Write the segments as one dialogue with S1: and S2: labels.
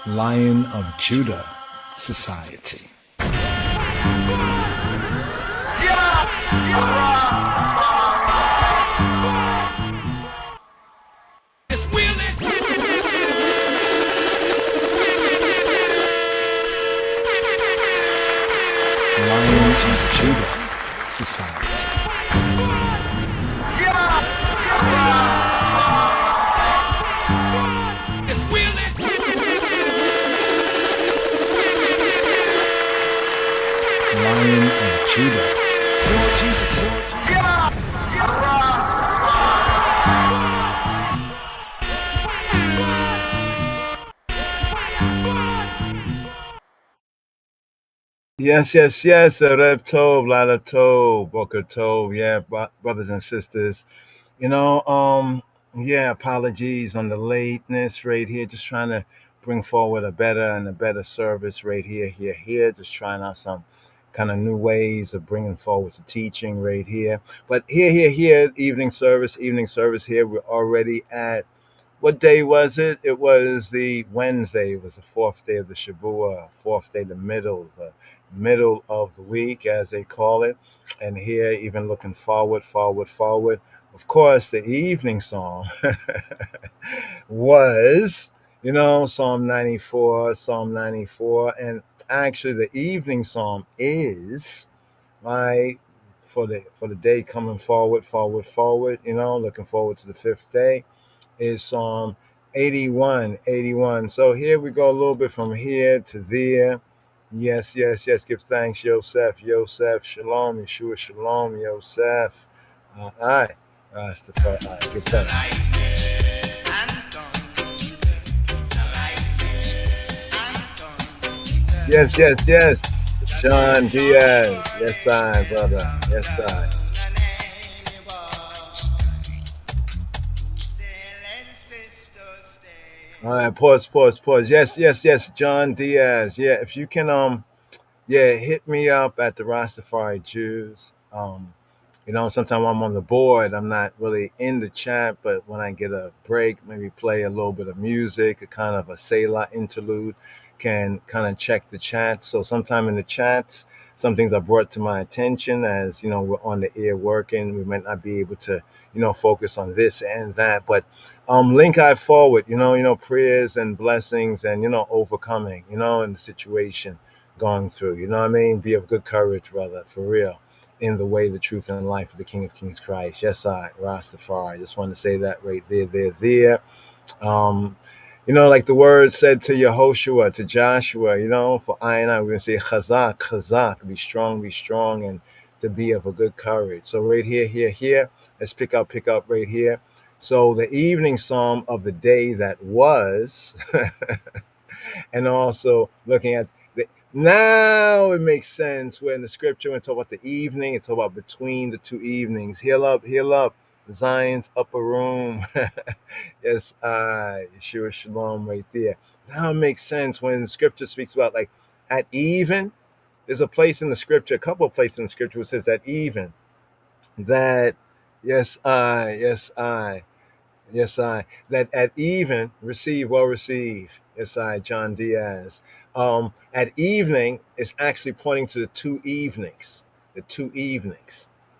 S1: Lion of Judah Society. Lion of Judah Society. Lion of Judah. Yes. Erev Tov, Lala Tov, Boker Tov. Yeah, brothers and sisters. Apologies on the lateness right here. Just trying to bring forward a better service right here. Just trying out some kind of new ways of bringing forward the teaching right here. But here, evening service here. We're already at, what day was it? It was the Wednesday. It was the fourth day of the Shavua, fourth day, the middle of the week, as they call it. And here, even looking forward. Of course, the evening psalm was, Psalm 94, and actually the evening psalm is for the day coming forward. Looking forward to the fifth day is Psalm 81. So here we go a little bit from here to there. Yes. Give thanks, Yosef, Shalom, Yeshua, Shalom, Yosef. Aye. Rastafari. Give thanks. Yes. John Diaz. Yes, I, brother. Yes, I. All right, pause. Yes, John Diaz. Yeah, if you can, hit me up at the Rastafari Jews. Sometimes I'm on the board. I'm not really in the chat, but when I get a break, maybe play a little bit of music, a kind of a Selah interlude, can kind of check the chat. So sometime in the chats, some things are brought to my attention as, we're on the air working. We might not be able to, focus on this and that, but link I forward, prayers and blessings and, overcoming, in the situation going through, you know what I mean? Be of good courage, brother, for real, in the way, the truth, and life of the King of Kings Christ. Yes, I, Rastafari. I just want to say that right there. Like the word said to Yehoshua, to Joshua, for I and I, we're going to say chazak, be strong, and to be of a good courage. So right here, let's pick up right here. So the evening psalm of the day that was, and also looking at now it makes sense when the scripture, when talk about the evening, it's talk about between the two evenings. Heal up, Zion's upper room. Yes, Yeshua Shalom right there. Now it makes sense when the scripture speaks about like at even. There's a place in the scripture, a couple of places in the scripture where it says that even, that yes, I, that at even receive, well receive. Yes, I, John Diaz. At evening is actually pointing to the two evenings.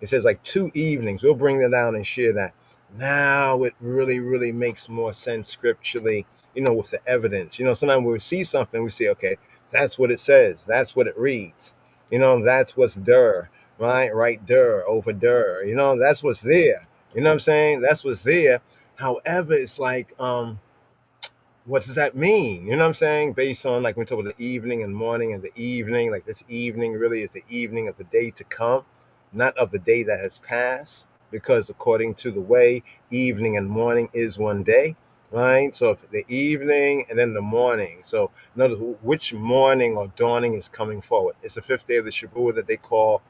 S1: It says like two evenings. We'll bring that out and share that. Now it really makes more sense scripturally, with the evidence. Sometimes when we see something, we say, okay, that's what it says. That's what it reads. That's what's der, right der, over der. That's what's there. You know what I'm saying? That's what's there. However, it's like, what does that mean? You know what I'm saying? Based on, like, when we talk about the evening and morning and the evening, like this evening really is the evening of the day to come, not of the day that has passed, because according to the way, evening and morning is one day, right? So if the evening and then the morning. So notice which morning or dawning is coming forward. It's the fifth day of the Shavua that they call,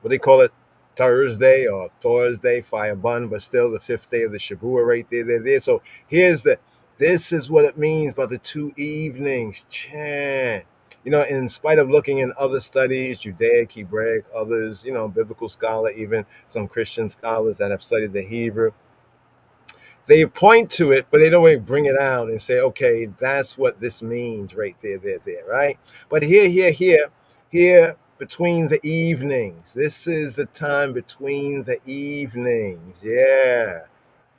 S1: what they call it, Thursday or Thursday, fire bun, but still the fifth day of the Shavua right there. So this is what it means by the two evenings. Chant. In spite of looking in other studies, Judaic, Hebraic, others, biblical scholar, even some Christian scholars that have studied the Hebrew, they point to it, but they don't really bring it out and say, okay, that's what this means right there, right? But here, between the evenings. This is the time between the evenings. Yeah.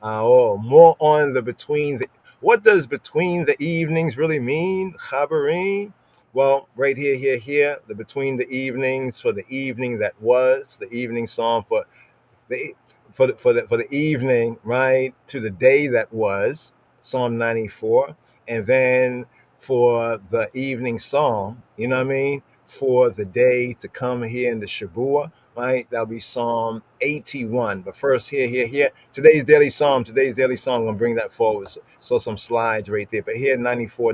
S1: More on the between the. What does between the evenings really mean, Chabarim? Well, right here, the between the evenings for the evening that was, the evening psalm for the for the evening, right, to the day that was, Psalm 94, and then for the evening psalm, you know what I mean, for the day to come here in the Shabua, right, that'll be Psalm 81. But first, here, today's daily psalm, I'm gonna bring that forward. So some slides right there. But here, 94.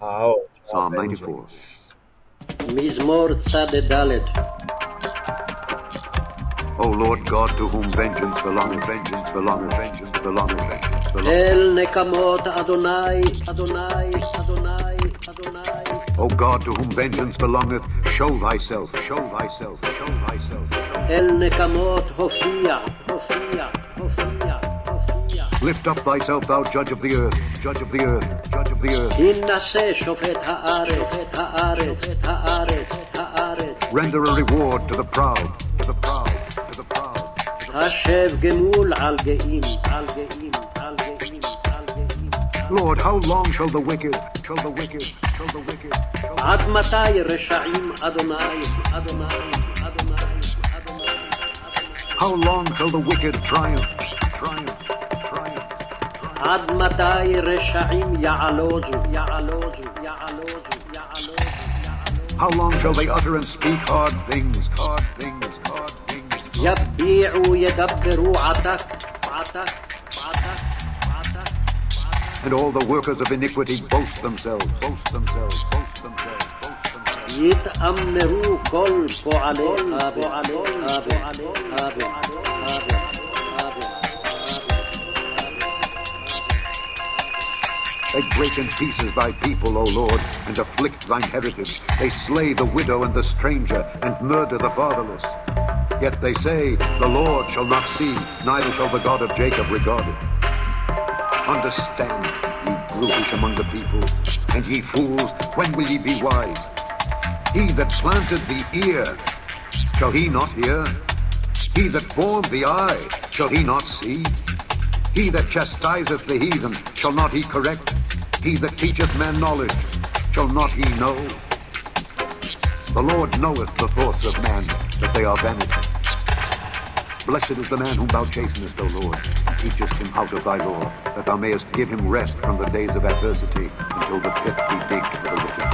S1: Oh,
S2: Psalm 94.
S1: vengeance.
S3: מזמור צד.
S2: O Lord God, to whom vengeance belongeth, vengeance belongeth, vengeance belongeth, vengeance belongeth.
S3: אל נקמות אדוני, אדוני, אדוני, אדוני.
S2: O God, to whom vengeance belongeth, show thyself, show thyself, show thyself, show thyself.
S3: אל נקמות הופיע, הופיע, הופיע, הופיע.
S2: Lift up thyself, thou judge of the earth, judge of the earth, judge of the earth.
S3: הנשא שופט הארץ, את הארץ, את הארץ, את הארץ.
S2: Render a reward to the proud, to the proud, to the proud.
S3: השב גמול על גאים, על גאים, על גאים, על גאים.
S2: Lord, how long shall the wicked, shall the wicked, shall the wicked, shall the
S3: עד מתי רשעים אדוני, אדוני, אדוני, אדוני.
S2: How long shall the wicked triumph, triumph, triumph, triumph?
S3: עד מתי רשעים יעלוזו, יעלוזו, יעלוזו, יעלוזו.
S2: How long shall they utter and speak hard things, hard things, hard things?
S3: יביעו ידברו עתק, עתק, עתק, עתק.
S2: And all the workers of iniquity boast themselves, boast themselves, boast themselves, boast themselves.
S3: יתאמרו כל פועלי אבו, אבו, אבו, אבו, אבו.
S2: They break in pieces thy people, O Lord, and afflict thine heritage. They slay the widow and the stranger, and murder the fatherless. Yet they say, the Lord shall not see, neither shall the God of Jacob regard it. Understand, ye brutish among the people, and ye fools, when will ye be wise? He that planted the ear, shall he not hear? He that formed the eye, shall he not see? He that chastiseth the heathen, shall not he correct? He that teacheth men knowledge, shall not he know? The Lord knoweth the thoughts of man, that they are vanity. Blessed is the man whom thou chastenest, O Lord, and teachest him out of thy law, that thou mayest give him rest from the days of adversity, until the pit be digged for the wicked.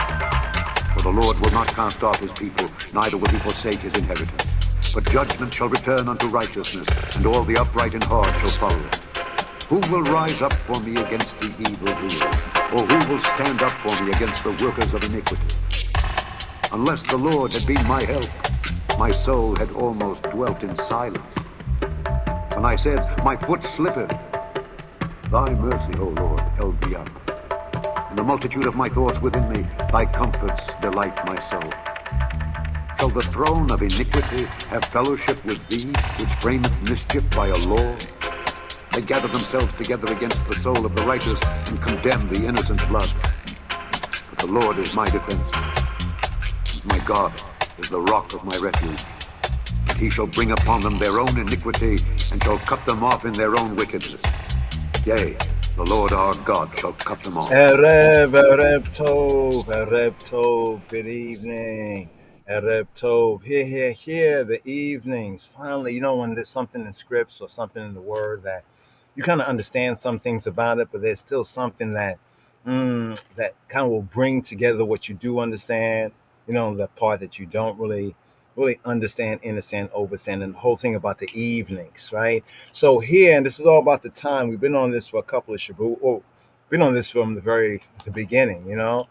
S2: For the Lord will not cast off his people, neither will he forsake his inheritance. But judgment shall return unto righteousness, and all the upright in heart shall follow it. Who will rise up for me against the evildoers? Or who will stand up for me against the workers of iniquity? Unless the Lord had been my help, my soul had almost dwelt in silence. When I said, my foot slippeth, thy mercy, O Lord, held me up. In the multitude of my thoughts within me, thy comforts delight my soul. Shall the throne of iniquity have fellowship with thee, which frameth mischief by a law? They gather themselves together against the soul of the righteous and condemn the innocent blood. But the Lord is my defense. My God is the rock of my refuge. And he shall bring upon them their own iniquity, and shall cut them off in their own wickedness. Yea, the Lord our God shall cut them off.
S1: Erev Tov, good evening. Erev Tov, here, the evenings. Finally, when there's something in scripts or something in the word that you kind of understand some things about it, but there's still something that that kind of will bring together what you do understand, the part that you don't really understand, overstand, and the whole thing about the evenings, right? So here, and this is all about the time. We've been on this for a couple of Shavuot. Been on this from the beginning, We're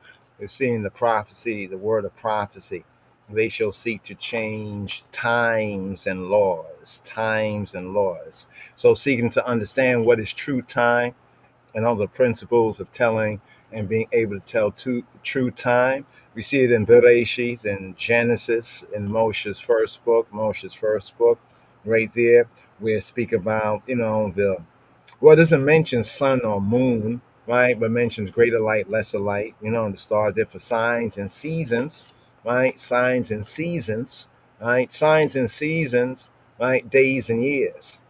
S1: seeing the prophecy, the word of prophecy. They shall seek to change times and laws. So seeking to understand what is true time and all the principles of telling and being able to tell true time. We see it in Bereshith, in Genesis, in Moshe's first book, right there. we speak about, well, it doesn't mention sun or moon, right? But mentions greater light, lesser light, and the stars there for signs and seasons, right? Signs and seasons, right? Signs and seasons, right? Days and years.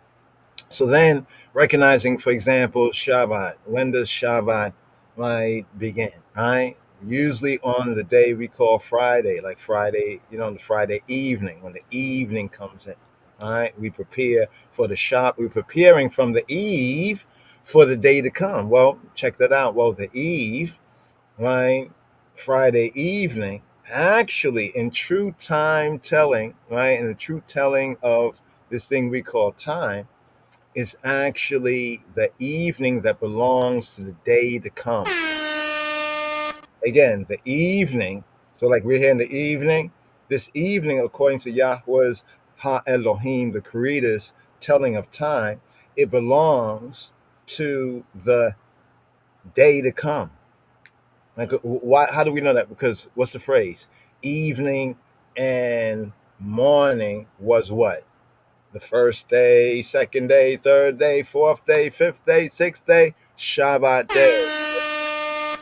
S1: So then recognizing, for example, Shabbat. When does Shabbat, right, begin, right? Usually on the day we call Friday, like Friday, the Friday evening, when the evening comes in. All right, we prepare for the shop. We're preparing from the eve for the day to come. Well, check that out. Well, the eve, right, Friday evening, actually in true time telling, right, in the true telling of this thing we call time, is actually the evening that belongs to the day to come. Again, the evening. So, like we're here in the evening. This evening, according to Yahweh's Ha Elohim, the Creator's telling of time, it belongs to the day to come. Like, why? How do we know that? Because what's the phrase? Evening and morning was what? The first day, second day, third day, fourth day, fifth day, sixth day, Shabbat day.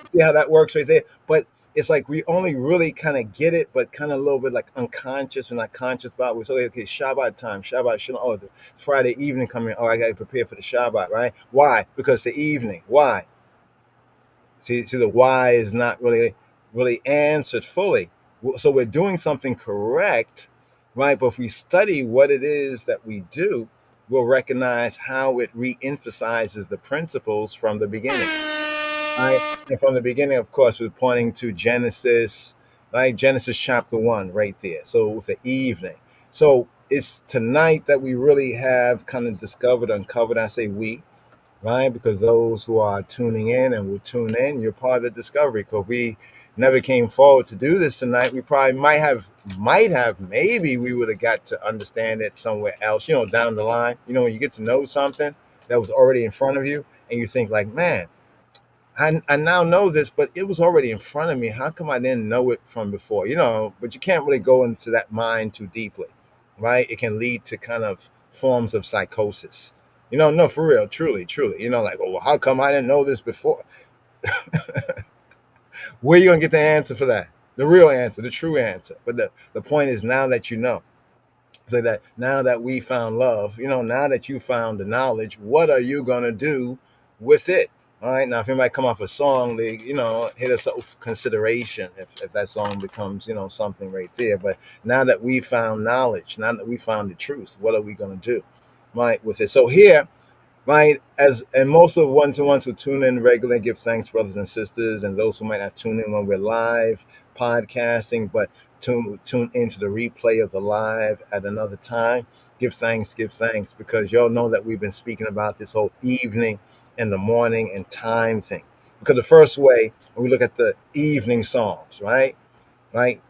S1: You see how that works right there? But it's like we only really kind of get it, but kind of a little bit like unconscious. We're not conscious about it. We're so, okay, Shabbat time, Shabbat, oh, the Friday evening coming. Oh, I got to prepare for the Shabbat, right? Why? Because the evening. Why? See, the why is not really answered fully. So we're doing something correct, right? But if we study what it is that we do, we'll recognize how it re-emphasizes the principles from the beginning. Right? And from the beginning, of course, we're pointing to Genesis, right? Genesis chapter 1, right there. So it's the evening. So it's tonight that we really have kind of uncovered. I say we, right? Because those who are tuning in and will tune in, you're part of the discovery. Because we never came forward to do this tonight, we probably maybe we would have got to understand it somewhere else, down the line. When you get to know something that was already in front of you, and you think like, man, I now know this, but it was already in front of me. How come I didn't know it from before? But you can't really go into that mind too deeply, right? It can lead to kind of forms of psychosis. No, for real, truly, truly. Like, oh, well, how come I didn't know this before? Where are you gonna get the answer for that? The real answer, the true answer. But the point is, now that you know, so that now that we found love, now that you found the knowledge, what are you gonna do with it? All right. Now, if it might come off a song, they, hit us up with consideration if that song becomes, something right there. But now that we found knowledge, now that we found the truth, what are we going to do, right, with it? So here, right, and most of the ones who tune in regularly, give thanks, brothers and sisters, and those who might not tune in when we're live podcasting, but tune into the replay of the live at another time. Give thanks, because y'all know that we've been speaking about this whole evening and the morning and time thing. Because the first way, when we look at the evening psalms, right,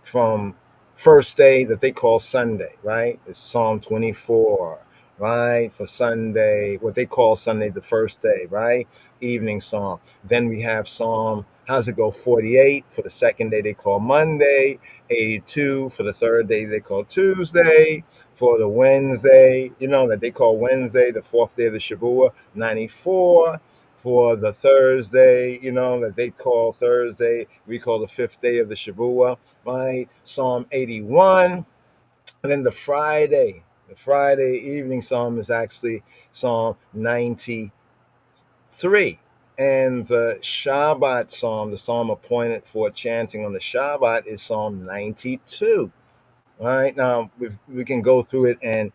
S1: from first day that they call Sunday, right, it's Psalm 24, right, for Sunday, what they call Sunday, the first day, right, evening psalm. Then we have Psalm, how's it go, 48 for the second day they call Monday, 82 for the third day they call Tuesday, for the Wednesday, that they call Wednesday, the fourth day of the Shavua, 94 for the Thursday, that they call Thursday, we call the fifth day of the Shavua, right? Psalm 81. And then the Friday evening psalm is actually Psalm 93. And the Shabbat psalm, the psalm appointed for chanting on the Shabbat, is Psalm 92. All right, now we can go through it, and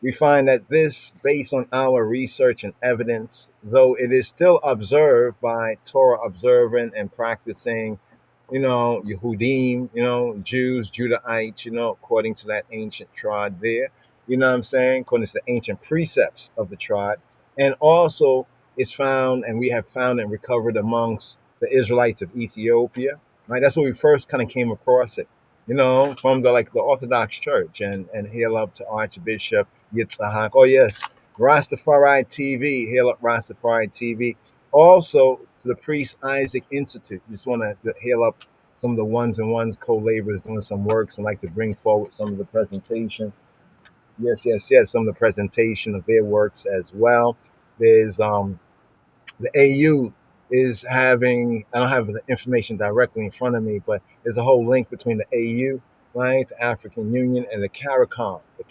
S1: we find that this, based on our research and evidence, though it is still observed by Torah observant and practicing, Yehudim, Jews, Judahites, according to that ancient tribe there, you know what I'm saying, according to the ancient precepts of the tribe. And also it's found, and we have found and recovered amongst the Israelites of Ethiopia, right? That's when we first kind of came across it, from the Orthodox Church, and hail up to Archbishop Yitzhak. Oh yes, Rastafari TV. Hail up Rastafari TV. Also to the Priest Isaac Institute. Just want to hail up some of the ones and ones co-laborers doing some works and like to bring forward some of the presentation Yes. Some of the presentation of their works as well. There's the AU is having, I don't have the information directly in front of me, but there's a whole link between the AU, right, the African Union, and the CARICOM, the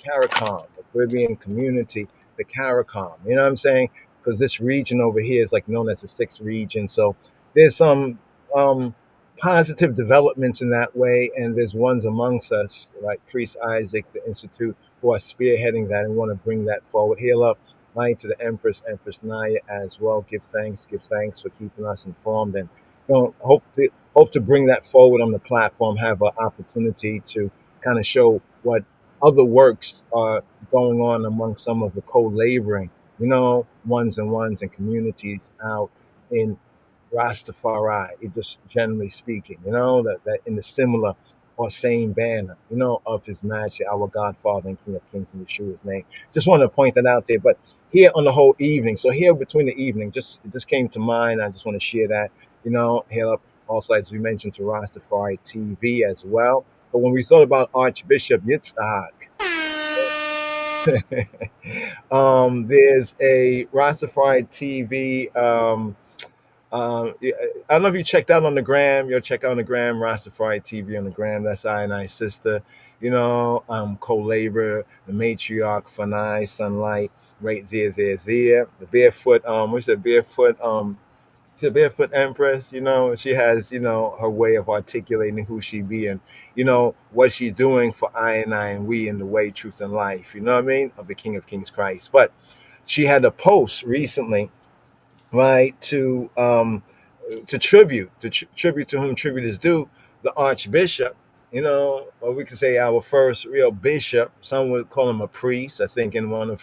S1: Caribbean Community, the CARICOM. You know what I'm saying? Because this region over here is like known as the sixth region. So there's some um, positive developments in that way, and there's ones amongst us, like Priest Isaac, the Institute, who are spearheading that and want to bring that forward. Hail up, right, to the Empress Naya as well. Give thanks for keeping us informed, and hope to bring that forward on the platform. Have an opportunity to kind of show what other works are going on among some of the co-laboring, ones and communities out in Rastafari, it just generally speaking, that in the similar or same banner, of His Majesty, our Godfather and King of Kings in Yeshua's name. Just wanted to point that out there. But here on the whole evening, so here between the evening, it just came to mind. I just want to share that, hail up also, as we mentioned, to Rastafari TV as well. But when we thought about Archbishop Yitzhak, there's a Rastafari TV. I don't know if you checked out on the gram. You'll check out on the gram, Rastafari TV on the gram. That's I and I sister. Co-labor, the matriarch, Fanai, Sunlight, right there. The barefoot, what's that barefoot? She's a barefoot empress. She has, her way of articulating who she be and, what she's doing for I and we in the way, truth, and life. You know what I mean? Of the King of Kings Christ. But she had a post recently, right, to tribute to whom tribute is due, the Archbishop, or we could say our first real bishop. Some would call him a priest. I think in one of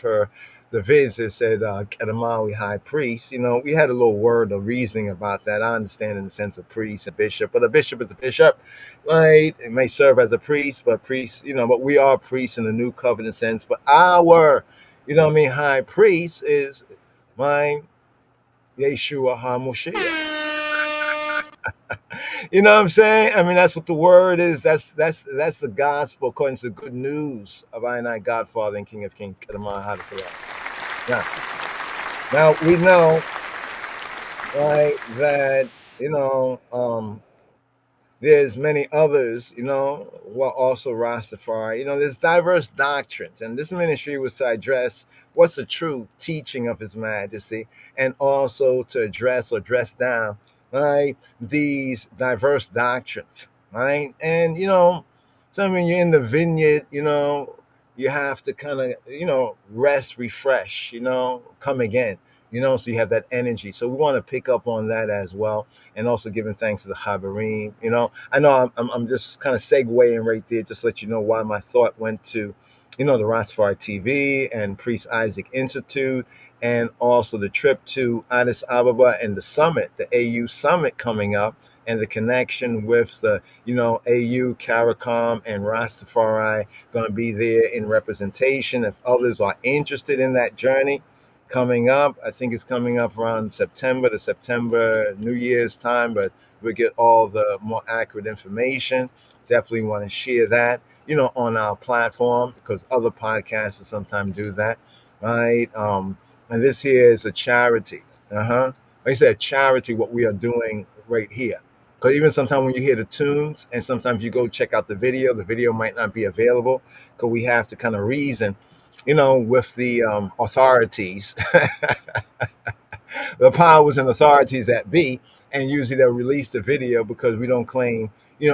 S1: the vids it said Kedamawi High Priest. We had a little word of reasoning about that. I understand in the sense of priest and bishop, but a bishop is a bishop, right? It may serve as a priest, but we are priests in the new covenant sense. But our, high priest is mine, Yeshua HaMoshiach. You know what I'm saying? I mean, that's what the word is. That's the gospel according to the good news of I and I, Godfather and King of Kings, Kedemah Hadassah. Now we know, right, that there's many others, who are also Rastafari. There's diverse doctrines, and this ministry was to address what's the true teaching of His Majesty, and also to address or dress down, right, these diverse doctrines, right? And so when you're in the vineyard, you have to kind of, rest, refresh, come again, so you have that energy. So we want to pick up on that as well, and also giving thanks to the Chaverim. I know I'm just kind of segueing right there, just to let you know why my thought went to, the Rastafari TV and Priest Isaac Institute, and also the trip to Addis Ababa and the summit, the AU summit coming up, and the connection with the, AU, CARICOM, and Rastafari going to be there in representation. If others are interested in that journey, coming up. I think it's coming up around the September New Year's time, but we'll get all the more accurate information. Definitely want to share that, on our platform, because other podcasters sometimes do that, right? And this here is a charity. Like I said, charity, what we are doing right here. Because even sometimes when you hear the tunes and sometimes you go check out the video might not be available, because we have to kind of reason, with the authorities, the powers and authorities that be, and usually they'll release the video because we don't claim,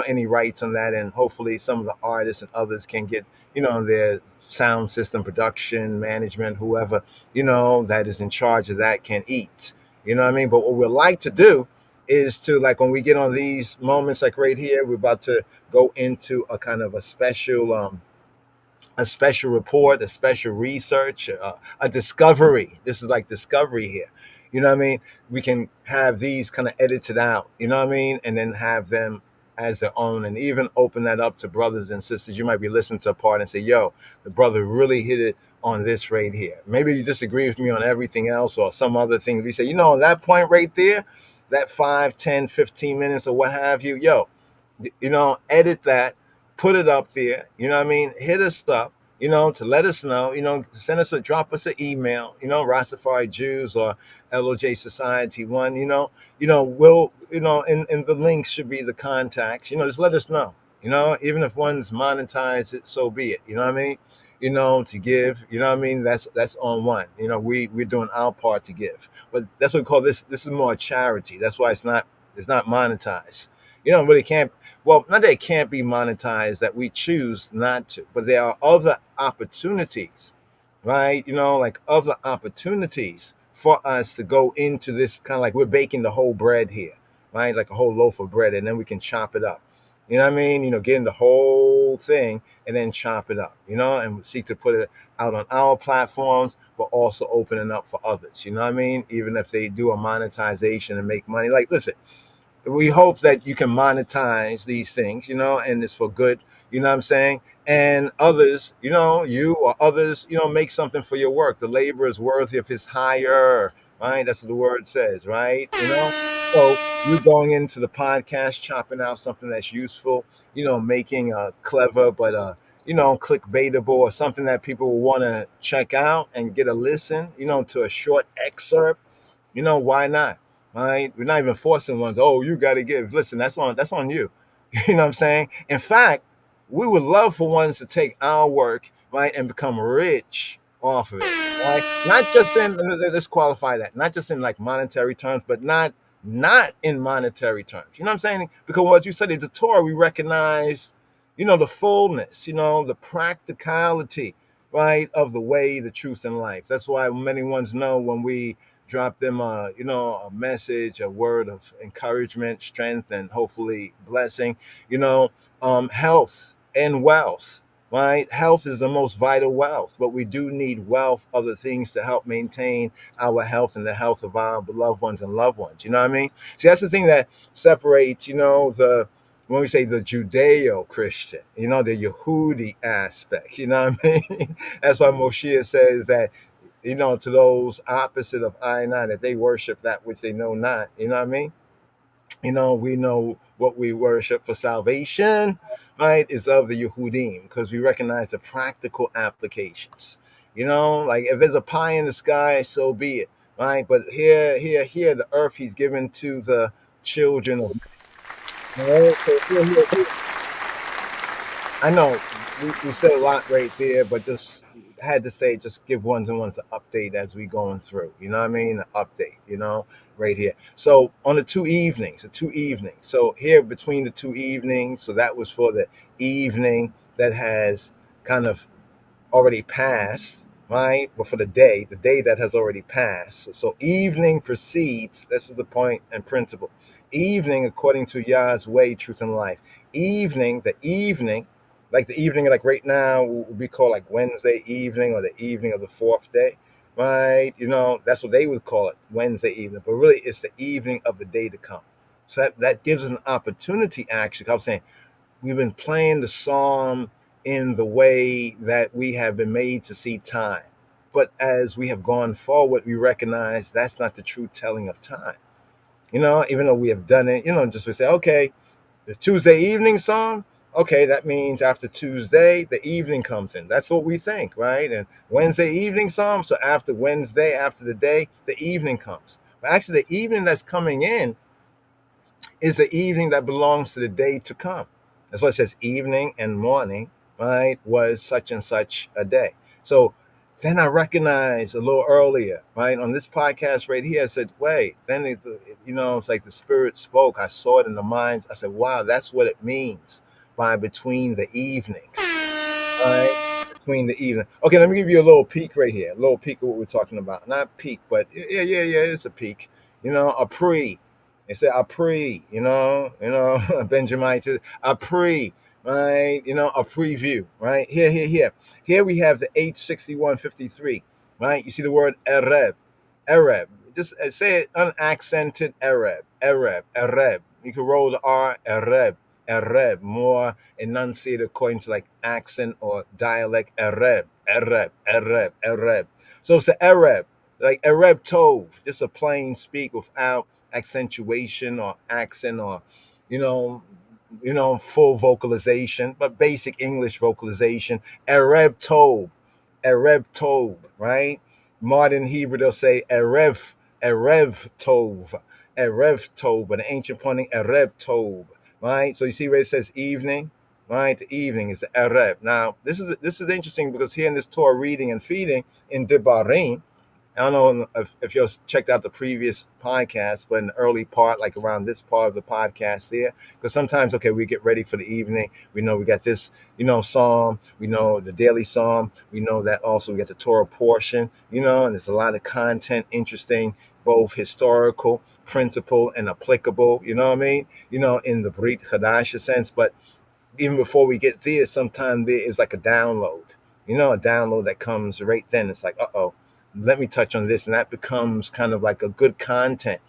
S1: any rights on that, and hopefully some of the artists and others can get, their sound system production management, whoever, that is in charge of that can eat. You know what I mean? But what we like to do is to, like, when we get on these moments like right here, we're about to go into a kind of a special report, a special research, a discovery. This is like discovery here. You know what I mean? We can have these kind of edited out, you know what I mean? And then have them as their own, and even open that up to brothers and sisters. You might be listening to a part and say, yo, the brother really hit it on this right here. Maybe you disagree with me on everything else or some other thing. We say, that point right there, that 5, 10, 15 minutes or what have you, edit that, put it up there, you know what I mean? Hit us up, to let us know, drop us an email, Rastafari Jews or LOJ Society One, we'll, and the links should be the contacts, just let us know, even if one's monetized it, so be it, you know what I mean? To give, that's on one, we're doing our part to give, but that's what we call this. This is more charity. That's why it's not monetized. Really can't. Well, not that it can't be monetized, that we choose not to, but there are other opportunities, right? Like other opportunities for us to go into this kind of like we're baking the whole bread here, right? Like a whole loaf of bread, and then we can chop it up. You know what I mean? Getting the whole thing and then chop it up, and seek to put it out on our platforms, but also opening up for others. You know what I mean? Even if they do a monetization and make money. Like, listen, we hope that you can monetize these things, and it's for good, you know what I'm saying? And others, you or others, make something for your work. The labor is worthy of his hire, right? That's what the word says, right? So you going into the podcast, chopping out something that's useful, making a clever, but clickbaitable or something that people will want to check out and get a listen, to a short excerpt, why not? Right? We're not even forcing ones. Oh, you got to give. Listen, that's on you. You know what I'm saying? In fact, we would love for ones to take our work, right, and become rich off of it. Right? Not just in, let's qualify that. Not just in like monetary terms, but not in monetary terms. You know what I'm saying? Because as you study the Torah, we recognize, the fullness, the practicality, right, of the way, the truth, and life. That's why many ones know when we drop them a message, a word of encouragement, strength, and hopefully blessing, health and wealth, right? Health is the most vital wealth, but we do need wealth, other things to help maintain our health and the health of our beloved ones and loved ones. You know what I mean? See, that's the thing that separates, the when we say the Judeo-Christian, the Yehudi aspect, you know what I mean? That's why Moshe says that, to those opposite of I and I, that they worship that which they know not. You know what I mean? We know what we worship for salvation, right, is of the Yehudim, because we recognize the practical applications. Like if there's a pie in the sky, so be it, right? But here, the earth he's given to the children of men. Right? So here. I know we said a lot right there, but just had to say, just give ones and ones an update as we going through. You know what I mean? An update, right here. So on the two evenings. So here between the two evenings, so that was for the evening that has kind of already passed, right? But for the day that has already passed. So evening precedes, this is the point and principle. Evening, according to Yah's way, truth, and life. The evening, like the evening, like right now, would be called like Wednesday evening or the evening of the fourth day, right? That's what they would call it, Wednesday evening. But really, it's the evening of the day to come. So that gives us an opportunity, actually. I was saying, we've been playing the psalm in the way that we have been made to see time. But as we have gone forward, we recognize that's not the true telling of time. Even though we have done it, just to say, okay, the Tuesday evening psalm, okay, that means after Tuesday, the evening comes in. That's what we think, right? And Wednesday evening psalm, so after Wednesday, after the day, the evening comes. But actually, the evening that's coming in is the evening that belongs to the day to come. That's why it says evening and morning, right, was such and such a day. So then I recognized a little earlier, right, on this podcast right here, I said, wait, then it's like the Spirit spoke. I saw it in the minds. I said, wow, that's what it means by between the evenings, right? Between the evening. Okay, let me give you a little peek right here. A little peek of what we're talking about. Not peek, but yeah, it's a peek. A pre. They say a pre, Benjamin says a pre, right? A preview, right? Here. Here we have the H6153, right? You see the word Arab. Just say it unaccented Arab. You can roll the R, Arab, more enunciated according to like accent or dialect, Arab. So it's the Arab, like Arab Tov, just a plain speak without accentuation or accent or, full vocalization, but basic English vocalization. Erev Tov, right? Modern Hebrew, they'll say Erev Tov, but the ancient pointing Erev Tov, right? So you see where it says evening, right? The evening is the Erev. Now, this is interesting because here in this Torah reading and feeding in Devarim, I don't know if you checked out the previous podcast, but in the early part, like around this part of the podcast there, because sometimes, okay, we get ready for the evening. We know we got this, psalm. We know the daily psalm. We know that also we got the Torah portion, and there's a lot of content, interesting, both historical, principle, and applicable, you know what I mean? In the Brit Chadash sense. But even before we get there, sometimes there is like a download, a download that comes right then. It's like, uh-oh, let me touch on this. And that becomes kind of like a good content,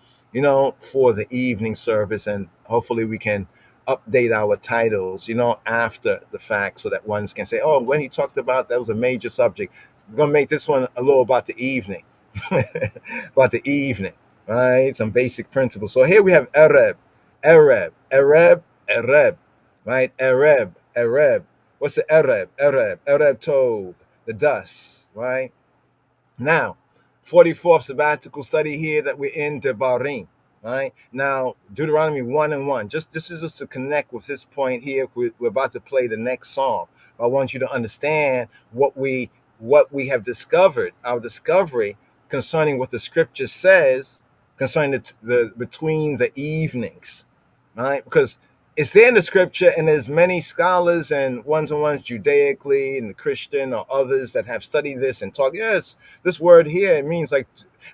S1: for the evening service. And hopefully we can update our titles, after the fact so that ones can say, oh, when he talked about that was a major subject. We're going to make this one a little about the evening, about the evening, right? Some basic principles. So here we have Ereb, right? Ereb. What's the Ereb Tov, the dust, right? Now, 44th sabbatical study here that we're in Devarim, right? Now, Deuteronomy 1 and 1. This is just to connect with this point here. We're about to play the next psalm. I want you to understand what we have discovered, our discovery concerning what the scripture says concerning the between the evenings, right? Because it's there in the scripture, and there's many scholars and ones Judaically and the Christian or others that have studied this and talk. Yes, this word here, it means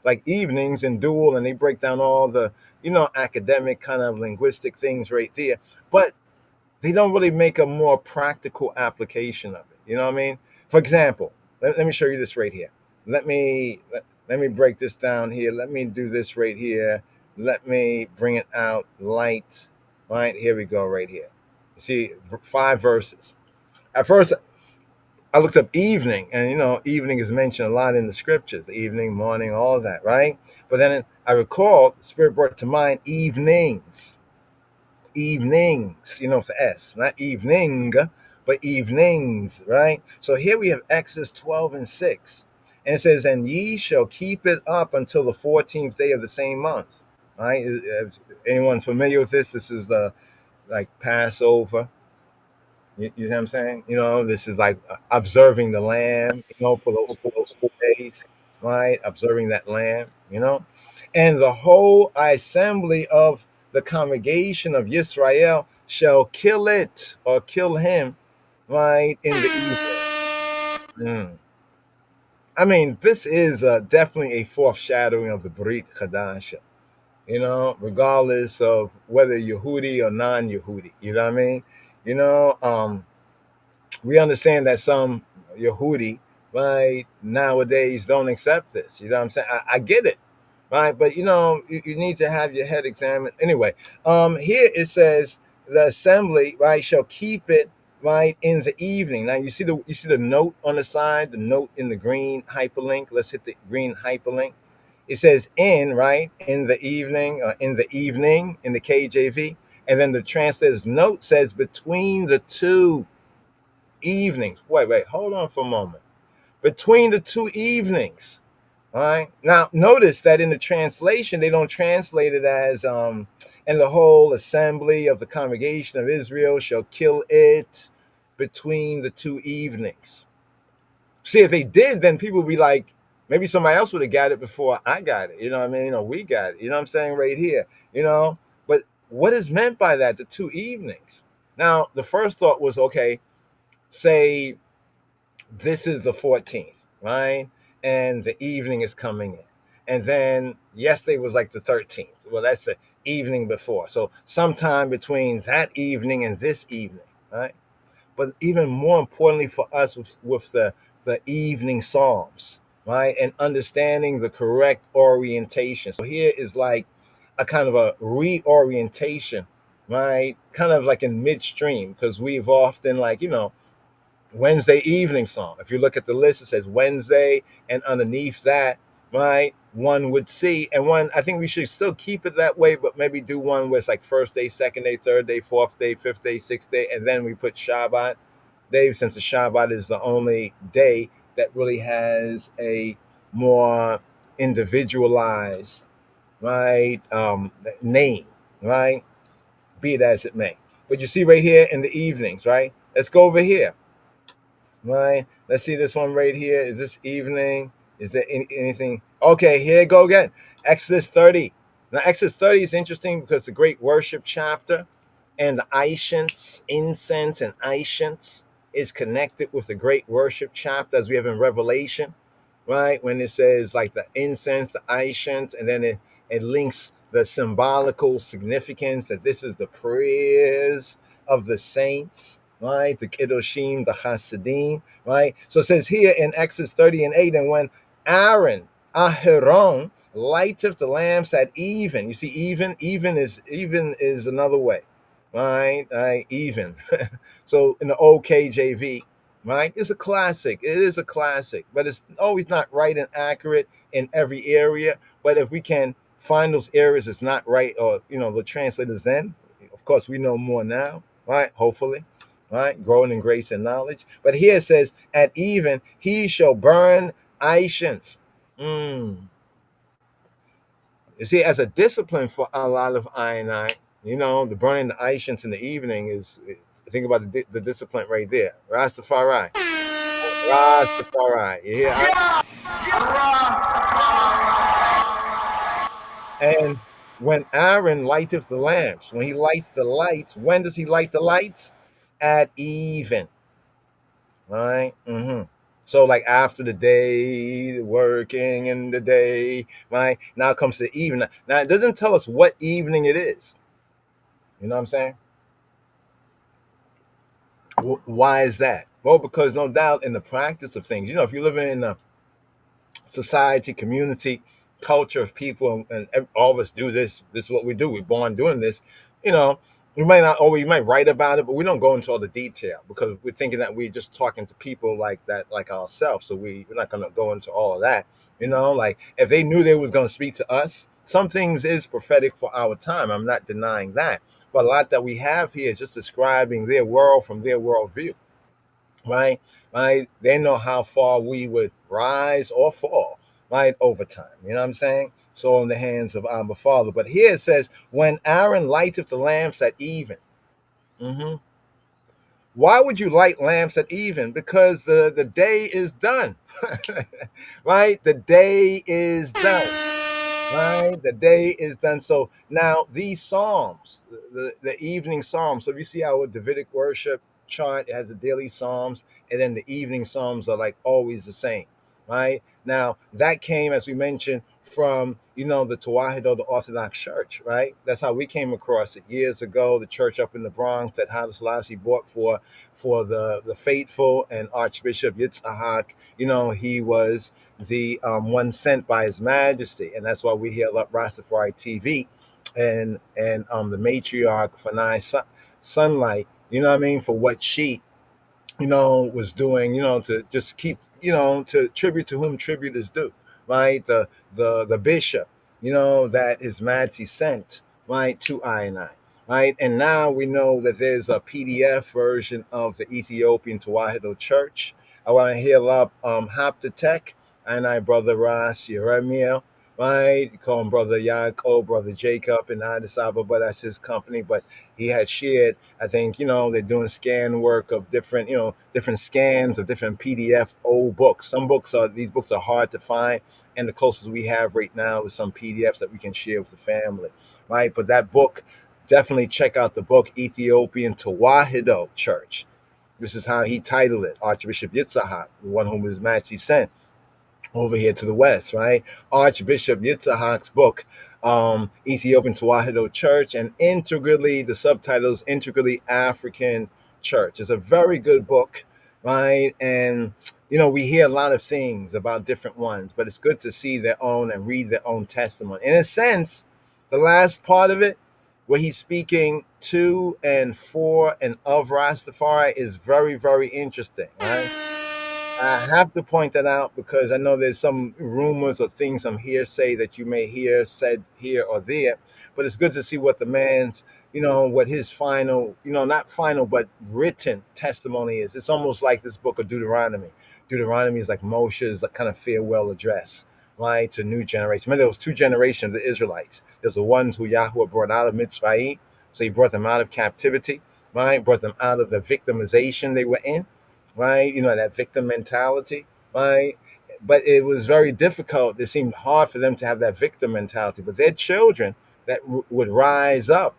S1: like evenings and dual, and they break down all the academic kind of linguistic things right there, but they don't really make a more practical application of it. You know what I mean? For example, let me show you this right here. Let me break this down here. Let me do this right here. Let me bring it out light. Right, here we go right here. You see 5 verses. At first, I looked up evening, and evening is mentioned a lot in the scriptures. Evening, morning, all of that, right? But then I recall, the Spirit brought to mind evenings. Evenings, for S, not evening, but evenings, right? So here we have Exodus 12 and 6. And it says, and ye shall keep it up until the 14th day of the same month. Right? Anyone familiar with this? This is the Passover. You know what I'm saying? This is like observing the lamb, for those 4 days, right? Observing that lamb, and the whole assembly of the congregation of Yisrael shall kill it or kill him, right, in the evening. I mean, this is definitely a foreshadowing of the Brit Chadash, regardless of whether Yehudi or non-Yehudi. You know what I mean? We understand that some Yehudi, right, nowadays don't accept this. You know what I'm saying? I get it, right? But you need to have your head examined. Anyway, here it says the assembly, right, shall keep it, right, in the evening. Now you see the note on the side, the note in the green hyperlink. Let's hit the green hyperlink. It says in, right, in the evening, in the evening in the KJV, and then the translator's note says between the 2 evenings. Wait, hold on for a moment. Between the 2 evenings. All right. Now notice that in the translation, they don't translate it as and the whole assembly of the congregation of Israel shall kill it between the 2 evenings. See, if they did, then people would be like, maybe somebody else would have got it before I got it. You know what I mean? Or we got it. You know what I'm saying? Right here. But what is meant by that? The 2 evenings. Now, the first thought was, okay, say this is the 14th, right? And the evening is coming in. And then yesterday was like the 13th. Well, that's the evening before. So sometime between that evening and this evening, right? But even more importantly for us with the evening psalms, right? And understanding the correct orientation. So here is like a kind of a reorientation, right? Kind of like in midstream, because we've often Wednesday evening psalm. If you look at the list, it says Wednesday, and underneath that, right? One would see, and one, I think we should still keep it that way, but maybe do one where it's like first day, second day, third day, fourth day, fifth day, sixth day, and then we put Shabbat day, since the Shabbat is the only day that really has a more individualized, right, name, right? Be it as it may. But you see right here in the evenings, right? Let's go over here, right? Let's see this one right here. Is this evening? Is there anything? Okay, here you go again. Exodus 30. Now, Exodus 30 is interesting because it's a great worship chapter, and the Ancients, incense and Ancients, is connected with the great worship chapter as we have in Revelation, right? When it says like the incense, the Ancients, and then it links the symbolical significance that this is the prayers of the saints, right? The Kiddushim, the Hasidim, right? So it says here in Exodus 30 and 8, and when Aaron, Aharon, lighteth the lamps at even. You see, even is another way, right? Even. So in the old KJV, right, it's a classic. It is a classic, but it's always not right and accurate in every area. But if we can find those areas it's not right, or the translators, then of course we know more now, right? Hopefully, right? Growing in grace and knowledge. But here it says, at even he shall burn Aishans. You see, as a discipline for a lot of I and I, the burning the Aishans in the evening think about the discipline right there. Rastafari. Rastafari. You hear? And when Aaron lighteth the lamps, when he lights the lights, when does he light the lights? At even, right? So like after the day, working in the day, right? Now comes the evening. Now it doesn't tell us what evening it is. You know what I'm saying? Why is that? Well, because no doubt in the practice of things, if you're living in a society, community, culture of people, and all of us do this. This is what we do. We're born doing this. You know, we might not, or we might write about it, but we don't go into all the detail because we're thinking that we're just talking to people like that, like ourselves. So we're not going to go into all of that. Like if they knew they was going to speak to us, some things is prophetic for our time. I'm not denying that. But a lot that we have here is just describing their world from their worldview, right? Right? They know how far we would rise or fall, right? Over time. You know what I'm saying? So in the hands of our Father. But here it says, when Aaron lighteth the lamps at even. hmm Why would you light lamps at even? Because the day is done. Right? The day is done. Right? The day is done. So now these Psalms, the evening Psalms. So if you see our Davidic worship chart, it has the daily Psalms, and then the evening Psalms are like always the same. Right? Now that came, as we mentioned, from the Tawahedo, the Orthodox Church, right? That's how we came across it years ago. The church up in the Bronx that Haile Selassie bought for the faithful, and Archbishop Yitzhak, he was the one sent by His Majesty, and that's why we hear up Rastafari TV, and the matriarch Fanai Sunlight. You know what I mean, for what she was doing, to just keep, to tribute to whom tribute is due, right? The bishop, that His Majesty sent, right, to I and I, right? And now we know that there's a PDF version of the Ethiopian Tawahedo Church. I want to heal up Haptatech, and I, Brother Ras Yeremiel, right? You call him Brother Yaakov, Brother Jacob, and Addis Ababa, that's his company, but he had shared, I think, they're doing scan work of different, different scans of different PDF old books. These books are hard to find, and the closest we have right now is some PDFs that we can share with the family, right? But that book, definitely check out the book, Ethiopian Tawahedo Church. This is how he titled it, Archbishop Yitzhak, the one whom His Majesty sent over here to the west, right? Archbishop Yitzhak's book, Ethiopian Tawahedo Church, and the subtitles, Integrally African Church. It's a very good book, right? And, we hear a lot of things about different ones, but it's good to see their own and read their own testimony. In a sense, the last part of it, where he's speaking to and for and of Rastafari, is very, very interesting, right? I have to point that out because I know there's some rumors or things, some hearsay that you may hear said here or there. But it's good to see what the man's, what his final, not final, but written testimony is. It's almost like this book of Deuteronomy. Deuteronomy is like Moshe's like kind of farewell address, right, to new generation. Remember, there was two generations of the Israelites. There's the ones who Yahweh brought out of Mitzrayim, so he brought them out of captivity, right, brought them out of the victimization they were in, right? That victim mentality, right? But it was very difficult. It seemed hard for them to have that victim mentality. But their children that would rise up,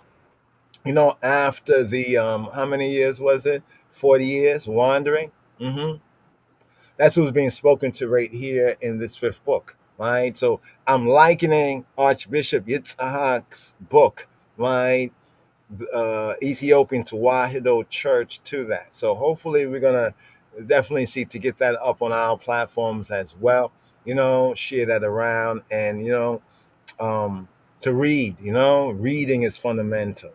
S1: after the how many years was it? 40 years wandering. hmm That's who's being spoken to right here in this fifth book, right? So I'm likening Archbishop Yitzhak's book, right? Ethiopian Tewahedo Church to that. So hopefully we're gonna definitely see to get that up on our platforms as well. Share that around, and um, to read. Reading is fundamental.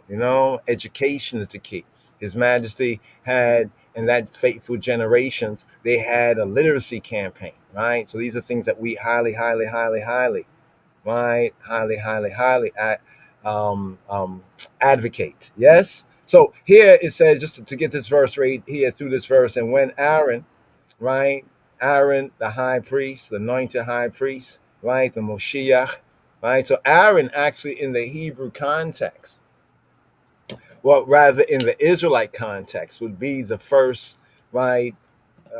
S1: Education is the key. His Majesty had, in that faithful generations, they had a literacy campaign, right? So these are things that we highly, highly, highly, highly, right? Highly, highly, highly um, um, advocate. Yes. So here it says, just to get this verse right here through this verse, and when Aaron, right? Aaron, the high priest, the anointed high priest, right? The Moshiach, right? So Aaron actually in the Hebrew context, well, rather in the Israelite context, would be the first, right?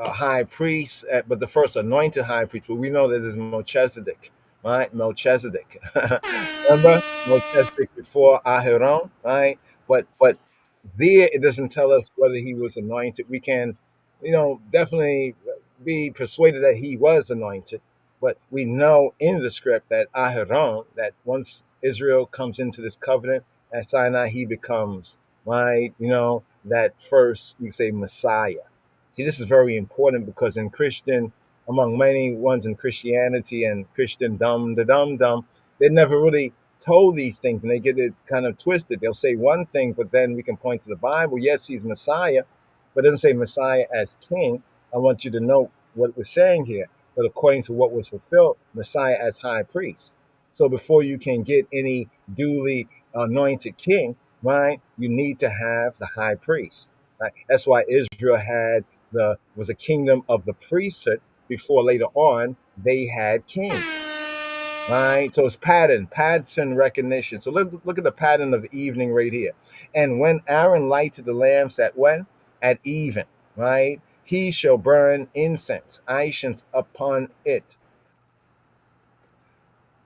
S1: High priest, but the first anointed high priest. But we know that is Melchizedek, right? Melchizedek. Remember Melchizedek before Aharon, right? But there it doesn't tell us whether he was anointed. We can, definitely be persuaded that he was anointed. But we know in the script that Aharon, that once Israel comes into this covenant at Sinai, he becomes, right, that first, you say, Messiah. See, this is very important because in Christian, among many ones in Christianity and Christendom, the dum, they never really told these things, and they get it kind of twisted. They'll say one thing, but then we can point to the Bible. Yes, he's Messiah, but it doesn't say Messiah as king. I want you to note what we're saying here. But according to what was fulfilled, Messiah as high priest. So before you can get any duly anointed king, right, you need to have the high priest. Right? That's why Israel had was a kingdom of the priesthood before later on they had kings. Right? So it's pattern recognition. So look at the pattern of the evening right here. And when Aaron lighted the lamps at when? At even, right? He shall burn incense, incense upon it.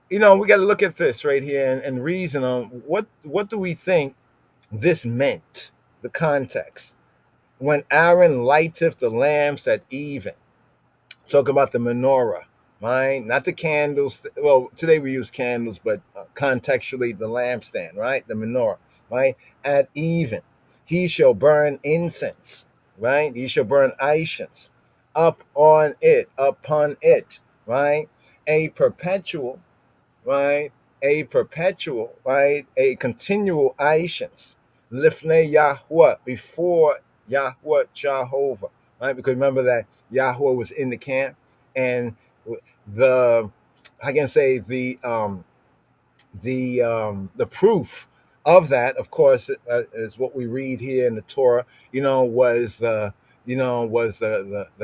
S1: We got to look at this right here and reason on what do we think this meant, the context. When Aaron lighteth the lamps at even, talk about the menorah, right? Not the candles. Well, today we use candles, but contextually, the lampstand, right? The menorah, right? At even, he shall burn incense, right? He shall burn incense upon it, right? A perpetual, right? A perpetual, right? A continual incense. Lifnei Yahweh, before Yahweh Jehovah, right? Because remember that Yahweh was in the camp, and the, I can say the proof of that, of course, is what we read here in the Torah. Was the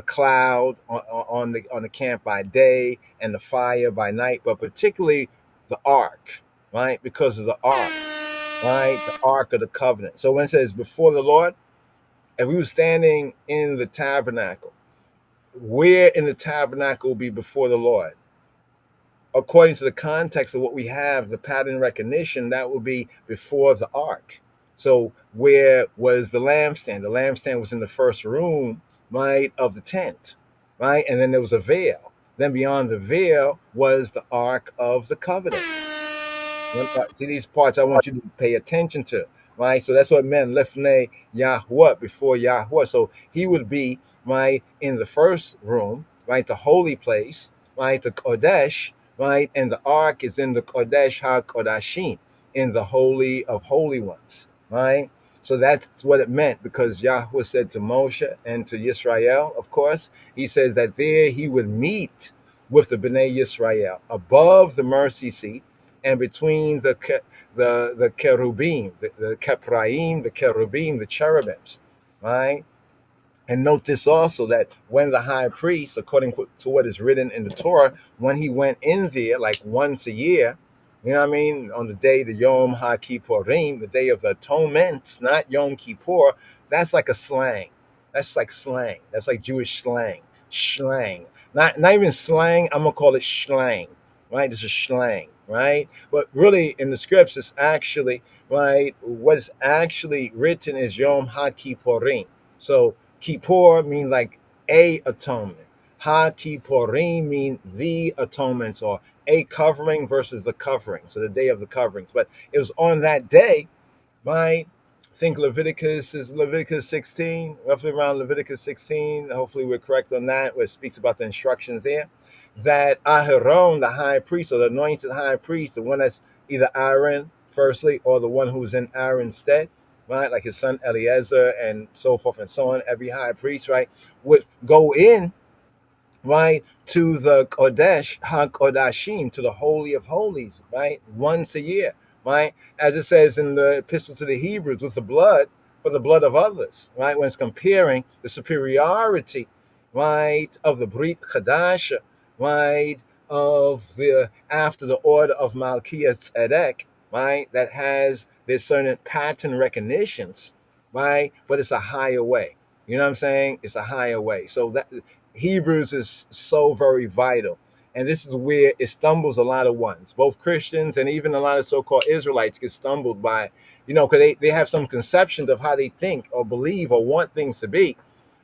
S1: cloud on the camp by day and the fire by night, but particularly the ark, right? Because of the ark, right? The ark of the covenant. So when it says before the Lord, if we were standing in the tabernacle, where in the tabernacle will be before the Lord? According to the context of what we have, the pattern recognition, that would be before the ark. So where was the lampstand? The lampstand was in the first room, right, of the tent, right? And then there was a veil. Then beyond the veil was the ark of the covenant. See these parts I want you to pay attention to, right? So that's what it meant, Lifnei Yahweh, before Yahweh. So he would be, right, in the first room, right, the holy place, right, the Kodesh, right, and the ark is in the Kodesh HaKodashim, in the holy of holy ones, right? So that's what it meant, because Yahweh said to Moshe and to Yisrael, of course, he says that there he would meet with the Bnei Yisrael above the mercy seat and between the cherubim, the kepraim, the cherubim, the cherubims, right? And note this also, that when the high priest, according to what is written in the Torah, when he went in there like once a year, you know what I mean, on the day, the Yom HaKippurim, the day of the atonement, not Yom Kippur, that's like a slang. That's like slang. That's like Jewish slang. Slang. Not even slang, I'm going to call it slang, right? This is slang, right? But really, in the scripts, it's actually, right, what's actually written is Yom HaKippurim. So, Kippur mean like a atonement. Ha Kippurim mean the atonements, or a covering versus the covering. So the day of the coverings. But it was on that day, right? I think Leviticus is Leviticus 16, roughly around Leviticus 16. Hopefully we're correct on that, where it speaks about the instructions there. That Aharon, the high priest, or the anointed high priest, the one that's either Aaron, firstly, or the one who's in Aaron's stead, right? Like his son Eliezer and so forth and so on. Every high priest, right, would go in, right, to the Kodesh HaKodashim, to the Holy of Holies, right, once a year, right, as it says in the Epistle to the Hebrews, with the blood, for the blood of others, right, when it's comparing the superiority, right, of the Brit Chadash, right, of the, after the order of Melchizedek, right, that has their certain pattern recognitions, right, but it's a higher way. You know what I'm saying? It's a higher way. So that Hebrews is so very vital. And this is where it stumbles a lot of ones. Both Christians and even a lot of so-called Israelites get stumbled by, because they have some conceptions of how they think or believe or want things to be,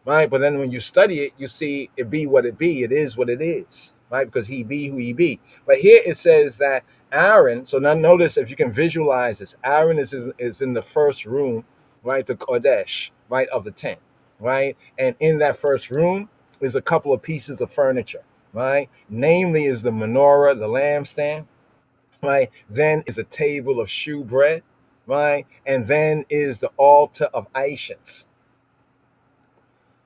S1: right? But then when you study it, you see it be what it be. It is what it is, right? Because he be who he be. But here it says that Aaron, so now notice, if you can visualize this, Aaron is in the first room, right? The Kodesh, right, of the tent, right? And in that first room, is a couple of pieces of furniture, right? Namely is the menorah, the lampstand, right? Then is a table of shewbread, right? And then is the altar of Ancients.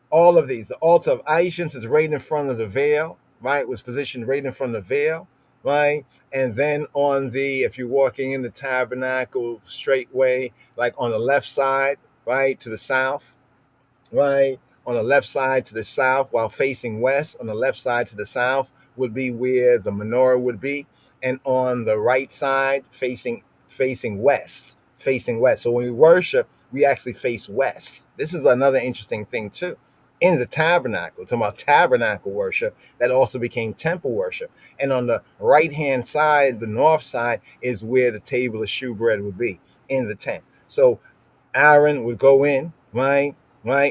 S1: All of these, the altar of Ancients is right in front of the veil, right? It was positioned right in front of the veil, right? And then on the, if you're walking in the tabernacle straightway, like on the left side, right, to the south, right, on the left side to the south, while facing west, on the left side to the south would be where the menorah would be, and on the right side facing west, facing west. So when we worship, we actually face west. This is another interesting thing too. In the tabernacle, talking about tabernacle worship, that also became temple worship. And on the right hand side, the north side, is where the table of shewbread would be in the tent. So Aaron would go in, right,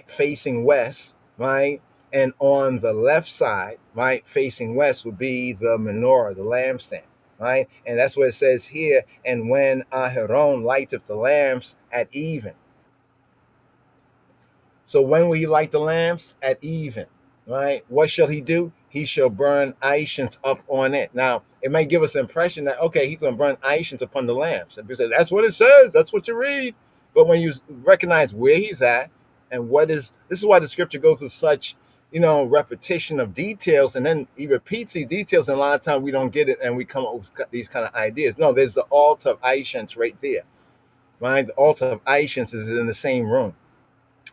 S1: facing west, right, and on the left side, right, facing west, would be the menorah, the lampstand, right, and that's what it says here. And when Aharon lighteth the lamps at even. So when will he light the lamps? At even, right? What shall he do? He shall burn Ancients up on it. Now, it may give us the impression that, okay, he's going to burn Ancients upon the lamps. And people say, that's what it says. That's what you read. But when you recognize where he's at and this is why the scripture goes through such, repetition of details, and then he repeats these details, and a lot of times we don't get it, and we come up with these kind of ideas. No, there's the altar of Ancients right there, right? The altar of Ancients is in the same room.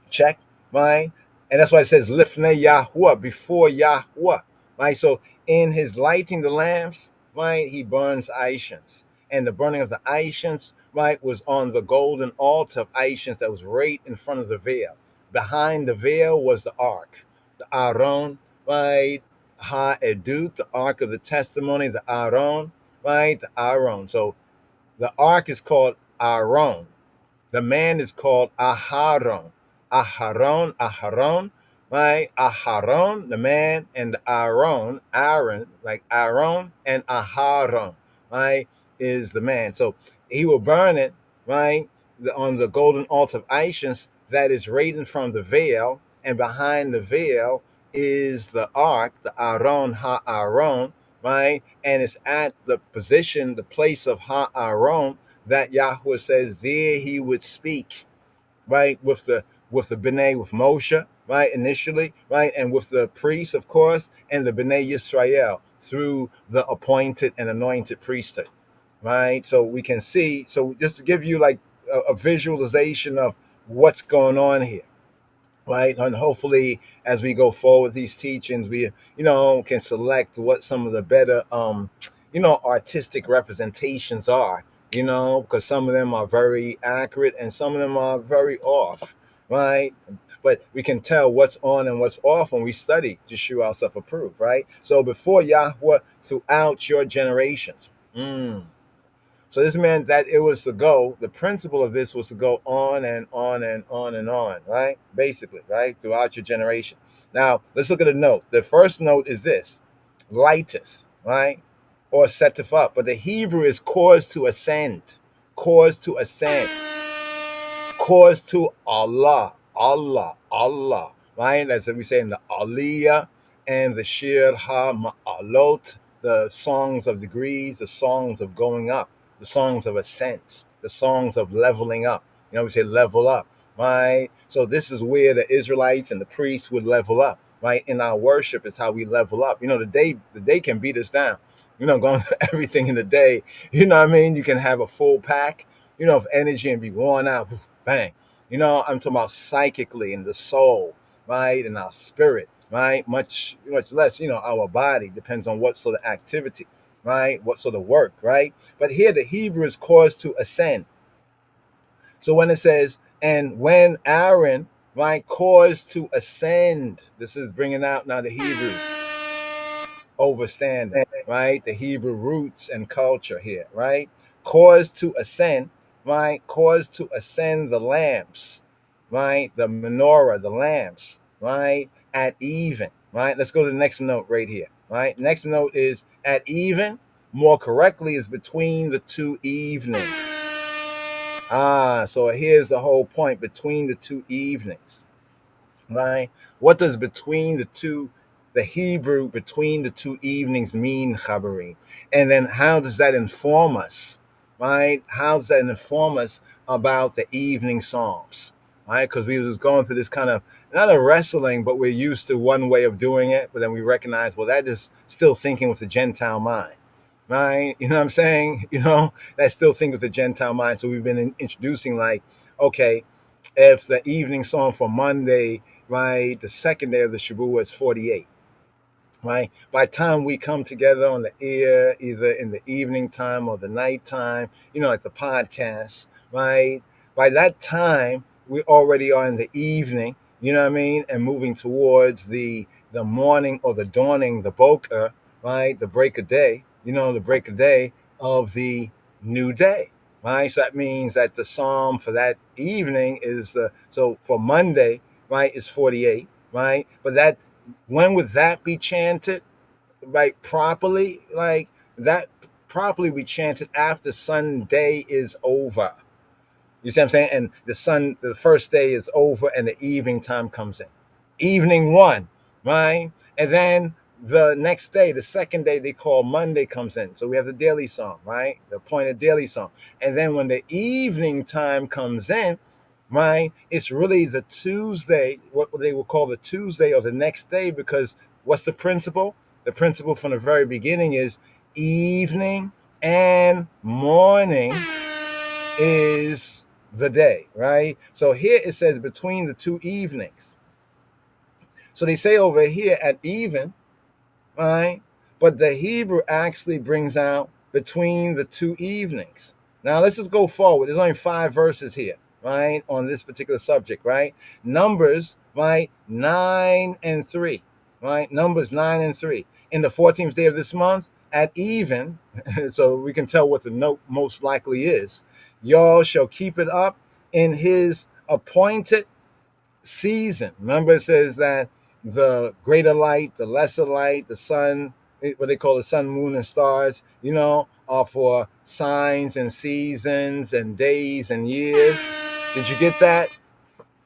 S1: Check, right? And that's why it says Lifnei Yahuwah, before Yahuwah, right? So in his lighting the lamps, right, he burns Ancients. And the burning of the Ancients, right, was on the golden altar of Ancients that was right in front of the veil. Behind the veil was the ark, the Aron, right? Ha Edut, the ark of the testimony, the Aron, right? The Aron. So the ark is called Aron. The man is called Aharon. Aharon, right? Aharon, the man, and Aaron, like Aaron, and Aharon, right, is the man. So he will burn it, right, on the golden altar of Ancients that is right in front of the veil, and behind the veil is the ark, the Aaron, Ha-Aaron, right? And it's at the position, the place of Ha-Aaron, that Yahweh says there he would speak, right? With the B'nai, with Moshe, right, initially, right, and with the priests, of course, and the B'nai Yisrael through the appointed and anointed priesthood, right? So we can see. So just to give you like a visualization of what's going on here, right? And hopefully, as we go forward with these teachings, we can select what some of the better artistic representations are, because some of them are very accurate and some of them are very off, right? But we can tell what's on and what's off when we study to show ourselves approved, right? So before Yahweh throughout your generations. So this meant that it was to go, the principle of this was to go on and on and on and on, right? Basically, right? Throughout your generation. Now, let's look at a note. The first note is this, lighteth, right? Or setteth up. But the Hebrew is cause to ascend, cause to ascend, cause to Allah, Allah, Allah, right? As we say in the Aliyah and the Shir Ha-Ma'alot, the songs of degrees, the songs of going up, the songs of ascent, the songs of leveling up. We say level up, right? So this is where the Israelites and the priests would level up, right? In our worship is how we level up. The day can beat us down. Going for everything in the day. What I mean? You can have a full pack, of energy and be worn out. Bang. I'm talking about psychically in the soul, right? And our spirit, right? Much less, our body depends on what sort of activity, right? What sort of work, right? But here the Hebrew is caused to ascend. So when it says, and when Aaron, right, caused to ascend, this is bringing out now the Hebrew overstanding, right? The Hebrew roots and culture here, right? Caused to ascend, right? Caused to ascend the lamps, right? The menorah, the lamps, right? At even, right? Let's go to the next note right here, right? Next note is at even, more correctly, is between the two evenings. So here's the whole point, between the two evenings, right? What does the Hebrew between the two evenings mean, Chabarim? And then how does that inform us, right? How does that inform us about the evening psalms, right? Because we was going through this kind of, not a wrestling, but we're used to one way of doing it, but then we recognize, well, that is still thinking with the Gentile mind, right? You know what I'm saying? That's still thinking with the Gentile mind. So we've been introducing like, okay, if the evening song for Monday, right, the second day of the Shabbat is 48, right? By the time we come together on the air, either in the evening time or the night time, like the podcast, right? By that time, we already are in the evening, you know what I mean? And moving towards the morning or the dawning, the boker, right? The break of day, the break of day of the new day, right? So that means that the psalm for that evening is so for Monday, right, is 48, right? But that, when would that be chanted, right, properly? Like that properly we chanted after Sunday is over. You see what I'm saying? And the first day is over and the evening time comes in. Evening one, right? And then the next day, the second day they call Monday comes in. So we have the daily song, right? The appointed daily song. And then when the evening time comes in, right, it's really the Tuesday, what they will call the Tuesday or the next day, because what's the principle? The principle from the very beginning is evening and morning is the day, right? So here it says between the two evenings. So they say over here at even, right? But the Hebrew actually brings out between the two evenings. Now let's just go forward. There's only 5 verses here, right, on this particular subject, right? Numbers, right, 9 and 3, right? Numbers 9 and 3. In the 14th day of this month, at even, so we can tell what the note most likely is. Y'all shall keep it up in his appointed season. Remember, it says that the greater light, the lesser light, the sun, what they call the sun, moon, and stars, are for signs and seasons and days and years. Did you get that?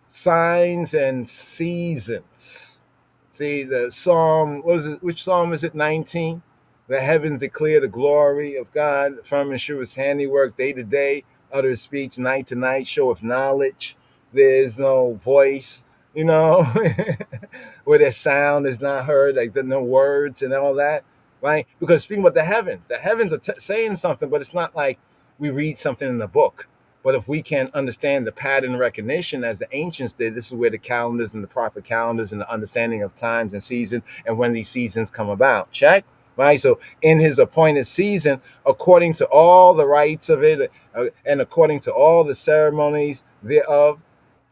S1: Signs and seasons. See, the psalm, which psalm is it? 19? The heavens declare the glory of God. The firmament shew his handiwork. Day to day utter his speech. Night to night showeth knowledge. there's no voice, you know, where their sound is not heard, like there's no words and all that, right? Because speaking about the heavens are saying something, but it's not like we read something in the book. But if we can understand the pattern recognition as the ancients did, this is where the calendars and the proper calendars and the understanding of times and seasons and when these seasons come about. Check, right? So in his appointed season, according to all the rites of it, and according to all the ceremonies thereof,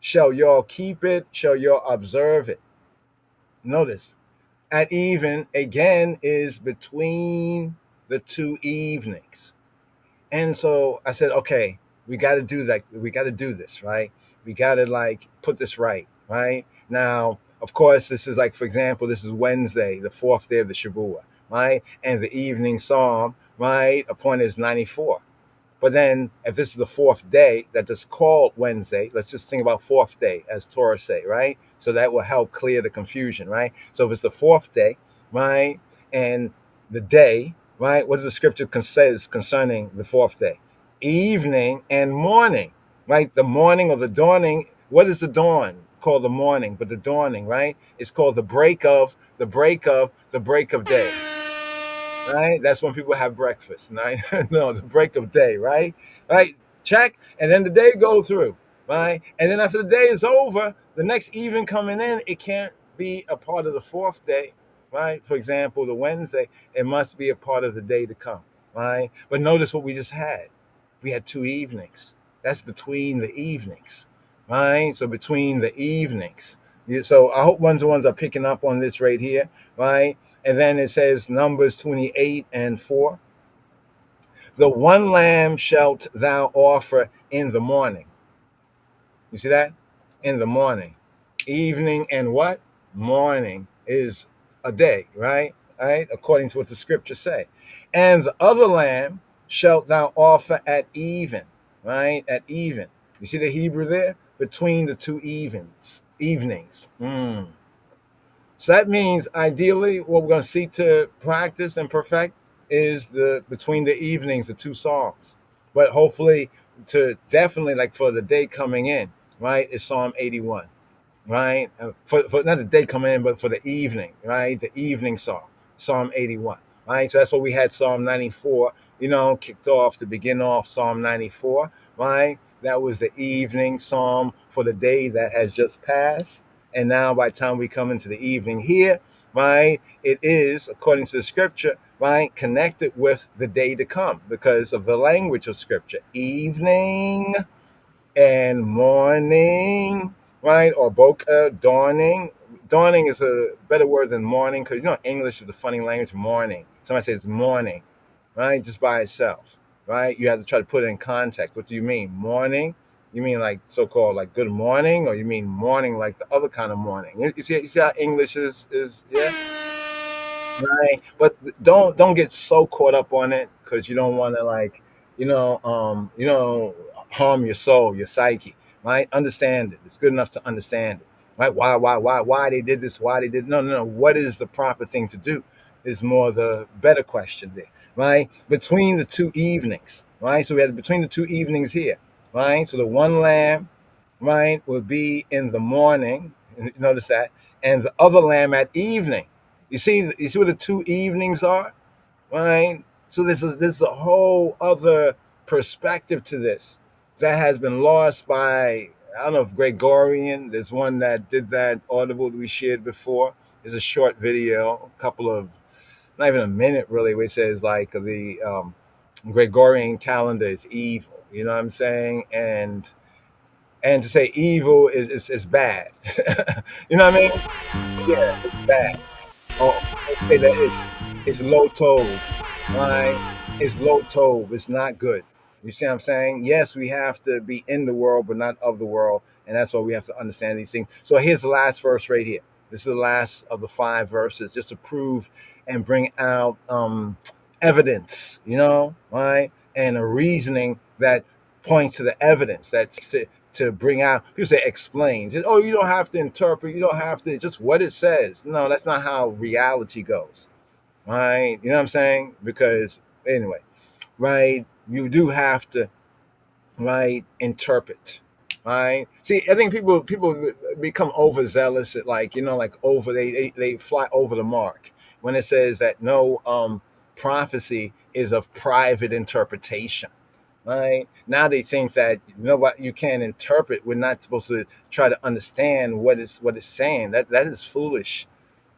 S1: shall y'all keep it, shall y'all observe it. Notice, at even again is between the two evenings. And so I said, okay, we got to do that. We got to do this, right? We got to like put this right, right? Now, of course, this is like, for example, this is Wednesday, the fourth day of the Shavuot, right? And the evening psalm, right, upon is 94. But then if this is the fourth day that is called Wednesday, let's just think about fourth day as Torah say, right? So that will help clear the confusion, right? So if it's the fourth day, right, and the day, right, what does the scripture says concerning the fourth day? Evening and morning, right? The morning or the dawning. What is the dawn? Called the morning, but the dawning, right? It's called the break of day, right? That's when people have breakfast, right? No, the break of day, right? Right? Check, and then the day go through, right? And then after the day is over, the next even coming in, it can't be a part of the fourth day, right? For example, the Wednesday, it must be a part of the day to come, right? But notice what we just had. We had two evenings. That's between the evenings, right? So between the evenings. So I hope ones are picking up on this right here, right? And then it says Numbers 28 and 4. The one lamb shalt thou offer in the morning. You see that? In the morning. Evening and what? Morning is a day, right? Right? According to what the scriptures say. And the other lamb shalt thou offer at even, right? At even. You see the Hebrew there? Between the two evenings. So that means ideally what we're going to seek to practice and perfect is the between the evenings, the two psalms. But hopefully to definitely like for the day coming in, right, is Psalm 81, right? For not the day coming in, but for the evening, right? The evening psalm, Psalm 81, right? So that's what we had Psalm 94, kicked off to begin off Psalm 94, right? That was the evening psalm for the day that has just passed. And now by the time we come into the evening here, right, it is, according to the scripture, right, connected with the day to come because of the language of scripture. Evening and morning, right? Or boca, dawning. Dawning is a better word than morning because English is a funny language. Morning. Somebody says morning, right? Just by itself, right? You have to try to put it in context. What do you mean? Morning? You mean like so-called like good morning, or you mean morning like the other kind of morning? You see how English is yeah, right? But don't get so caught up on it because you don't want to like harm your soul, your psyche, right? Understand it. It's good enough to understand it, right? Why they did this? Why they did no. What is the proper thing to do? Is more the better question there, right? Between the two evenings, right? So we had between the two evenings here, right? So the one lamb, right, would be in the morning. Notice that, and the other lamb at evening. You see what the two evenings are, right? So this is a whole other perspective to this that has been lost by I don't know if Gregorian. There's one that did that audible that we shared before. There's a short video, a couple of not even a minute really, which says like the Gregorian calendar is evil. You know what I'm saying? And to say evil is bad. You know what I mean? Yeah, it's bad. Or say that it's low tove, right? It's low tove. It's not good. You see what I'm saying? Yes, we have to be in the world, but not of the world, and that's why we have to understand these things. So here's the last verse right here. This is the last of the 5 verses, just to prove and bring out evidence, right? And a reasoning that points to the evidence to bring out. People say explain. Just, oh, you don't have to interpret. You don't have to just what it says. No, that's not how reality goes, right? You know what I'm saying? Because anyway, right, you do have to right interpret, Right? See, I think people become overzealous at, like, like over they fly over the mark when it says that no prophecy is of private interpretation. Right? Now they think that nobody, you can't interpret. We're not supposed to try to understand what it's saying. That is foolish.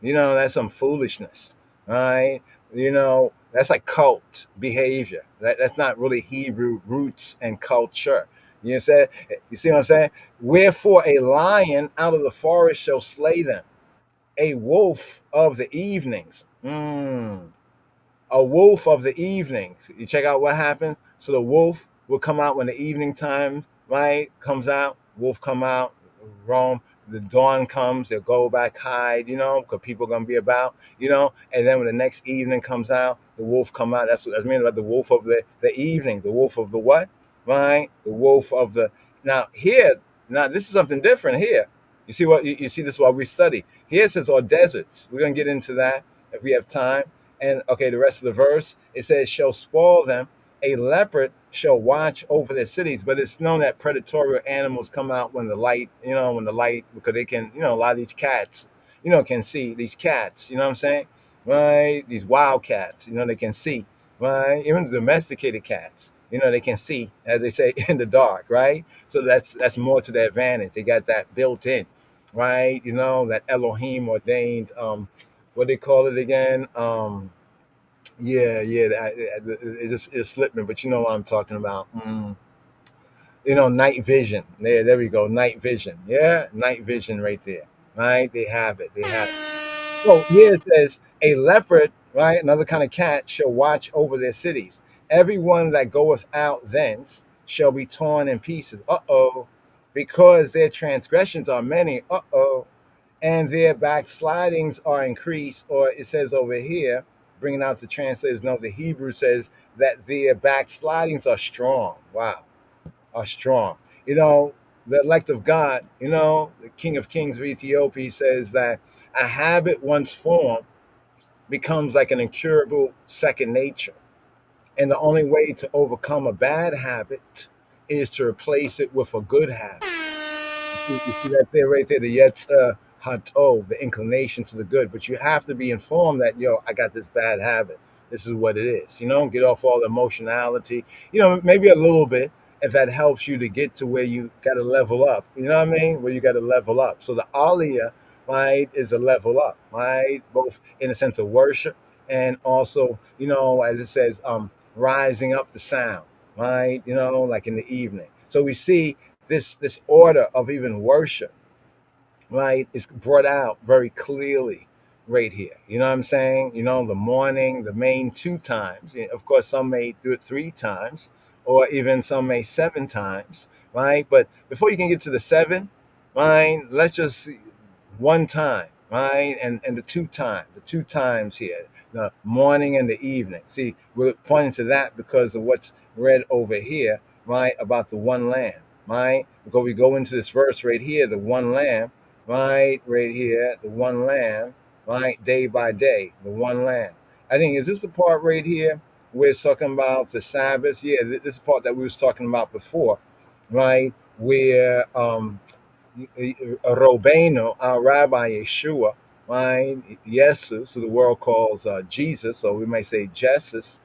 S1: That's some foolishness. Right? That's like cult behavior. That's not really Hebrew roots and culture. You know what I'm saying? You see what I'm saying? Wherefore a lion out of the forest shall slay them, a wolf of the evenings. A wolf of the evenings. You check out what happened. So the wolf will come out when the evening time, right, comes out. Wolf come out, roam. The dawn comes, they'll go back, hide, because people are gonna be about, And then when the next evening comes out, the wolf come out. That's mean about the wolf of the evening. The wolf of the what? Right? The wolf of the now here. Now this is something different here. You see what you see? This is what we study. Here it says, or deserts. We're gonna get into that if we have time. And okay, the rest of the verse, it says, shall spoil them. A leopard shall watch over their cities. But it's known that predatory animals come out when the light, because they can, a lot of these cats, can see these cats, you know what I'm saying? Right? These wild cats, they can see, right? Even the domesticated cats, they can see, as they say, in the dark, right? So that's more to their advantage. They got that built in, right? That Elohim ordained, what they call it again? Yeah, it just it slipped me, but you know what I'm talking about. Night vision. There we go. Night vision. Yeah, night vision right there. Right? They have it. They have it. So here it says, a leopard, right, another kind of cat, shall watch over their cities. Everyone that goeth out thence shall be torn in pieces. Because their transgressions are many. And their backslidings are increased. Or it says over here, bringing out the translators know, the Hebrew says that their backslidings are strong. Wow, are strong. You know, the elect of God, the King of Kings of Ethiopia says that a habit once formed becomes like an incurable second nature. And the only way to overcome a bad habit is to replace it with a good habit. You see that there, right there, the yetzer hatov, the inclination to the good. But you have to be informed that, I got this bad habit. This is what it is. Get off all the emotionality. Maybe a little bit, if that helps you to get to where you got to level up. You know what I mean? Where you got to level up. So the aliyah, right, is the level up, right? Both in a sense of worship and also, as it says, rising up the sound, right? Like in the evening. So we see this order of even worship, right, is brought out very clearly right here. You know what I'm saying? The morning, the main two times. Of course, some may do it three times, or even some may seven times, right? But before you can get to the seven, right, let's just see one time, right? And the two times here, the morning and the evening. See, we're pointing to that because of what's read over here, right, about the one lamb, right? Because we go into this verse right here, the one lamb, right here, the one lamb, right, day by day, the one lamb. I think, is this the part right here where it's talking about the Sabbath? Yeah, this is the part that we was talking about before, right, where Robeno, our Rabbi Yeshua, right? Jesus, who the world calls Jesus, or we might say Jesus,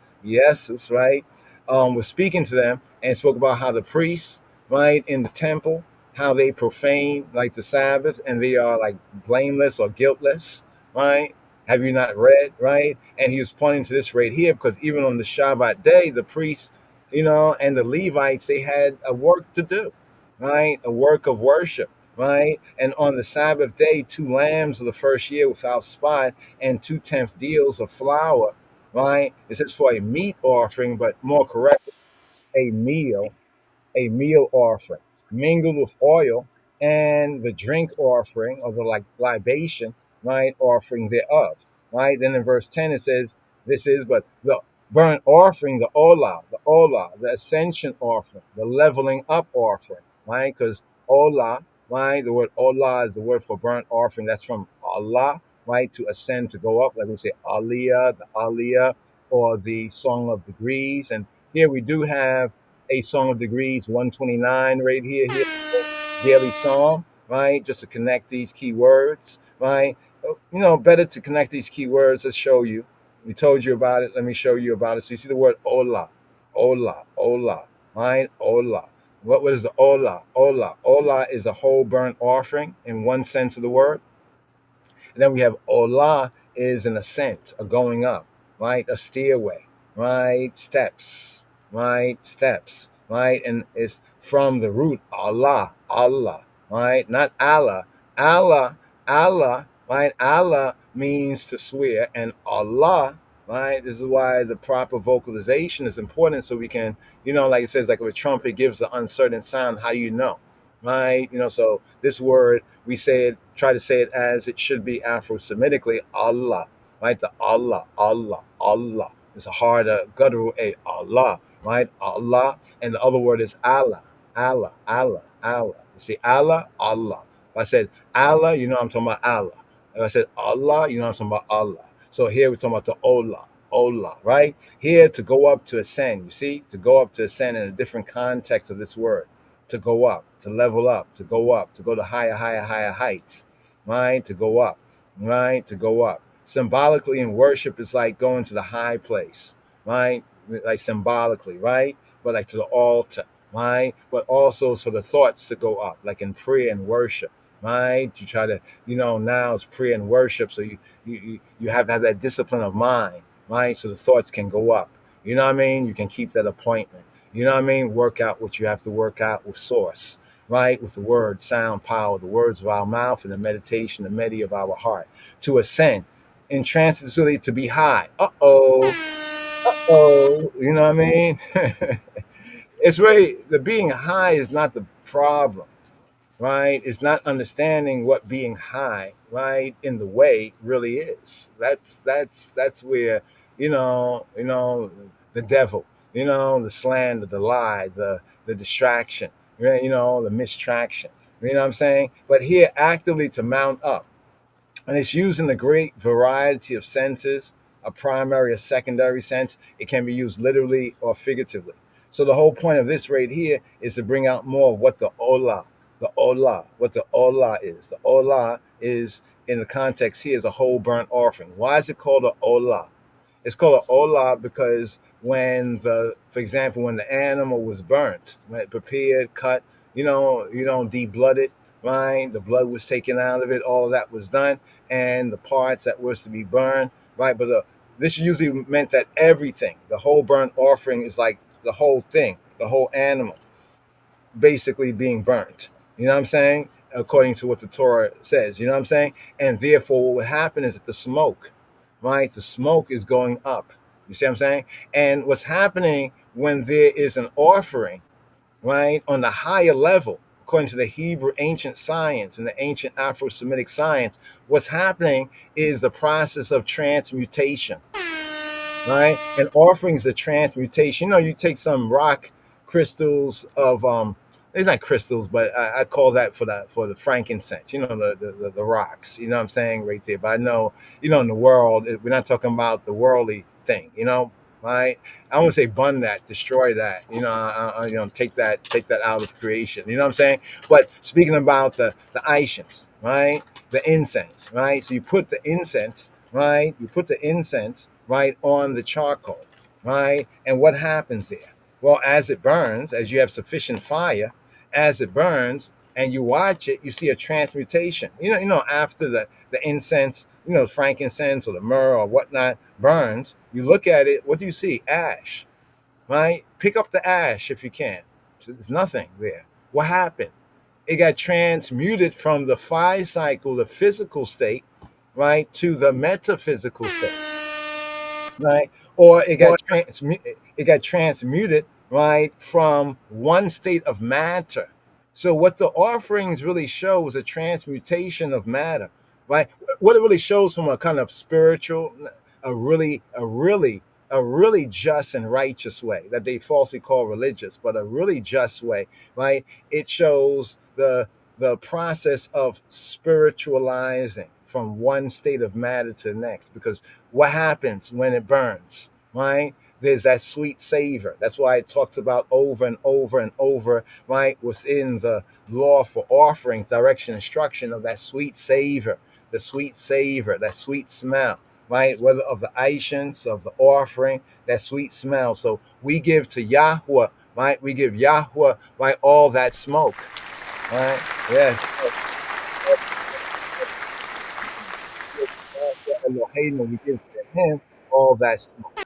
S1: right? Was speaking to them and spoke about how the priests, right, in the temple, how they profane like the Sabbath, and they are like blameless or guiltless, right? Have you not read, right? And he was pointing to this right here because even on the Shabbat day, the priests, and the Levites, they had a work to do, right? A work of worship, right? And on the Sabbath day, two lambs of the first year without spot and 2/10 deals of flour, right? It says for a meat offering, but more correct, a meal, a meal offering, mingled with oil, and the drink offering of the like libation, right, offering thereof, right. Then in verse 10 it says, "This is but the burnt offering, the ascension offering, the leveling up offering," right? Because olah, right, the word olah is the word for burnt offering. That's from Allah, right, to ascend, to go up, like we say aliyah, the aliyah, or the song of degrees. And here we do have A Song of Degrees 129 right here, daily psalm, right? Just to connect these key words, right? Better to connect these key words. Let's show you. We told you about it. Let me show you about it. So you see the word Ola, Ola, Ola, right? Ola. What is the Ola? Ola. Ola is a whole burnt offering in one sense of the word. And then we have Ola is an ascent, a going up, right? A stairway, right? Steps, right? Steps, right? And it's from the root Allah, Allah, right? Not Allah. Allah, Allah, right? Allah means to swear, and Allah, right? This is why the proper vocalization is important, so we can, like it says, like if a trumpet gives an uncertain sound, how do you know? Right? So this word, we try to say it as it should be Afro-Semitically, Allah, right? The Allah, Allah, Allah. It's a harder guttural A, Allah, right? Allah. And the other word is Allah, Allah, Allah, Allah. You see, Allah, Allah. If I said Allah, I'm talking about Allah. If I said Allah, I'm talking about Allah. So here we're talking about the Ola, Ola, right? Here to go up, to ascend. You see, to go up, to ascend in a different context of this word. To go up, to level up, to go to higher, higher, higher heights, right? To go up, right? To go up. Symbolically in worship is like going to the high place, right? Like symbolically, right? But like to the altar, right? But also for the thoughts to go up, like in prayer and worship, right? You try to, now it's prayer and worship, so you have to have that discipline of mind, right? So the thoughts can go up. You know what I mean? You can keep that appointment. You know what I mean? Work out what you have to work out with source, right? With the word, sound, power, the words of our mouth, and the meditation, the medi of our heart. To ascend, in transitively to be high. You know what I mean? It's really, the being high is not the problem, right? It's not understanding what being high, right, in the way really is. That's where, the devil, the slander, the lie, the distraction, right? The mistraction. You know what I'm saying? But here, actively to mount up. And it's used in a great variety of senses, a primary, a secondary sense. It can be used literally or figuratively. So the whole point of this right here is to bring out more of what what the Ola is. The Ola is, in the context here, is a whole burnt offering. Why is it called an Ola? It's called an Ola because for example, when the animal was burnt, when it prepared, cut, de-blooded, right? The blood was taken out of it, all of that was done, and the parts that was to be burned, right? But this usually meant that everything, the whole burnt offering is like the whole thing, the whole animal, basically being burnt. You know what I'm saying? According to what the Torah says, you know what I'm saying? And therefore, what would happen is that the smoke, right? The smoke is going up. You see what I'm saying? And what's happening when there is an offering, right, on the higher level, according to the Hebrew ancient science and the ancient Afro-Semitic science, what's happening is the process of transmutation, right? And offerings of transmutation. You take some rock crystals of it's not crystals, but I call that for the frankincense. The rocks. You know what I'm saying right there. But I know, in the world, we're not talking about the worldly thing. Right? I won't say burn that, destroy that. Take that out of creation. You know what I'm saying? But speaking about the Ishans, right? The incense, right? So you put the incense, right? You put the incense, right, on the charcoal, right? And what happens there? Well, as it burns, as you have sufficient fire, as it burns, and you watch it, you see a transmutation. After the incense, frankincense or the myrrh or whatnot burns, you look at it, what do you see? Ash, right? Pick up the ash if you can. There's nothing there. What happened? It got transmuted from the fire cycle, the physical state, right, to the metaphysical state, right? Or it got transmuted, right, from one state of matter. So what the offerings really show is a transmutation of matter, right? What it really shows from a kind of spiritual, a really just and righteous way that they falsely call religious, but a really just way, right? It shows the process of spiritualizing from one state of matter to the next. Because what happens when it burns, right? there's that sweet savor. That's why it talks about over and over and over, right, within the law for offerings, direction, instruction of that sweet savor, that sweet smell, right? Whether of the aishans, of the offering, that sweet smell. So we give to Yahweh, right? We give Yahweh, right, all that smoke, right? Yes. We give to him all that smoke.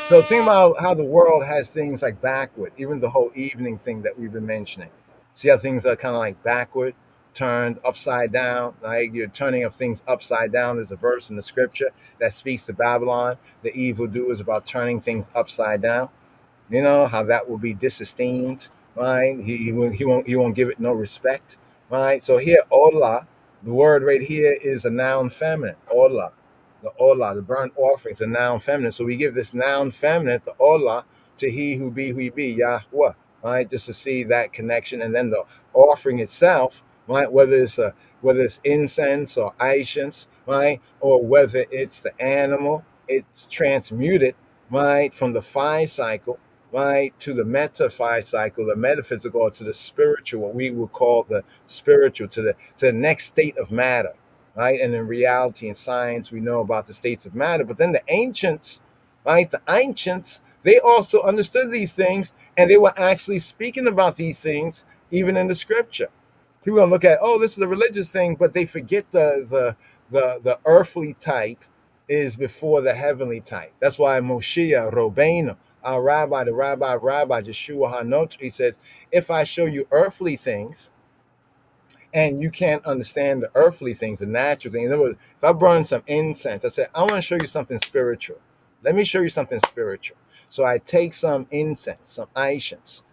S1: So think about how the world has things like backward, even the whole evening thing that we've been mentioning. See how things are kind of like backward, turned upside down, like you're turning of things upside down. There's a verse in the scripture that speaks to Babylon, the evildoers, about turning things upside down. You know how that will be disesteemed, right? He won't give it no respect, right? So here, Allah, the word right here is a noun feminine. Allah, the burnt offering, is a noun feminine. So we give this noun feminine, the Allah, to he who be, Yahweh, right? Just to see that connection, and then the offering itself, right? Whether it's incense or aishans, right, or whether it's the animal, it's transmuted, right, from the phi cycle, right, to the meta-phi cycle, the metaphysical, or to the spiritual, what we would call the spiritual, to the next state of matter, right? And in reality and science, we know about the states of matter. But then the ancients, right, they also understood these things, and they were actually speaking about these things even in the scripture. People gonna look at, oh, this is a religious thing, but they forget the earthly type is before the heavenly type. That's why Moshe Rabbeinu, our rabbi, the rabbi Yeshua HaNotch, he says, if I show you earthly things and you can't understand the earthly things, the natural things. In other words, if I burn some incense, I say, I want to show you something spiritual. Let me show you something spiritual. So I take some incense, some aishans,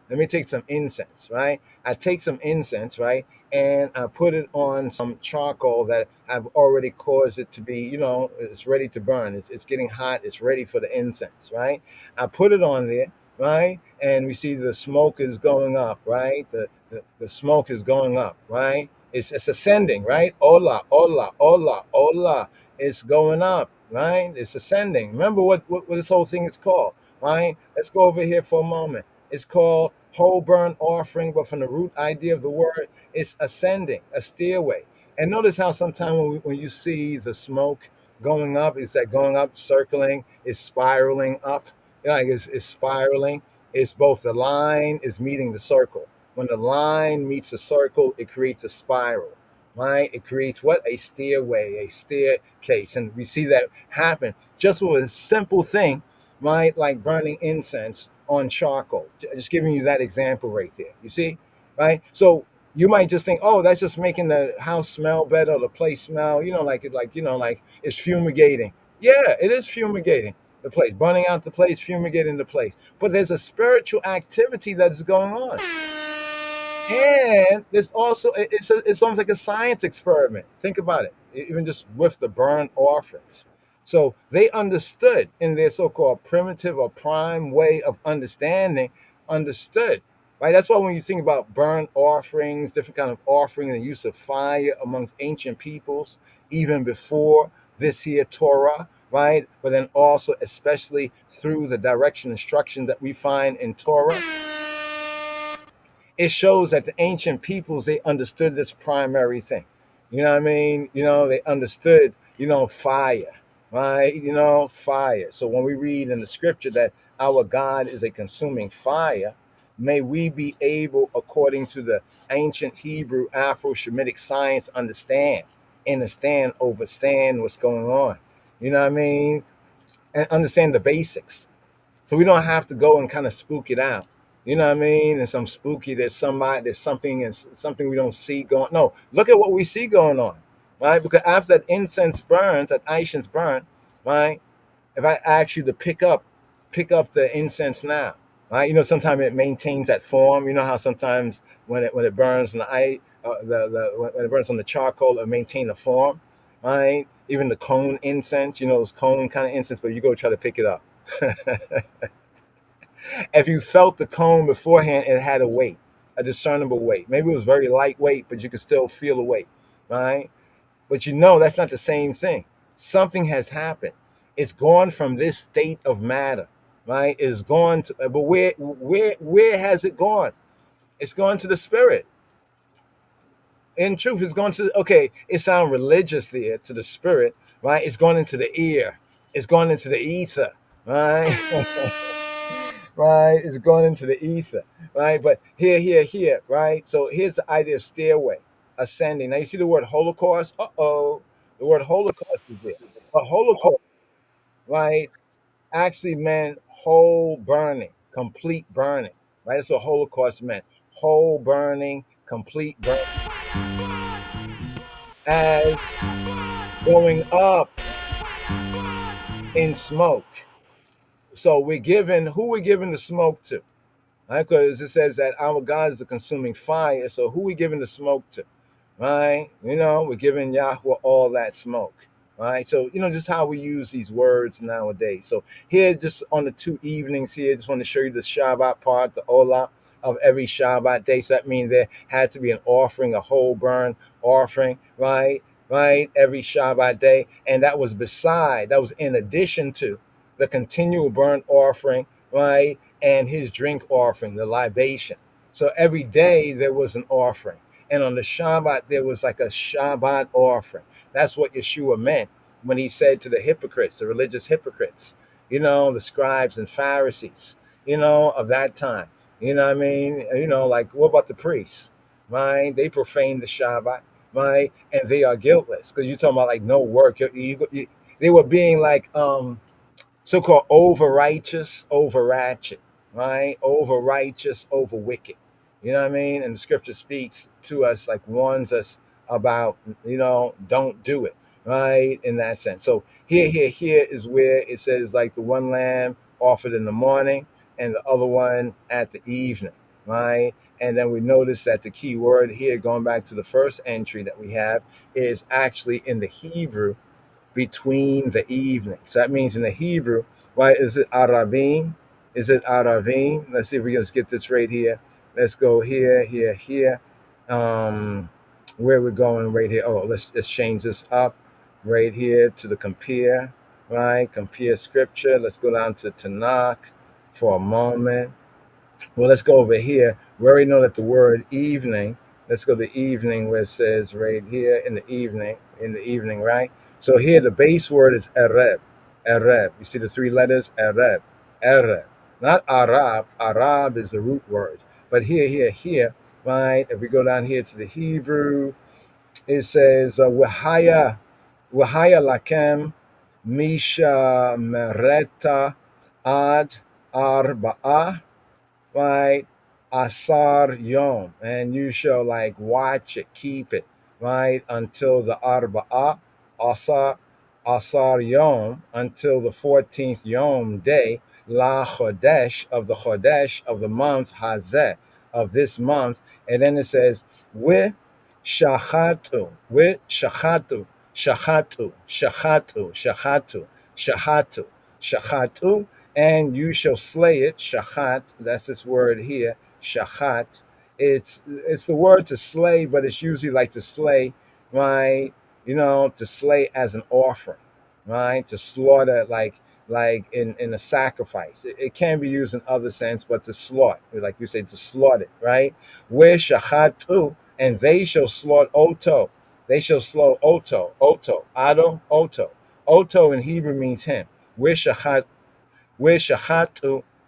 S1: let me take some incense, right? I take some incense, right? And I put it on some charcoal that I've already caused it to be, it's ready to burn. It's getting hot. It's ready for the incense, right? I put it on there, right? And we see the smoke is going up, right? The smoke is going up, right? It's ascending, right? Ola, ola, ola, ola. It's going up, right? It's ascending. Remember what this whole thing is called, right? Let's go over here for a moment. It's called whole burnt offering, but from the root idea of the word, it's ascending, a stairway. And notice how sometimes when you see the smoke going up, it's that going up, circling, it's spiraling up. Like it's spiraling. It's both the line is meeting the circle. When the line meets the circle, it creates a spiral, right? It creates what? A stairway, a staircase. And we see that happen just with a simple thing, right? Like burning incense on charcoal. Just giving you that example right there. You see, right? So you might just think, oh, that's just making the house smell better, or the place smell, like it's fumigating. Yeah, it is fumigating the place, burning out the place, fumigating the place. But there's a spiritual activity that's going on. And there's also, it's almost like a science experiment. Think about it, even just with the burnt offerings. So they understood in their so-called primitive or prime way of understood, right? That's why when you think about burnt offerings, different kind of offering and the use of fire amongst ancient peoples, even before this here Torah, right? But then also, especially through the direction instruction that we find in Torah, it shows that the ancient peoples, they understood this primary thing. You know what I mean? They understood, fire, right? Fire. So when we read in the scripture that our God is a consuming fire, may we be able, according to the ancient Hebrew Afro-Shemitic science, understand what's going on. You know what I mean? And understand the basics. So we don't have to go and kind of spook it out. You know what I mean? And some spooky, there's something, and something we don't see going. No, look at what we see going on, right? Because after that incense burns, that aishans burn, right? If I ask you to pick up the incense now, right? Sometimes it maintains that form. You know how sometimes when it burns on when it burns on the charcoal, it maintains the form, right? Even the cone incense, those cone kind of incense, but you go try to pick it up. If you felt the cone beforehand, it had a weight, a discernible weight. Maybe it was very lightweight, but you could still feel the weight, right? But that's not the same thing. Something has happened. It's gone from this state of matter, right? It's gone to, but where has it gone? It's gone to the spirit. In truth, it's gone to, okay, it sounds religious there, to the spirit, right? It's gone into the ear. It's gone into the ether, right? Right? It's going into the ether, right? But here, right? So here's the idea of stairway, ascending. Now you see the word Holocaust. The word Holocaust is there. But Holocaust, right, actually meant whole burning, complete burning, right? That's what Holocaust meant. Whole burning, complete burning, as going up in smoke. So we're given, who we're giving the smoke to? Right? Because it says that our God is a consuming fire. So who we giving the smoke to? Right? We're giving Yahweh all that smoke. Right? So, just how we use these words nowadays. So here, just on the 2 evenings here, just want to show you the Shabbat part, the Olah of every Shabbat day. So that means there has to be an offering, a whole burn offering, right? Right? Every Shabbat day. And that was in addition to the continual burnt offering, right? And his drink offering, the libation. So every day there was an offering. And on the Shabbat, there was like a Shabbat offering. That's what Yeshua meant when he said to the hypocrites, the religious hypocrites, the scribes and Pharisees, of that time. You know what I mean? Like, what about the priests? Right? They profane the Shabbat, right? And they are guiltless. Because you're talking about like no work. They were being like, so-called over righteous, over ratchet, right? Over righteous, over wicked. You know what I mean? And the scripture speaks to us, like warns us about, don't do it, right? In that sense. So here is where it says like the one lamb offered in the morning and the other one at the evening, right? And then we notice that the key word here, going back to the first entry that we have, is actually in the Hebrew between the evening. So that means in the Hebrew, right? Is it Aravim? Is it Aravim? Let's see if we can just get this right here. Let's go here. Where we're going right here. Oh, let's change this up right here to the compare, right? Compare scripture. Let's go down to Tanakh for a moment. Well, let's go over here. We already know that the word evening, let's go to evening where it says right here in the evening, right? So here the base word is Ereb. Ereb. You see the 3 letters? Ereb. Ereb. Not Arab. Arab is the root word. But here, right? If we go down here to the Hebrew, it says, Wahaya Lakem Misha Mereta Ad Arba'ah, right? Asar Yom, and you shall like watch it, keep it, right? Until the Arba'ah, Asar Yom, until the 14th Yom day, La Chodesh, of the month, Hazeh, of this month. And then it says, with Shachatu, Shachatu, and you shall slay it. Shachat, that's this word here. Shachat. It's the word to slay, but it's usually like to slay, right? To slay as an offering, right? To slaughter like in a sacrifice. It can be used in other sense, but to slaughter, like you say, to slaughter, right? Where shachatu, and they shall slaughter Oto. They shall slaughter Oto, Ado, Oto. Oto in Hebrew means him. Where shachatu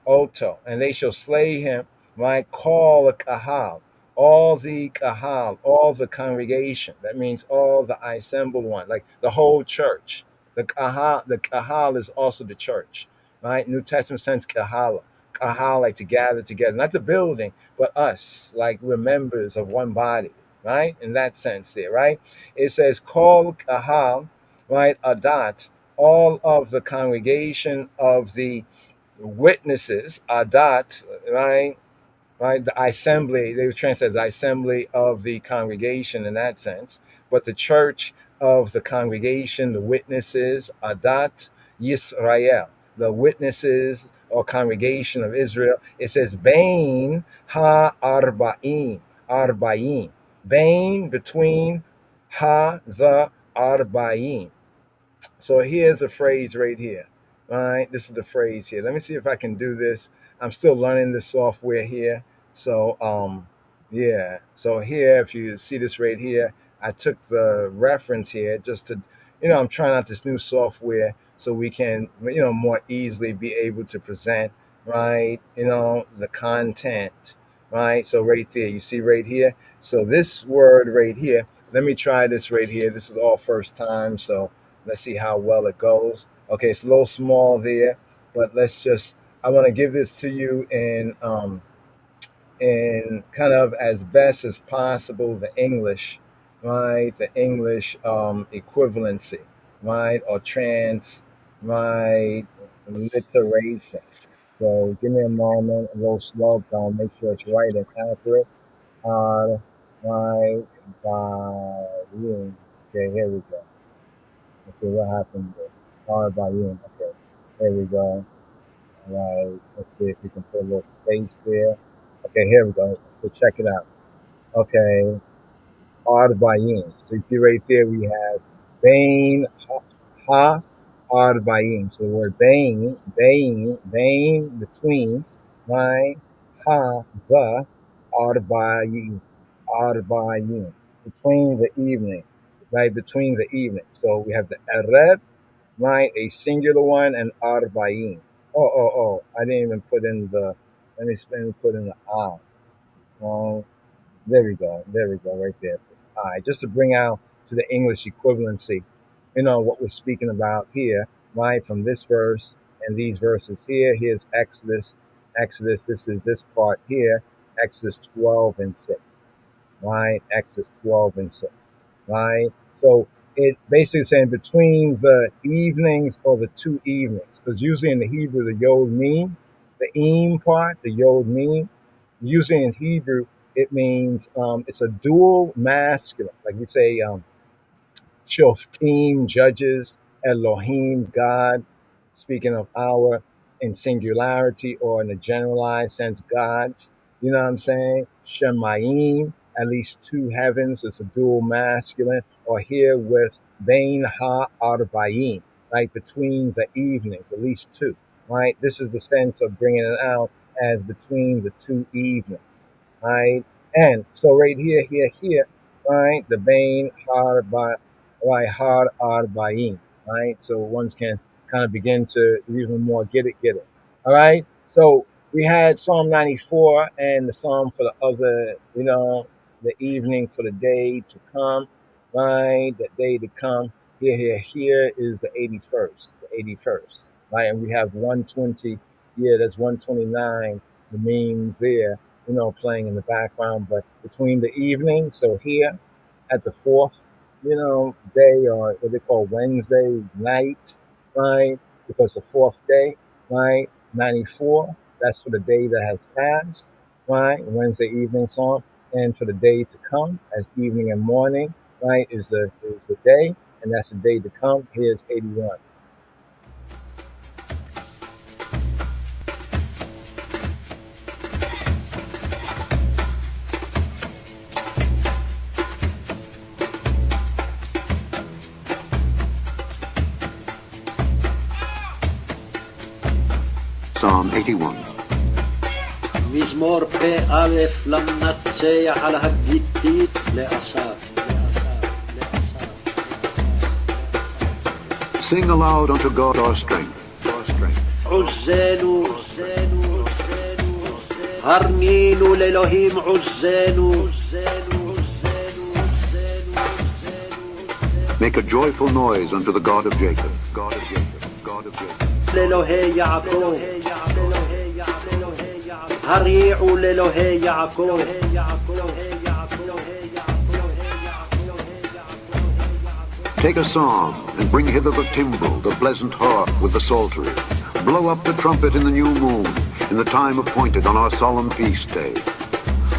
S1: Oto, and they shall slay him, right? Call a kahal, all the kahal, all the congregation. That means all the assembled one, like the whole church. The kahal is also the church, right? New Testament sense kahal. Kahal, like to gather together, not the building, but us, like we're members of one body, right? In that sense there, right? It says call kahal, right? Adat, all of the congregation of the witnesses, adat, right? Right, the assembly, they would translate the assembly of the congregation in that sense, but the church of the congregation, the witnesses, adat Yisrael, the witnesses or congregation of Israel. It says Bain Arba'im, Bain, between, the Arba'im, So here's the phrase right here. All right, this is the phrase here. Let me see if I can do this. I'm still learning this software here. So yeah. So here, if you see this right here, I took the reference here just to, I'm trying out this new software so we can, more easily be able to present, right, the content, right? So right there, you see right here. So this word right here, let me try this right here. This is all first time, so let's see how well it goes. Okay, it's a little small there, but I want to give this to you in kind of as best as possible the English, right? The English equivalency, right? Or right? Alliteration. So give me a moment, a little slow down, make sure it's right and accurate. Right by you. Okay, here we go. Let's see what happened there. Hard by you. Okay, here we go. All right, let's see if we can put a little space there. Okay, here we go. So check it out. Okay, Arbaim. So you see right there we have Bain, Ha, Arbaim. So the word Bain, between, right? Ha, the, Arbaim, Arbaim. Between the evening, right? Between the evening. So we have the Arab, right? A singular one, and Arbaim. Oh, I didn't even put in let me put in the ah. There we go, right there. All right, just to bring out to the English equivalency, what we're speaking about here, right? From this verse and these verses here. Here's Exodus. This is this part here, Exodus 12 and 6, right? Exodus 12 and 6, right? So it basically saying between the evenings or the two evenings, because usually in the Hebrew, the Yod Mem, the Eem part, the Yod Mem, usually in Hebrew, it means it's a dual masculine. Like we say, Shoftim, judges, Elohim, God, speaking of our in singularity or in a generalized sense, gods. You know what I'm saying? Shemayim, at least two heavens. It's a dual masculine. Or here with Bain Ha Arbayim, right? Between the evenings, at least two, right? This is the sense of bringing it out as between the two evenings, right? And so right here, right? The Bain Ha Arbayim, right? So one can kind of begin to even more get it. All right. So we had Psalm 94 and the Psalm for the other, the evening for the day to come, right? The day to come. Here is the 81st, right? And we have 120. Yeah, that's 129. The means there, playing in the background. But between the evening, so here at the fourth, day, or what they call Wednesday night, right? Because the fourth day, right? 94, that's for the day that has passed, right? Wednesday evening song. And for the day to come, as evening and morning, right, is the day, and that's the day to come. Here's 81.
S2: Psalm 81.
S3: מזמור פ"א למנצח על הגיתית לאסף.
S2: Sing aloud unto God our strength.
S3: עוזנו, הרנינו לאלוהים עוזנו.
S2: Make a joyful noise unto the God of Jacob. God of Jacob. God of Jacob.
S3: לאלוהי יעקב. הריעו לאלוהי יעקב.
S2: Take a psalm and bring hither the timbrel, the pleasant harp with the psaltery. Blow up the trumpet in the new moon, in the time appointed on our solemn feast day.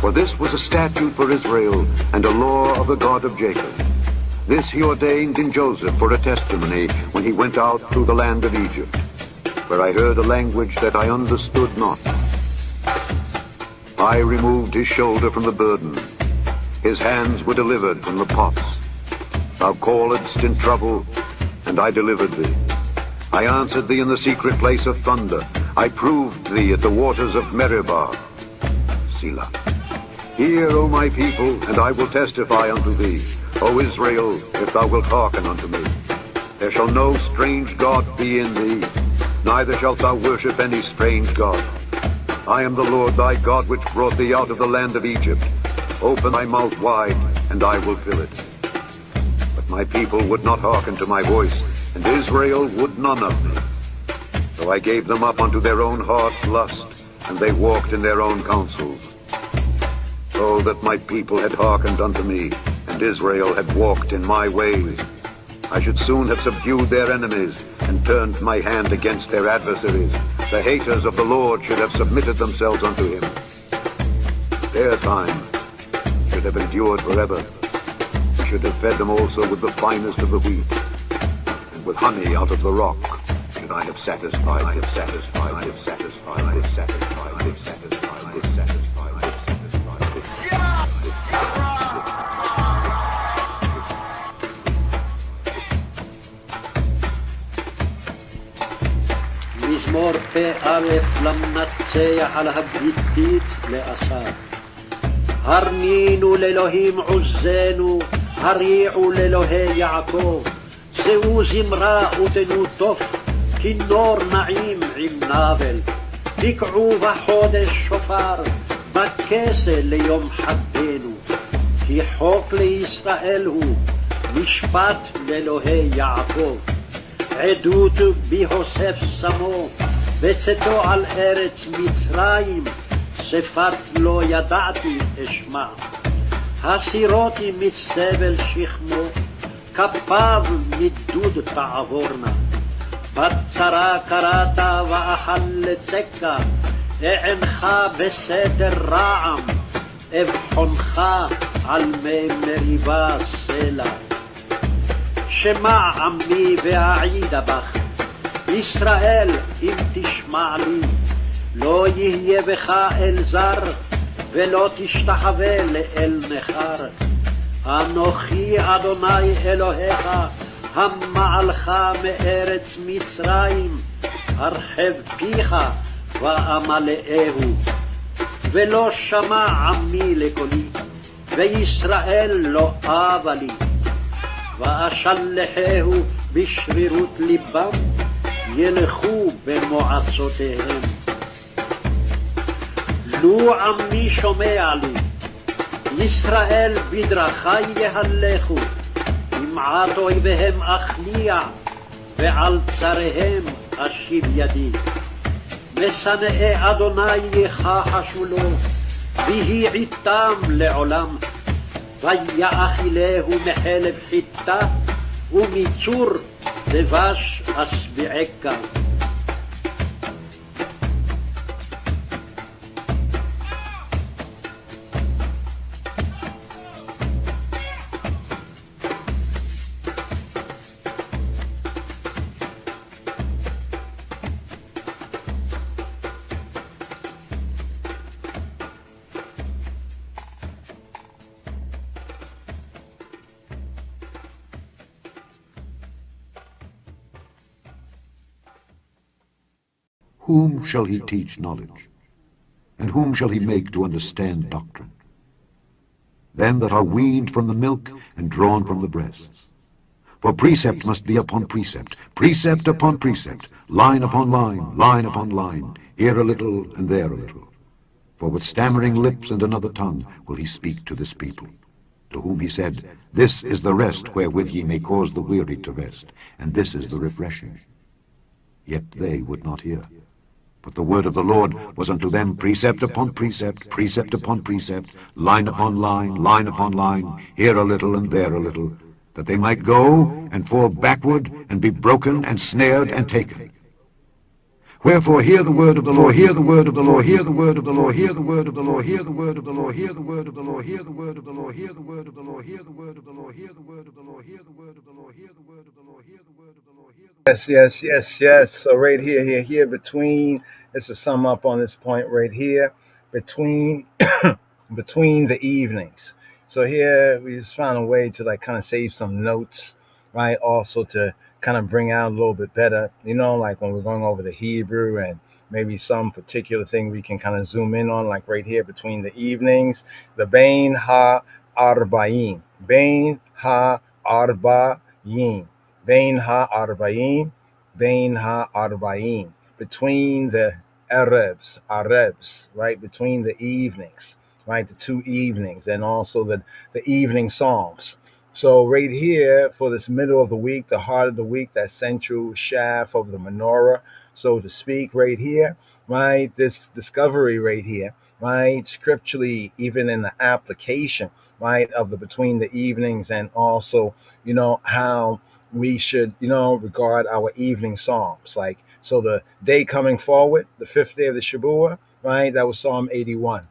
S2: For this was a statute for Israel and a law of the God of Jacob. This he ordained in Joseph for a testimony when he went out through the land of Egypt, where I heard a language that I understood not. I removed his shoulder from the burden. His hands were delivered from the pots. Thou calledst in trouble, and I delivered thee. I answered thee in the secret place of thunder. I proved thee at the waters of Meribah. Selah. Hear, O my people, and I will testify unto thee. O Israel, if thou wilt hearken unto me. There shall no strange god be in thee, neither shalt thou worship any strange god. I am the Lord thy God, which brought thee out of the land of Egypt. Open thy mouth wide, and I will fill it. But my people would not hearken to my voice, and Israel would none of me. So I gave them up unto their own heart's lust, and they walked in their own counsels. Oh, that my people had hearkened unto me, and Israel had walked in my ways. I should soon have subdued their enemies, and turned my hand against their adversaries. The haters of the Lord should have submitted themselves unto him. Their time should have endured forever. He should have fed them also with the finest of the wheat, and with honey out of the rock should I have satisfied, I have satisfied, I have satisfied, I have satisfied, I have satisfied, I have satisfied, I have satisfied, I have satisfied.
S3: מזמור פ"א למנצח על הגיתית לאסף. הרנינו לאלוהים עוזנו, הריעו לאלוהי יעקב. שאו זמרה ותנו תוף, כינור נעים עם נבל. תקעו בחודש שופר, בכסה ליום חגנו. כי חוק לישראל הוא, משפט לאלוהי יעקב. עדות בהוסף שמו, בצאתו על ארץ מצרים, שפת לא ידעתי אשמע. הסירותי מסבל שכמו, כפיו מדוד תעבורנה. בצרה קראת ואכל לצקה, אענך בסתר רעם, אבחונך על מי מריבה סלע. שמע עמי ואעידה בך, ישראל אם תשמע לי, לא יהיה בך אל זר, ולא תשתחווה לאל נכר. אנוכי אדוני אלוהיך, המעלך מארץ מצרים, הרחב פיך ואמלאהו. ולא שמע עמי לקולי, וישראל לא אבה לי. ואשלחהו בשרירות ליבם, ילכו במועצותיהם. לו עמי שומע לי, ישראל בדרכי יהלכו, ימעט אויביהם אכניע, ועל צריהם אשיב ידי. משנאי אדוני יכחשו לו, ויהי עיתם לעולם. ויאכילהו מחלב חיטה, ומצור דבש אשביעך.
S2: Whom shall he teach knowledge? And whom shall he make to understand doctrine? Them that are weaned from the milk and drawn from the breasts. For precept must be upon precept, precept upon precept, line upon line, line upon line, here a little and there a little. For with stammering lips and another tongue will he speak to this people, to whom he said, This is the rest wherewith ye may cause the weary to rest, and this is the refreshing. Yet they would not hear. But the word of the Lord was unto them precept upon precept, precept upon precept, line upon line, line upon line, here a little and there a little, that they might go and fall backward and be broken and snared and taken. Wherefore hear the word of the Lord, hear the word of the Lord, hear the word of the Lord, hear the word of the Lord, hear the word of the Lord, hear the word of the Lord, hear the word of the Lord, hear the word of the Lord, hear the word of the Lord, hear the word of the Lord, hear the word of the Lord, hear the word of the Lord, hear the word of the Lord, hear the word.
S1: Yes. So right here between, let's just sum up on this point right here, between between the evenings. So here we just found a way to like kind of save some notes, right? Also to kind of bring out a little bit better, like when we're going over the Hebrew and maybe some particular thing we can kind of zoom in on, like right here between the evenings, the Bain Ha Arba'in, Bain Ha Arba'in, Bain Ha Arba'in, Bain Ha Arba'in, between the Arabs, right, between the evenings, right, the two evenings, and also the evening psalms. So right here for this middle of the week, the heart of the week, that central shaft of the menorah, so to speak, right here, right, this discovery right here, right, scripturally, even in the application, right, of the between the evenings, and also, how we should, regard our evening psalms. Like, so the day coming forward, the fifth day of the Shabuah, right, that was Psalm 81.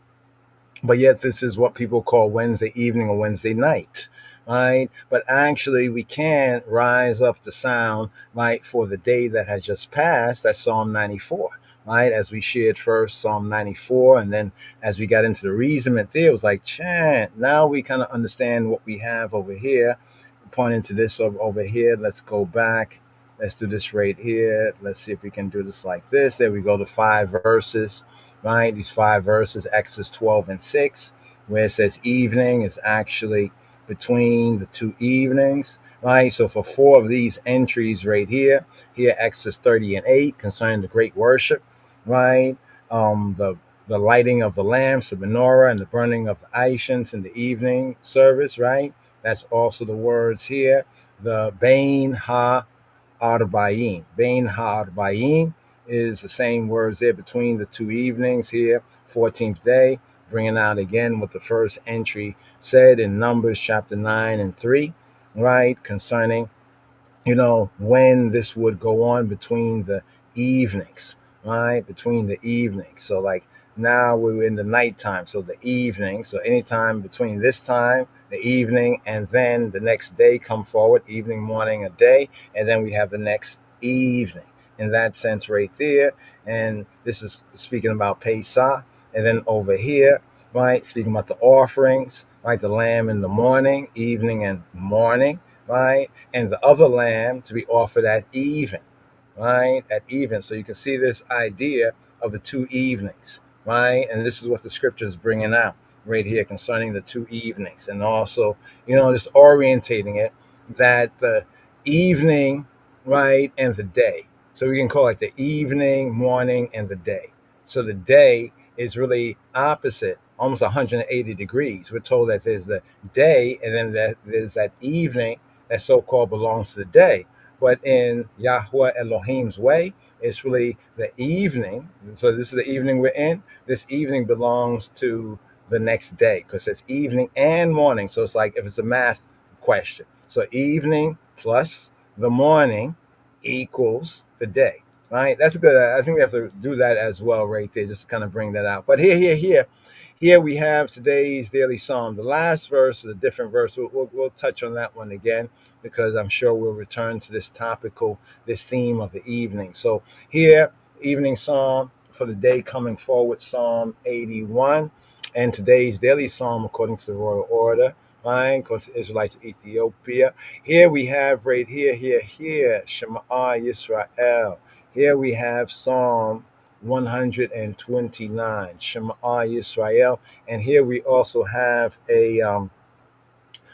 S1: But yet this is what people call Wednesday evening or Wednesday night, right? But actually we can rise up the sound, right, for the day that has just passed. That's Psalm 94, right? As we shared first Psalm 94, and then as we got into the reasonment there, it was like, chant. Now we kind of understand what we have over here. Pointing to this over here, let's go back. Let's do this right here. Let's see if we can do this like this. There we go, the 5 verses. Right, these 5 verses, Exodus 12 and 6, where it says evening is actually between the two evenings, right? So for 4 of these entries right here, Exodus 30 and 8 concerning the great worship, right? The lighting of the lamps, the menorah, and the burning of the aishans in the evening service, right? That's also the words here, the Bain Ha Arba'in. Bain Ha Arba'in is the same words there between the two evenings here, 14th day, bringing out again what the first entry said in Numbers chapter 9 and 3, right, concerning, when this would go on between the evenings, right, between the evenings. So like now we're in the nighttime, so the evening, so anytime between this time, the evening, and then the next day come forward, evening, morning, a day, and then we have the next evening in that sense right there. And this is speaking about Pesach. And then over here, right, speaking about the offerings, right, the lamb in the morning, evening, and morning, right, and the other lamb to be offered at even, right, at even. So you can see this idea of the two evenings, right, and this is what the scripture is bringing out right here concerning the two evenings, and also, just orientating it that the evening, right, and the day. So we can call it the evening, morning, and the day. So the day is really opposite, almost 180 degrees. We're told that there's the day, and then there's that evening that so-called belongs to the day. But in Yahweh Elohim's way, it's really the evening. So this is the evening we're in. This evening belongs to the next day, because it's evening and morning. So it's like if it's a math question. So evening plus the morning equals the day, right? That's good. I think we have to do that as well right there, just to kind of bring that out. But here we have today's daily psalm. The last verse is a different verse. We'll touch on that one again, because I'm sure we'll return to this theme of the evening. So here, evening psalm for the day coming forward, Psalm 81. And today's daily psalm, according to the royal order, right, according to Israelites of Ethiopia. Here we have right here, Shema Yisrael. Here we have Psalm 129, Shema Yisrael. And here we also have a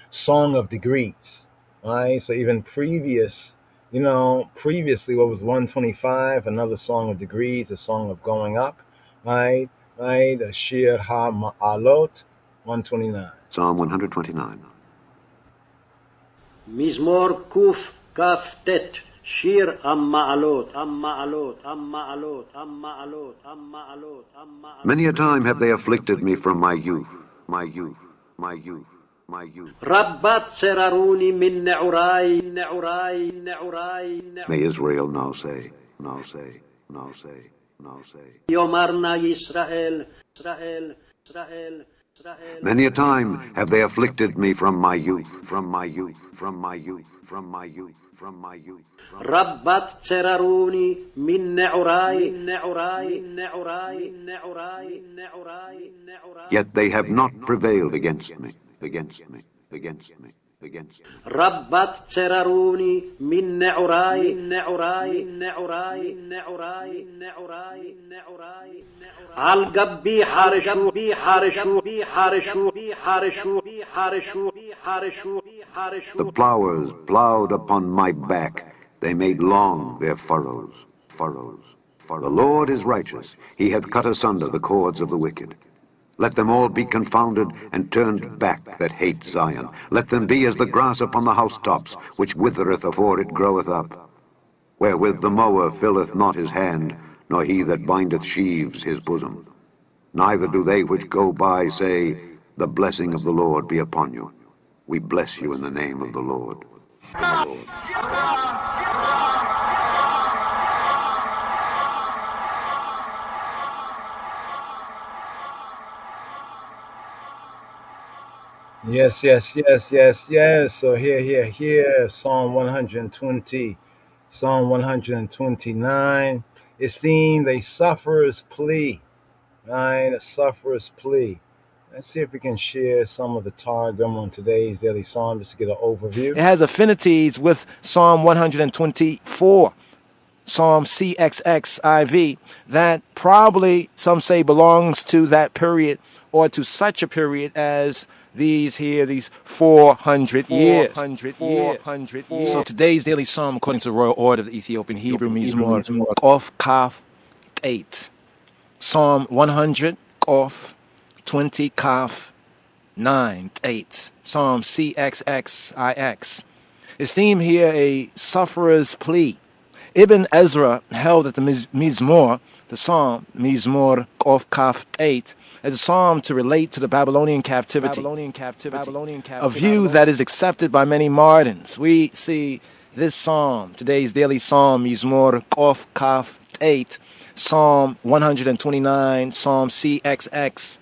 S1: song of degrees, right? So even previously what was 125, another song of degrees, a song of going up, right? Right, a Shir HaMa'alot, 129.
S2: Psalm 129.
S3: מזמור קכ"ט שיר המעלות, המעלות, המעלות, המעלות, המעלות, המעלות.
S2: Many a time have they afflicted me from my youth, my youth, my youth, my youth.
S3: רבת צררוני מן נעוריי, נעוריי, נעוריי,
S2: May Israel now say, now say, now say, now say.
S3: יאמרנה ישראל, ישראל, ישראל.
S2: Many a time have they afflicted me from my youth, from my youth, from my youth, from my youth, from my youth.
S3: רבת צררוני מן נעוריי, נעוריי, נעוריי, נעוריי, נעוריי, נעוריי.
S2: Yet they have not prevailed against me, against me, against me, against them.
S3: ربت ترروني من نعراي من نعراي من نعراي من نعراي من نعراي من نعراي عالقبي حارشو حارشو حارشو حارشو حارشو حارشو حارشو.
S2: The plowers plowed upon my back. They made long their furrows, furrows, furrows. The Lord is righteous. He hath cut asunder the cords of the wicked. Let them all be confounded and turned back that hate Zion. Let them be as the grass upon the housetops, which withereth afore it groweth up. Wherewith the mower filleth not his hand, nor he that bindeth sheaves his bosom. Neither do they which go by say, The blessing of the Lord be upon you. We bless you in the name of the Lord.
S1: Yes, yes, yes, yes, yes. So here, Psalm 120, Psalm 129. It's themed a sufferer's plea. Right, a sufferer's plea. Let's see if we can share some of the Targum on today's daily psalm just to get an overview.
S4: It has affinities with Psalm 124, Psalm CXXIV, that probably some say belongs to that period or to such a period as these 400 years. 400 years. So today's daily psalm, according to the Royal Order of the Ethiopian Hebrew Mizmor, Qof Kaf 8. Psalm 100, Qof 20, Kaf 9, 8. Psalm CXXIX. His theme here, a sufferer's plea. Ibn Ezra held that the Mizmor, the psalm, Mizmor Qof Kaf 8, as a psalm to relate to the Babylonian captivity. A view that is accepted by many moderns. We see this psalm, today's daily psalm, Mizmor Qof Kaf 8, Psalm 129, Psalm CXXIX,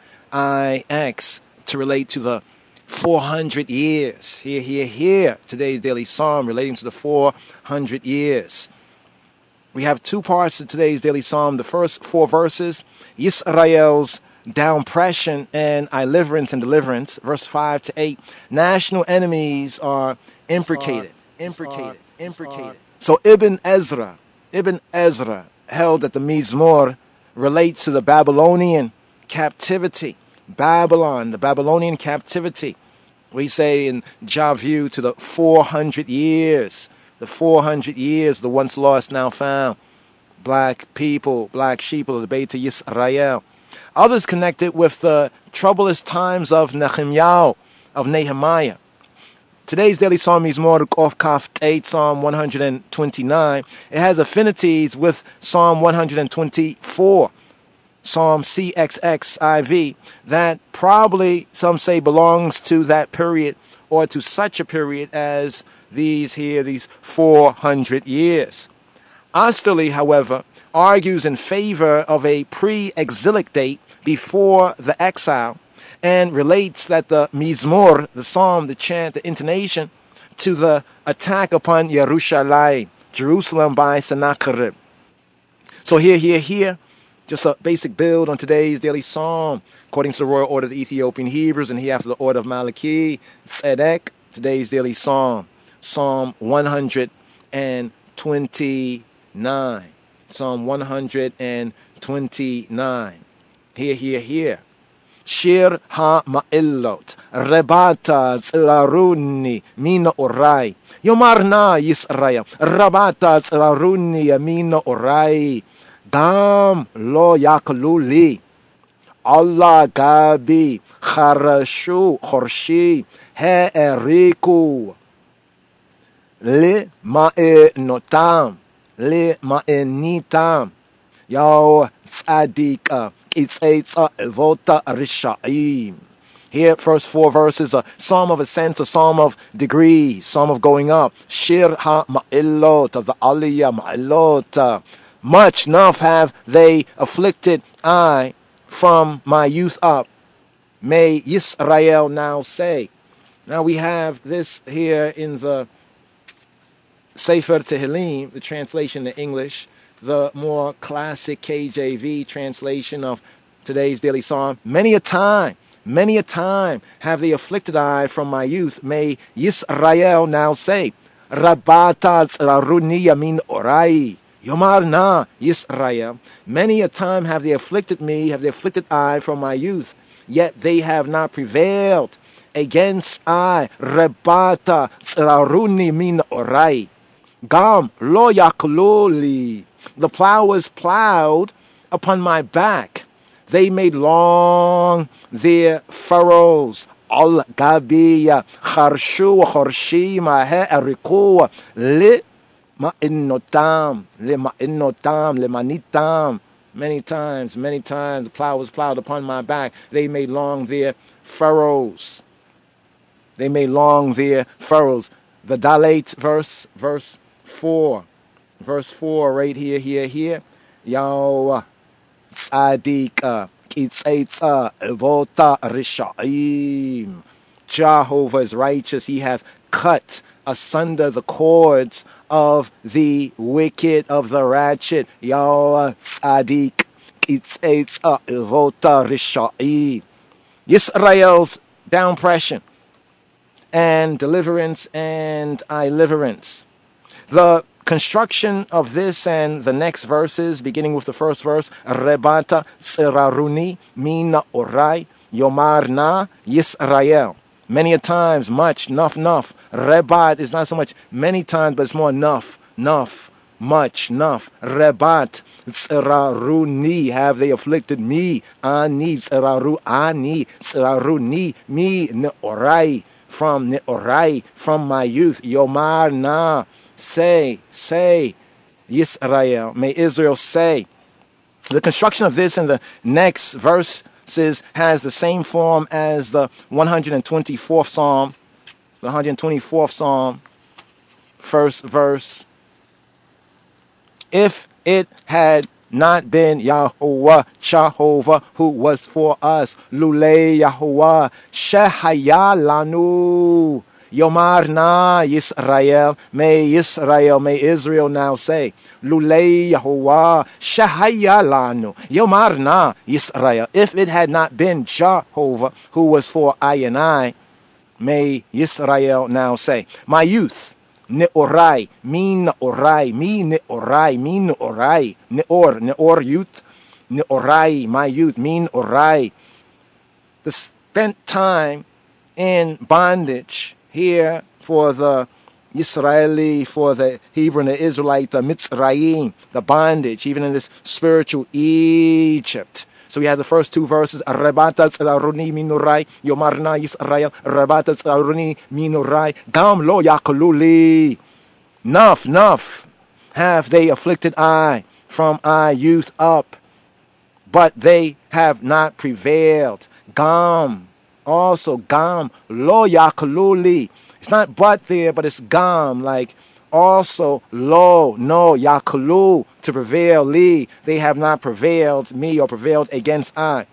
S4: to relate to the 400 years. Here. Today's daily psalm relating to the 400 years. We have two parts of today's daily psalm. The first 4 verses, Yisrael's downpression and deliverance, verse 5 to 8. National enemies are imprecated. So Ibn Ezra held that the Mizmor relates to the Babylonian captivity. Babylon, the Babylonian captivity. We say in Javu to the 400 years. The 400 years, the once lost, now found. Black people, black sheep of the Beit Yisrael. Others connected with the troublous times of Nehemiah. Today's daily psalm is more Qof Kaf 8, Psalm 129. It has affinities with Psalm 124, Psalm CXXIV, that probably some say belongs to that period or to such a period as these 400 years. Osterley, however, argues in favor of a pre-exilic date before the exile and relates that the Mizmor, the psalm, the chant, the intonation, to the attack upon Jerusalem by Sennacherib. So here, just a basic build on today's daily psalm, according to the Royal Order of the Ethiopian Hebrews, and here after the Order of Malachi, Tzedek, today's daily psalm, Psalm 129. Psalm 129. Here. Shir ha-ma'illot, rebata tziraruni mina orai. Yomarna Yisrael, rabata tziraruni mina orai. Dam lo yakluli. Allah gabi, kharashu, khorshi, he'eriku. Le ma'enotam. Le ma'enitam. Yo tzadika. Here, first 4 verses, a psalm of ascent, a psalm of degrees, psalm of going up. Shir ha-ma'ilot, of the aliyah ma'ilot. Much enough have they afflicted I from my youth up. May Yisrael now say. Now we have this here in the Sefer Tehillim, the translation to English, the more classic KJV translation of today's daily psalm. Many a time Many a time have they afflicted I from my youth. May Yisrael now say, Rabata tzraruni yamin orai. Yomar na Yisrael. Many a time have they afflicted me, have they afflicted I from my youth, yet they have not prevailed against I. Rabata tzraruni min orai. Gam lo yakloli. The plowers plowed upon my back. They made long their furrows. Al gabiya charshu charshima he'eriku li ma'inotam lemanitam. Many times the plowers plowed upon my back. They made long their furrows. The Dalet verse 4. Verse 4 right here. Yahweh Tzadika Kitzaitza Evota Rishaim. Jehovah is righteous. He hath cut asunder the cords of the wicked, of the ratchet. Yahweh Tzadik Kitzaitza Evota Rishaim. Yisrael's downpression and deliverance and deliverance. The construction of this and the next verses, beginning with the first verse, Rebata Seraruni Mina Orai Yomar Na Yisrael. Many a times, much, nuff. Rebat is not so much many times, but it's more nuff, much. Rebat Seraruni, have they afflicted me? Ani Seraruni, me Neorai, from my youth. Yomar Na. Say, Yisrael, may Israel say. The construction of this in the next verses has the same form as the 124th Psalm. The 124th Psalm, first verse. If it had not been Yahuwah, Jehovah, who was for us, Lulei Yahuwah, Shehaya Lanu. Yomar na Yisrael, may Israel now say, Lulei Yahuwah, Shehaya lanu. Yomar na Yisrael, if it had not been Jehovah who was for I and I, may Yisrael now say. My youth, Neorai, me Neorai, Neor youth, Neorai, my youth, me Neorai. The spent time in bondage here for the Israeli, for the Hebrew and the Israelite, the Mitzrayim, the bondage, even in this spiritual Egypt. So we have the first two verses, Rebata tzaruni minurai, Yomarna Yisrael, Rebata tzaruni minurai, Gam lo yakululi. Nuff, have they afflicted I from I youth up, but they have not prevailed. Gam. Also, Gam, lo yakululi. It's not but there, but it's Gam, like also lo, no, yakulu, to prevail, li. They have not prevailed me or prevailed against I.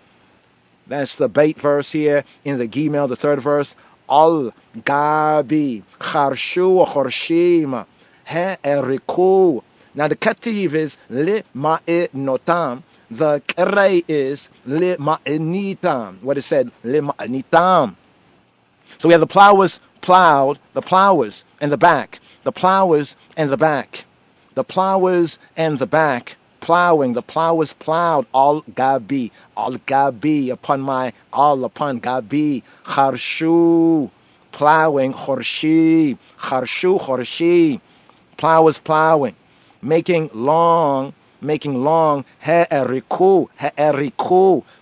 S4: That's the bait verse here in the Gimel, the third verse. Al gabi, charshu, chorshim, he'eriku. Now the kativ is li ma'it notam. The k'rei is li ma'initam. What it said, li ma'initam. So we have the plowers plowed, the plowers and the back, the plowers and the back, the plowers and the back, plowing, the plowers plowed, all gabi, upon my, all upon gabi, charshu, plowing, chorshi, plowers plowing, making long, he'eriku,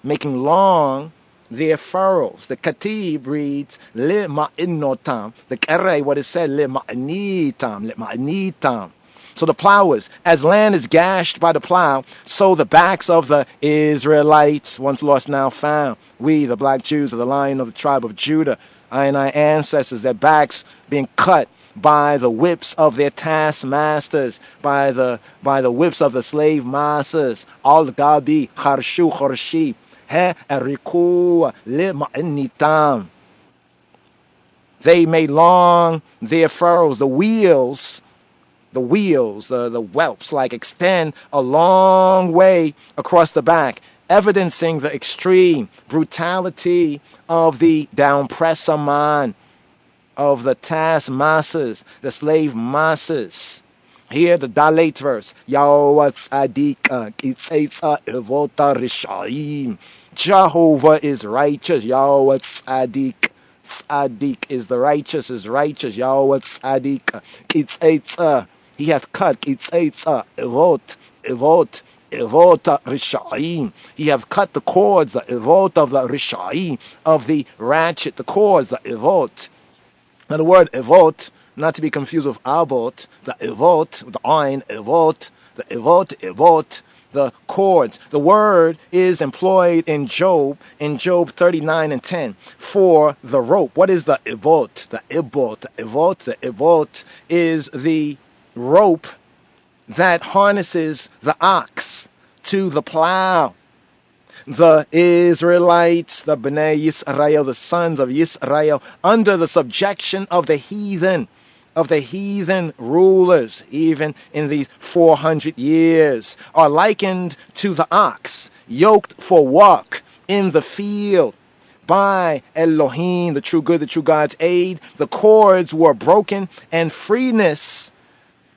S4: making long their furrows. The Katib reads, le ma'inotam. The Kerei, what it said, le ma'anitam. So the plowers, as land is gashed by the plow, so the backs of the Israelites, once lost now found, we, the black Jews of the Lion of the tribe of Judah, and our ancestors, their backs being cut by the whips of their taskmasters, by the whips of the slave masters. Al gabi charshu chorshi he'eriku lema'initam. They made long their furrows, the wheels, the whelps, like extend a long way across the back. evidencing the extreme brutality of the downpressor man, of the taskmasters, the slave masters. Here, the Dalet verse. Yahweh Tzadik Kitzeitza Evota Rishaim. Jehovah is righteous. Yahweh Tzadik. Tzadik is the righteous, is righteous. Yahweh Tzadik Kitzeitza. He hath cut Kitzeitza Evot. Evota Rishaim. He hath cut the cords, the Evot of the Rishaim, of the ratchet, the cords, the Evot. Now the word Evot, not to be confused with Avot, the Evot, the Ein, Evot, the Evot, the cords. The word is employed in Job 39 and 10, for the rope. What is the Evot? The Evot is the rope that harnesses the ox to the plow. The Israelites, the Bnei Yisrael, the sons of Yisrael, under the subjection of the heathen rulers, even in these 400 years, are likened to the ox, yoked for work in the field. By Elohim, the true good, the true God's aid, the cords were broken and freeness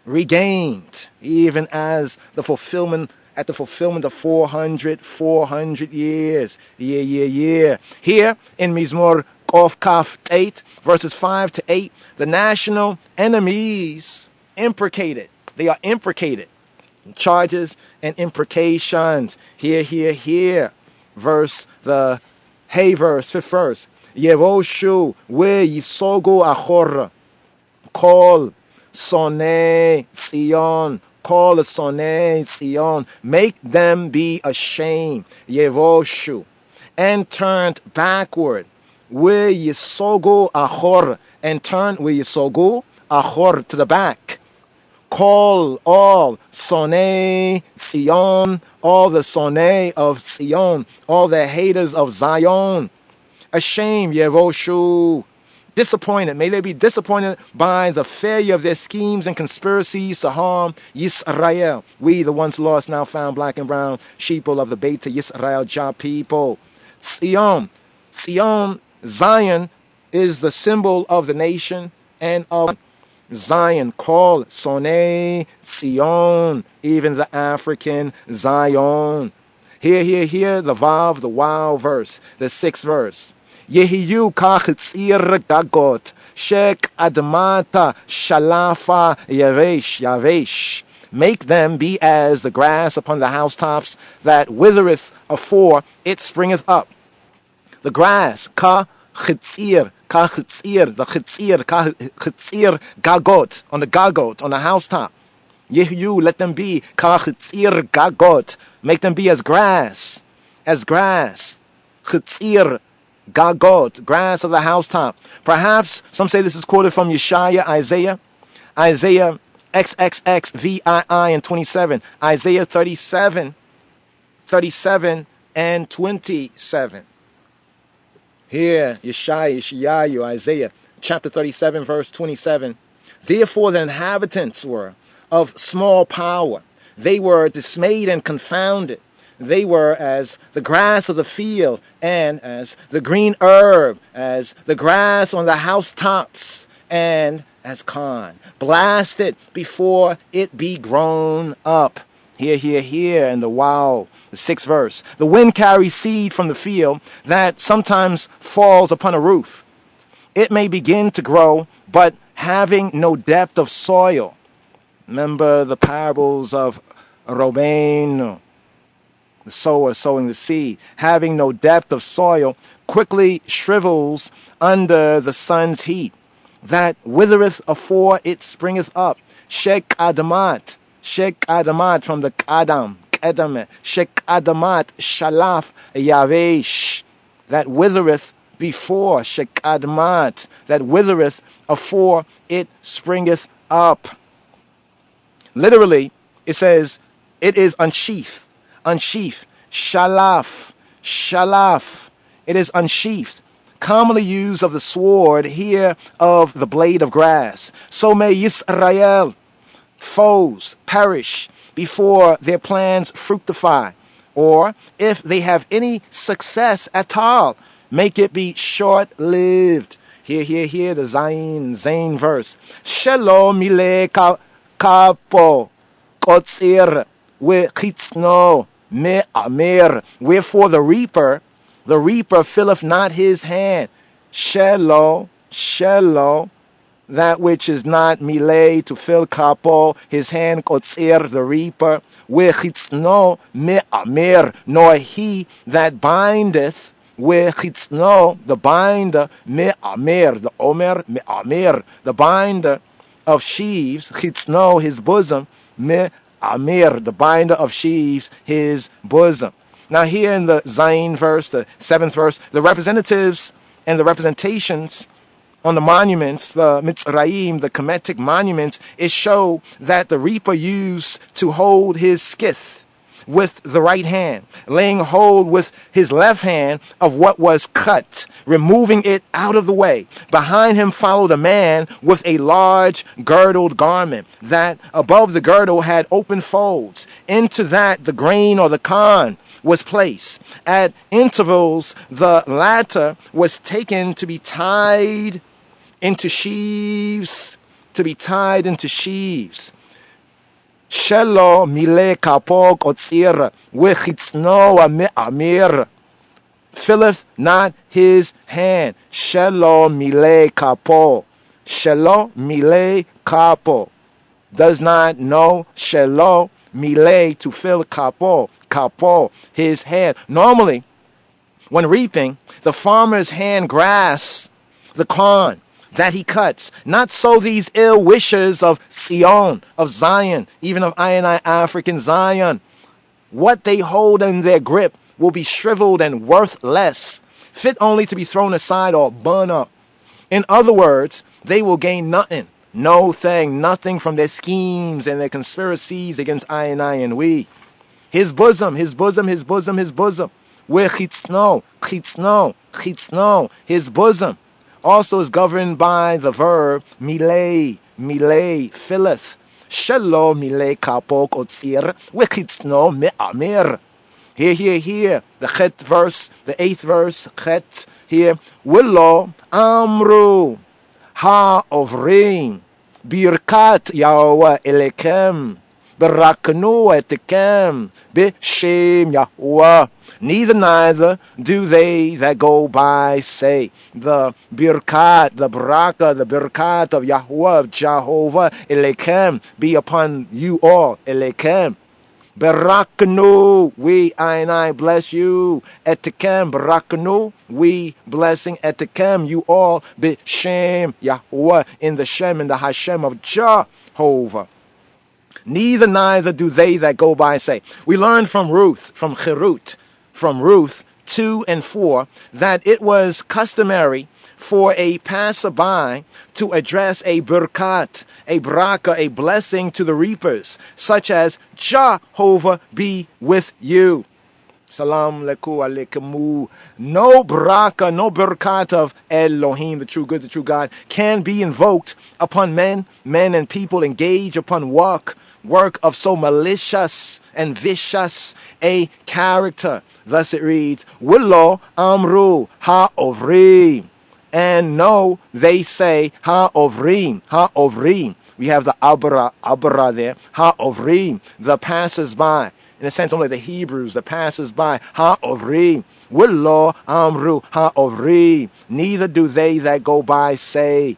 S4: regained, even as the fulfillment of 400 years. Yeah. Here in Mizmor Kof Kaf 8, verses 5 to 8, the national enemies imprecated. They are imprecated. Charges and imprecations. Here. Verse, the Hey verse, 5th verse. Yevoshu we yisogu achor. Call Sonei Zion. Call the Sonei Zion, make them be ashamed, Yevoshu, and turned backward, we yisogu achor, and turn we yisogu achor to the back. Call all Sonei Zion, all the Sonei of Zion, all the haters of Zion, ashamed, Yevoshu. Disappointed. May they be disappointed by the failure of their schemes and conspiracies to harm Yisrael. We, the once lost, now found black and brown sheeple of the Beta Yisrael Jah people. Zion, Zion is the symbol of the nation and of Zion. Call Sonei Zion, even the African Zion. Here, the Vav, the Wow verse, the 6th verse. Yehiyu kachitzir gagot, shek admata shalafa yavesh. Make them be as the grass upon the housetops that withereth afore it springeth up. The grass, kachitzir, the chitzir gagot, on the gagot, on the housetop. Yehiyu, let them be kachitzir gagot. Make them be as grass. Chitzir Gagot, grass of the housetop. Perhaps some say this is quoted from Yeshaya, Isaiah XXXVII and 27, Isaiah 37 and 27. Here, Yeshayahu, Isaiah chapter 37, verse 27. Therefore the inhabitants were of small power. They were dismayed and confounded. They were as the grass of the field, and as the green herb, as the grass on the housetops, and as corn, blasted before it be grown up. Here, and the wow, the 6th verse. The wind carries seed from the field that sometimes falls upon a roof. It may begin to grow, but having no depth of soil. Remember the parables of Robin, the sower sowing the seed, having no depth of soil, quickly shrivels under the sun's heat, that withereth afore it springeth up. Shek adamat from the kadam, shek adamat shalaf yavesh, that withereth before, shek adamat, that withereth afore it springeth up. Literally, it says it is unsheathed. Shalaf, it is unsheathed, commonly used of the sword, here of the blade of grass. So may Yisrael foes perish before their plans fructify. or if they have any success at all, make it be short-lived. Here, the Zayn verse. Shelo mile kapo kotzir wechitzno me amir. Wherefore the reaper filleth not his hand. Shelo, that which is not mile, to fill kapo, his hand, kotzir, the reaper, wechitzno me amir, nor he that bindeth, wechitzno, the binder, me amir, the omer, me amir, the binder of sheaves, chitzno, his bosom, me amir, the binder of sheaves, his bosom. Now here in the Zayn verse, the 7th verse, the representatives and the representations on the monuments, the Mitzrayim, the Kemetic monuments, it show that the reaper used to hold his skith with the right hand, laying hold with his left hand of what was cut, removing it out of the way. Behind him followed a man with a large girdled garment that above the girdle had open folds. Into that the grain or the corn was placed. At intervals the latter was taken to be tied into sheaves, Shelo mile kapo kotzir wechitzno me'amir, filleth not his hand. Shelo mile kapo, does not know shelo mile, to fill kapo, his hand. Normally, when reaping, the farmer's hand grasps the corn that he cuts. Not so these ill wishers of Sion, of Zion, even of I African Zion. What they hold in their grip will be shriveled and worthless, fit only to be thrown aside or burned up. In other words, they will gain nothing, nothing from their schemes and their conspiracies against I and we. His bosom. Where chitzno, his bosom, also is governed by the verb mile, filleth. Shelo mile kapo kotzir wechitzno me'amir. Here, the chet verse, the 8th verse, chet, here, willo amru ha-ovrim birkat Yahweh elekem beraknu etekem b'shem Yahweh. Neither do they that go by say, the birkat, the baraka, the birkat of Yahweh, of Jehovah, elekem, be upon you all, elekem. Beraknu, we, I bless you, etekem, beraknu, we blessing, etekem, you all, b'shem Yahweh, in the Shem, in the Hashem of Jehovah. Neither do they that go by say. We learned from Ruth 2 and 4, that it was customary for a passerby to address a birkat, a baraka, a blessing to the reapers, such as Jehovah be with you. Salam alaikum. No baraka, no birkat of Elohim, the true good, the true God, can be invoked upon men and people engaged upon work of so malicious and vicious a character. Thus it reads, Willo amru ha-ovrim. And no, they say ha-ovrim. We have the abra there, ha-ovrim, the passers-by. In a sense, only the Hebrews, the passers-by, ha-ovrim. Willo amru ha-ovrim. Neither do they that go by say,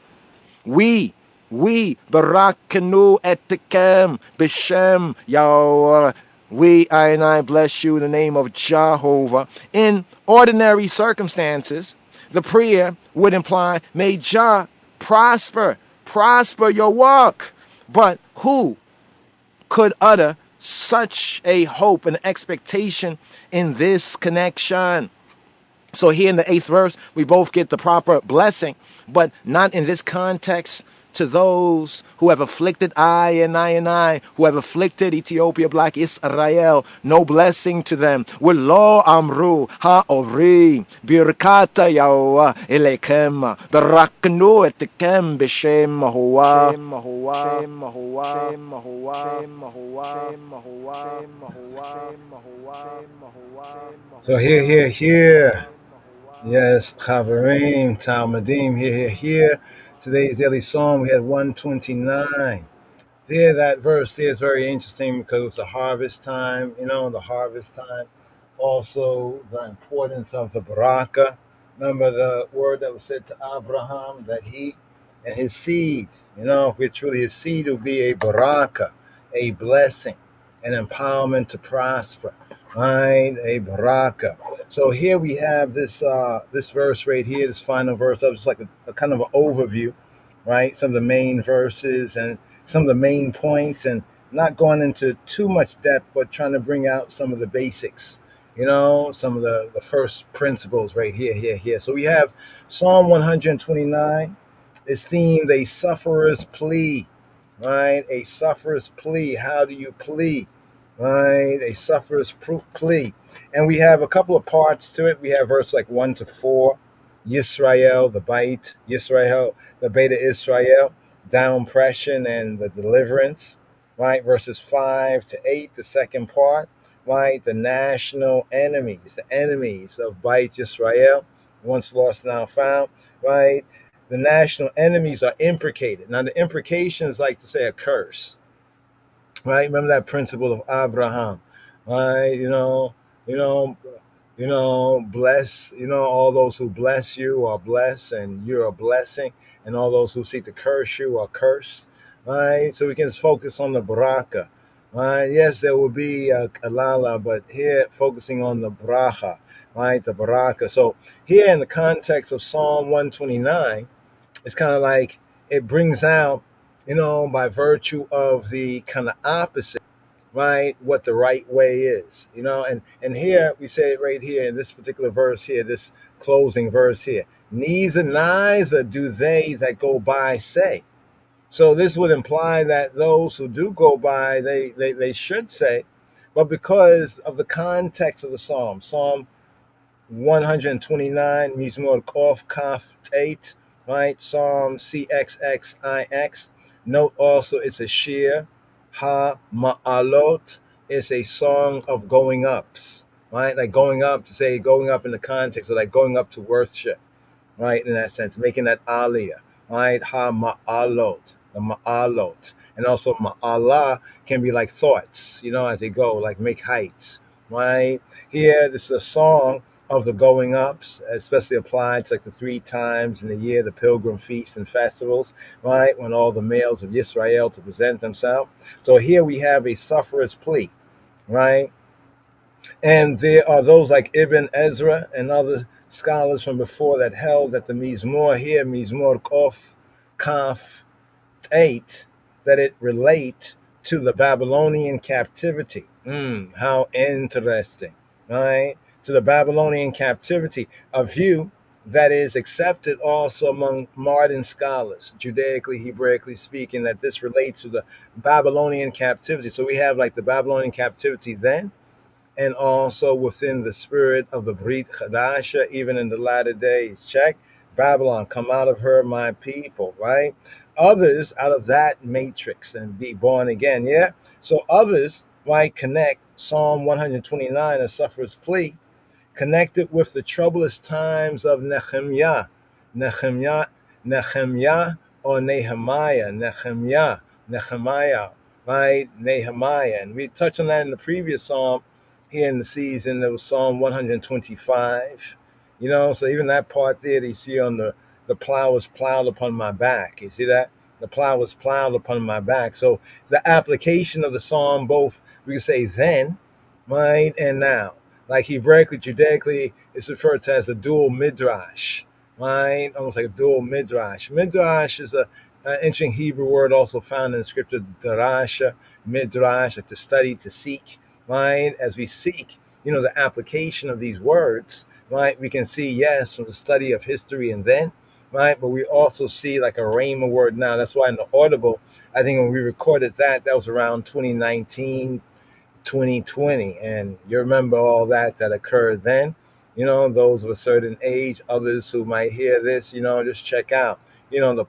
S4: we barakanu etekem b'shem Yahweh. We, I bless you in the name of Jehovah. In ordinary circumstances, the prayer would imply, may Jah prosper your work. But who could utter such a hope and expectation in this connection? So here in the 8th verse, we both get the proper blessing, but not in this context to those who have afflicted I, who have afflicted Ethiopia, Black Israel. No blessing to them. Willo amru ha'ori birkata yawa elekem baraknu etkem b'shem Mahuwa.
S1: So here. Yes, Chavarim, Talmudim, here. Today's daily psalm, we had 129. There, that verse there is very interesting because it's the harvest time, the harvest time. Also, the importance of the baraka. Remember the word that was said to Abraham that he and his seed, if we're truly his seed, will be a baraka, a blessing, an empowerment to prosper, right? A baraka. So here we have this verse right here, this final verse. It's like a kind of an overview, right? Some of the main verses and some of the main points, and not going into too much depth, but trying to bring out some of the basics, some of the first principles right here. So we have Psalm 129 is themed a sufferer's plea, right? A sufferer's plea. How do you plea, right? A sufferer's plea. And we have a couple of parts to it. We have verse like 1 to 4, Yisrael, the bite, Yisrael, the beta Israel, downpression and the deliverance, right? Verses 5 to 8, the second part, right? The national enemies, the enemies of bite Yisrael, once lost, now found, right? The national enemies are imprecated. Now, the imprecation is like to say a curse, right? Remember that principle of Abraham, right? Bless, all those who bless you are blessed and you're a blessing, and all those who seek to curse you are cursed, right? So we can just focus on the baraka, right? Yes, there will be a kalala, but here focusing on the bracha, right? The baraka. So here in the context of Psalm 129, it's kind of like it brings out, by virtue of the kind of opposite, right, what the right way is, and here we say it right here in this particular verse here, this closing verse here, neither do they that go by say. So this would imply that those who do go by, they should say, but because of the context of the Psalm 129, Mizmor Kof Kaf 8, right? Psalm CXXIX. Note also it's a shir. Ha Ma'alot is a song of going ups, right? Like going up, to say going up in the context of like going up to worship, right? In that sense, making that aliyah, right? Ha Ma'alot, the Ma'alot. And also Ma'ala can be like thoughts, as they go, like make heights, right? Here, this is a song of the going ups, especially applied to like the 3 times in the year, the pilgrim feasts and festivals, right? When all the males of Israel to present themselves. So here we have a sufferer's plea, right? And there are those like Ibn Ezra and other scholars from before that held that the Mizmor here, Mizmor Kof Kaf 8, that it relate to the Babylonian captivity. How interesting, right? To the Babylonian captivity, a view that is accepted also among modern scholars, Judaically, Hebraically speaking, that this relates to the Babylonian captivity. So we have like the Babylonian captivity then, and also within the spirit of the Brit Chadasha, even in the latter days. Check, Babylon, come out of her, my people, right? Others out of that matrix and be born again, yeah? So others might connect Psalm 129, a sufferer's plea, connected with the troublous times of Nehemiah, or Nehemiah, right? Nehemiah. And we touched on that in the previous psalm here in the season. There was Psalm 125, so even that part there that you see on the plow was plowed upon my back. You see that? The plow was plowed upon my back. So the application of the psalm, both we can say then, right, and now. Like Hebraically, Judaically, it's referred to as a dual midrash, right? Almost like a dual midrash. Midrash is an ancient Hebrew word also found in the scripture, darasha, midrash, like to study, to seek, right? As we seek, the application of these words, right? We can see, yes, from the study of history and then, right? But we also see like a rhema word now. That's why in the Audible, I think when we recorded that was around 2019, 2020, and you remember all that occurred then. Those of a certain age, others who might hear this, just check out, the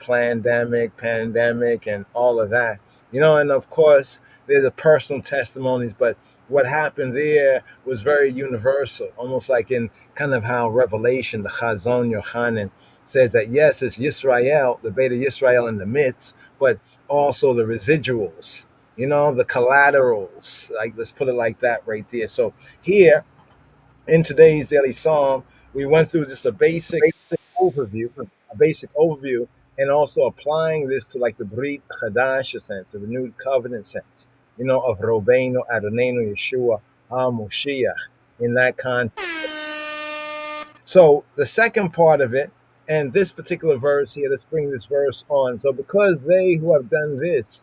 S1: pandemic, and all of that. And of course, there's the personal testimonies, but what happened there was very universal, almost like in kind of how Revelation, the Chazon Yochanan, says that yes, it's Yisrael, the Beta Yisrael in the midst, but also the residuals, the collaterals. Like, let's put it like that right there. So here in today's daily psalm, we went through just overview, a basic overview, and also applying this to like the Brit Chadash sense, the renewed covenant sense, of Robbeinu, Adonenu, Yeshua, HaMoshiach, in that context. So the second part of it, and this particular verse here, let's bring this verse on. So because they who have done this,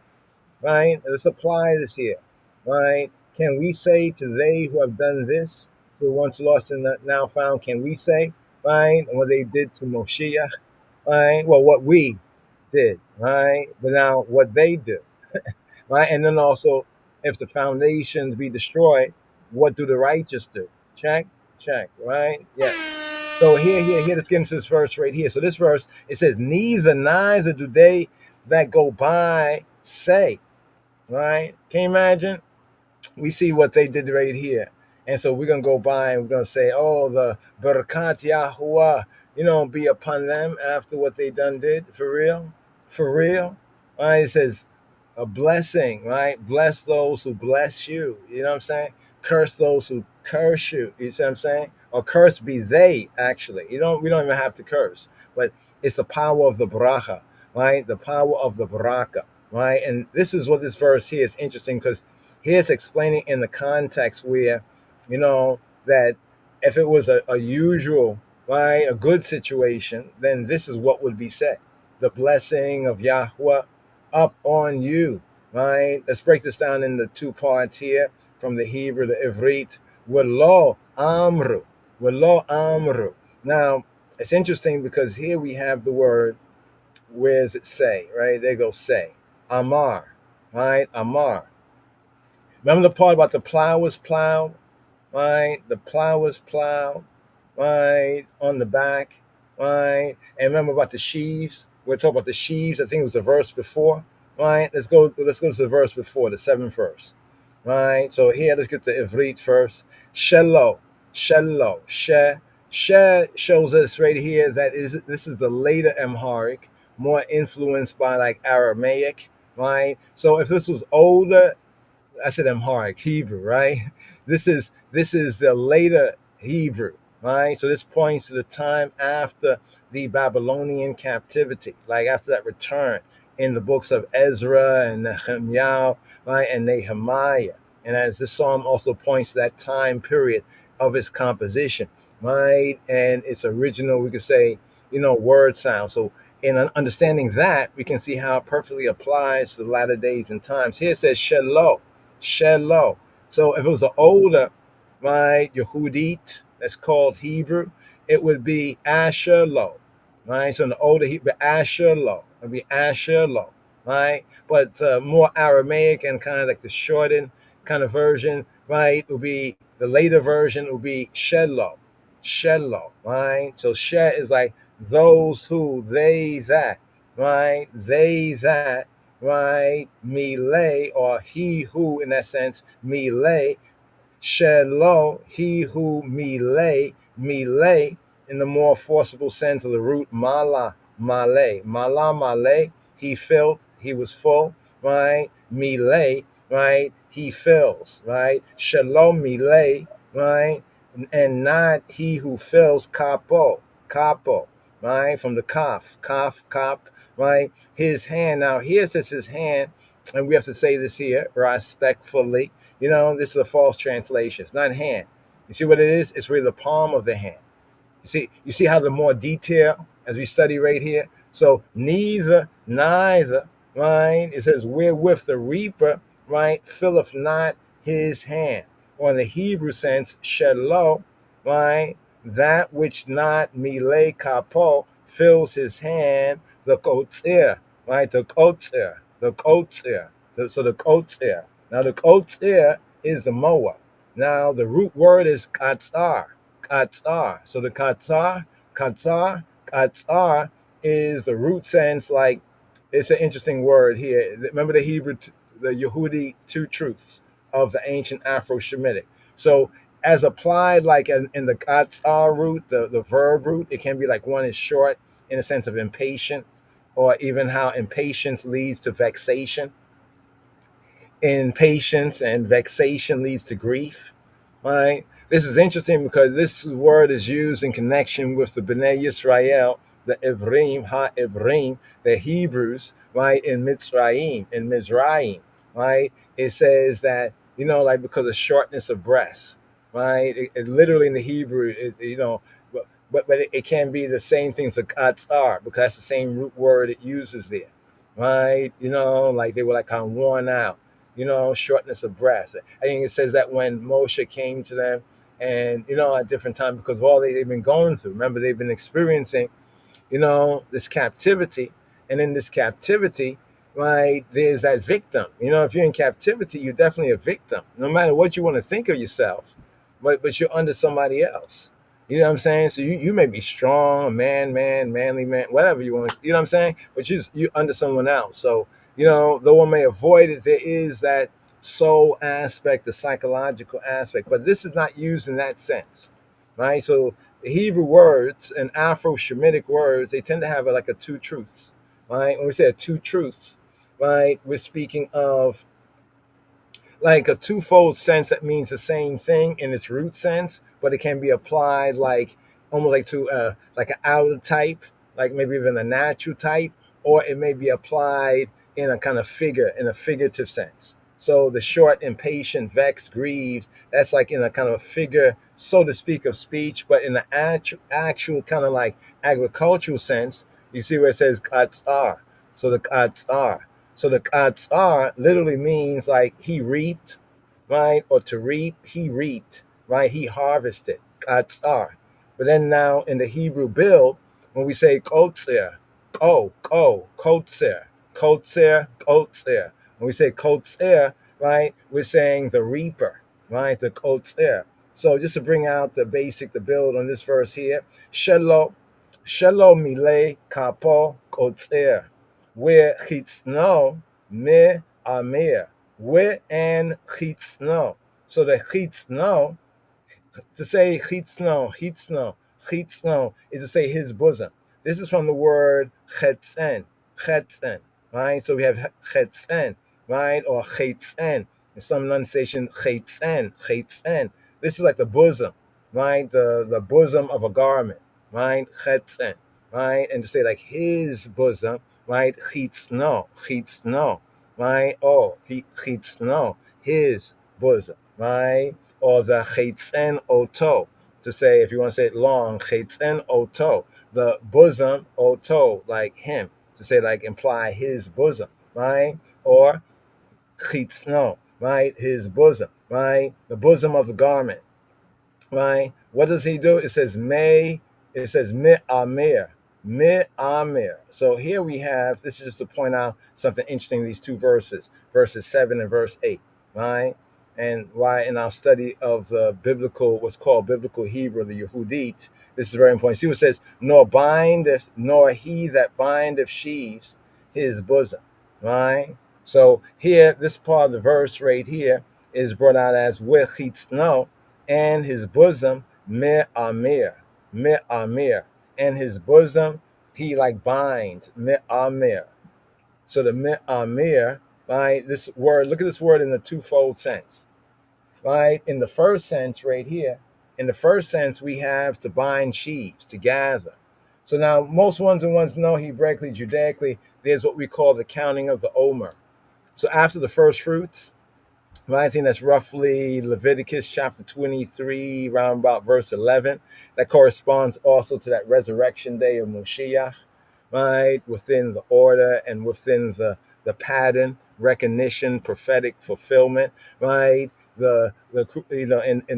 S1: right? Let's apply this here, right? Can we say to they who have done this, so once lost and now found, can we say, right? And what they did to Moshiach, right? Well, what we did, right? But now what they do, right? And then also, if the foundations be destroyed, what do the righteous do? Check, right? Yes. So here, let's get into this verse right here. So this verse, it says, neither do they that go by say, right? Can you imagine? We see what they did right here. And so we're going to go by and we're going to say, oh, the Barakat Yahuwah, be upon them after what they done did. For real? For real? Right? It says, a blessing, right? Bless those who bless you. You know what I'm saying? Curse those who curse you. You see what I'm saying? Or curse be they, actually. We don't even have to curse. But it's the power of the bracha, right? The power of the baraka, right? And this is what this verse here is interesting, because here it's explaining in the context where, that if it was a usual, right, a good situation, then this is what would be said. The blessing of Yahweh up on you, right? Let's break this down into two parts here, from the Hebrew, the Ivrit. V'lo amru. Now, it's interesting because here we have the word, where does it say, right? There goes say. Amar, right? Amar. Remember the part about the plow was plowed, right? The plow was plowed, right? On the back, right? And remember about the sheaves? We're talking about the sheaves. I think it was the verse before, right? Let's go to the verse before, the 7th verse, right? So here, let's get the Ivrit first. Shelo, she shows us right here that this is the later Amharic, more influenced by like Aramaic, right? So if this was older, I said Amharic, Hebrew, right? This is the later Hebrew, right? So this points to the time after the Babylonian captivity, like after that return in the books of Ezra and Nehemiah, right, and Nehemiah. And as this psalm also points to that time period of its composition, right, and its original, we could say, word sound. So in understanding that, we can see how it perfectly applies to the latter days and times. Here it says Shelo. So if it was the older, right, Yehudit, that's called Hebrew, it would be Asher Lo, right? So in the older Hebrew, Asher Lo, it would be Asher Lo, right? But the more Aramaic and kind of like the shortened kind of version, right, it would be the later version, it would be Shelo, right? So She is like those who, they that, right? They that, right? Mile, or he who, in that sense, Mile, Shelo, he who Mile, in the more forcible sense of the root Mala, Male, he filled, he was full, right? Mile, right? He fills, right? Shalom Mile, right? And not he who fills, capo, right? From the kaf, right? His hand. Now here says his hand, and we have to say this here respectfully. This is a false translation. It's not hand. You see what it is? It's really the palm of the hand. You see how the more detail as we study right here. So neither, right? It says wherewith the reaper, right, filleth not his hand. Or in the Hebrew sense, shelo, right, that which not mile kapo fills his hand, the kotzer, right? The kotzer, the kotzer. So the kotzer. Now the kotzer is the mower. Now the root word is katzar, katzar. So the katzar, katzar, katzar is the root sense. Like, it's an interesting word here. Remember the Hebrew, the Yehudi two truths of the ancient Afro-Shemitic. So as applied like in the katzar root, the verb root, it can be like one is short in the sense of impatient, or even how impatience leads to vexation. Impatience and vexation leads to grief, right? This is interesting because this word is used in connection with the Bnei Yisrael, the Ivrim, Ha-Ivrim, the Hebrews, right, in Mizraim, right? It says that, like because of shortness of breath, right? It literally in the Hebrew, but it can be the same thing for katzar, because that's the same root word it uses there, right? Like they were like kind of worn out, shortness of breath. I think it says that when Moshe came to them and, at different times, because of all they've been going through. Remember, they've been experiencing, this captivity. And in this captivity, right, there's that victim. If you're in captivity, you're definitely a victim, no matter what you want to think of yourself, but you're under somebody else. You know what I'm saying? So you may be strong, a manly man, whatever you want. You know what I'm saying? But you under someone else. So, though one may avoid it, there is that soul aspect, the psychological aspect. But this is not used in that sense, right? So the Hebrew words and Afro-Shemitic words, they tend to have like a two truths, right? When we say two truths, right, we're speaking of like a twofold sense that means the same thing in its root sense, but it can be applied like almost like to like an outer type, like maybe even a natural type, or it may be applied in a kind of in a figurative sense. So the short, impatient, vexed, grieved, that's like in a kind of a figure, so to speak, of speech, but in the actual kind of like agricultural sense, you see where it says katzar. So the katzar. So the katzar literally means like he reaped, right? Or to reap, he reaped, right? He harvested, katzar. But then now in the Hebrew build, when we say kotzer, kotzer, kotzer, kotzer. When we say kotzer, right, we're saying the reaper, right? The kotzer. So just to bring out the build on this verse here, shelo mile kapo kotzer, where chitzno me amir, where and chitzno. So the chitzno, to say chitzno is to say his bosom. This is from the word chetzen, right? So we have chetzen, right? Or chetzen. In some pronunciation, chetzen. This is like the bosom, right? The bosom of a garment, right? Chetzen, right? And to say like his bosom, right? Chitzno, right? Oh, chitzno, his bosom, right? Or the chetzen oto, to say, if you want to say it long, chetzen oto, the bosom oto, like him, to say like imply his bosom, right? Or chitzno, right? His bosom, right? The bosom of the garment, right? What does he do? It says me amir. So here we have, this is just to point out something interesting, these two verses 7 and verse 8, right? And why in our study of the what's called biblical Hebrew, the Yehudit, this is very important. See what it says, nor he that bindeth sheaves his bosom, right? So here, this part of the verse right here is brought out as wechitzno, and his bosom me amir, and his bosom he like binds, me amir. So the me amir, right? This word, look at this word in the twofold sense, right? In the first sense, right here, we have to bind sheaves, to gather. So now, most ones and ones know Hebraically, Judaically, there's what we call the counting of the Omer. So after the first fruits, right, I think that's roughly Leviticus chapter 23, around about verse 11. That corresponds also to that resurrection day of Moshiach, right, within the order and within the pattern, recognition, prophetic fulfillment, right? In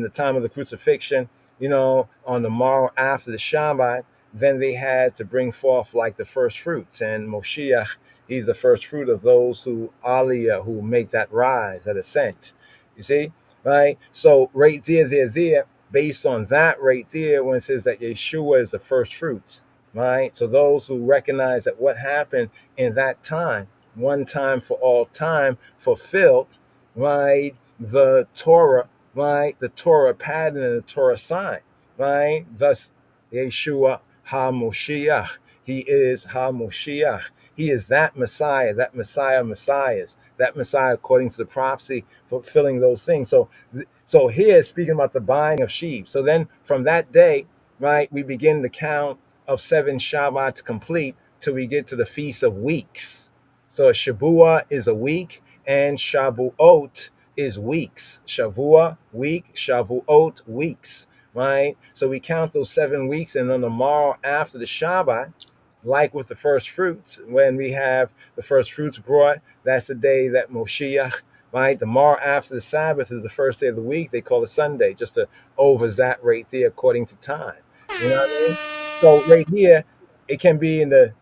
S1: the time of the crucifixion, on the morrow after the Shabbat, then they had to bring forth like the first fruits. And Moshiach, he's the first fruit of those who aliyah, who make that rise, that ascent. You see, right? So right there, based on that right there, when it says that Yeshua is the first fruits, right? So those who recognize that what happened in that time, one time for all time, fulfilled, right? The Torah, right? The Torah pattern and the Torah sign, right? Thus, Yeshua HaMoshiach. He is HaMoshiach. He is that Messiah, that Messiah, Messiahs, that Messiah according to the prophecy, fulfilling those things. So here, speaking about the buying of sheep. So then from that day, right, we begin the count of 7 Shabbats complete till we get to the Feast of Weeks. So Shavua is a week, and Shavuot is weeks. Shavua, week, Shavuot, weeks, right? So we count those 7 weeks, and on the morrow after the Shabbat, like with the first fruits, when we have the first fruits brought, that's the day that Moshiach, right? The morrow after the Sabbath is the first day of the week. They call it Sunday, just to over that right there according to time. You know what I mean? So right here, it can be in the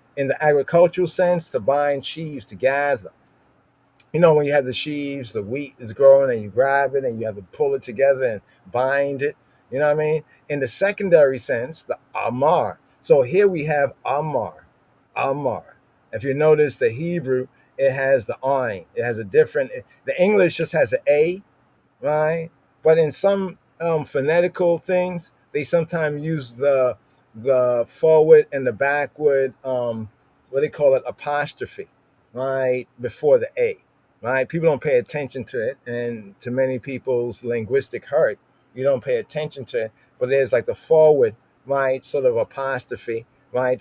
S1: agricultural sense to bind sheaves to gather. You know, when you have the sheaves, the wheat is growing and you grab it and you have to pull it together and bind it. You know what I mean? In the secondary sense, the Amar. So here we have Amar. Amar. If you notice the Hebrew, it has the Ain. It has a different, the English just has the A, right? But in some phonetical things, they sometimes use the forward and the backward, what they call it, apostrophe, right, before the A, right? People don't pay attention to it, and to many people's linguistic hurt, you don't pay attention to it. But there's like the forward, right, sort of apostrophe, right,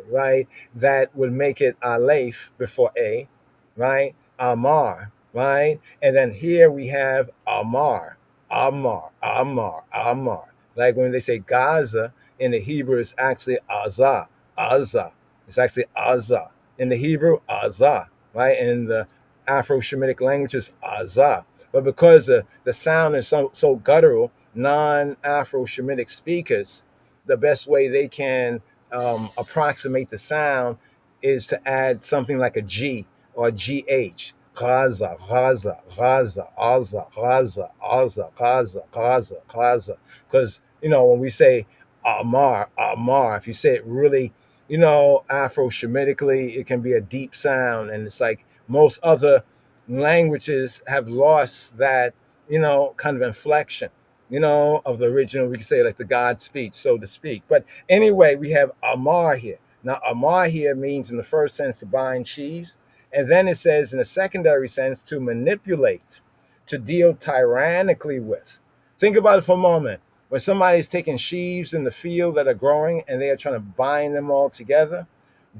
S1: right, that would make it Aleph before A, right, Amar, right? And then here we have Amar, Amar, Amar, Amar. Like when they say Gaza in the Hebrew, it's actually Azah, Azah. It's actually Azah. In the Hebrew, Azah, right? In the Afro-Shemitic languages, Azah. But because the sound is so guttural, non-Afro-Shemitic speakers, the best way they can approximate the sound is to add something like a G or GH. Gaza, Gaza, Gaza, Gaza, Gaza, Gaza, Gaza, Gaza, Gaza. Because, you know, when we say Amar, Amar, if you say it really, you know, Afro-Shemitically, it can be a deep sound. And it's like most other languages have lost that, you know, kind of inflection, you know, of the original, we could say like the God speech, so to speak. But anyway, we have Amar here. Now, Amar here means in the first sense to bind sheaves. And then it says in a secondary sense to manipulate, to deal tyrannically with. Think about it for a moment. When somebody's taking sheaves in the field that are growing and they are trying to bind them all together,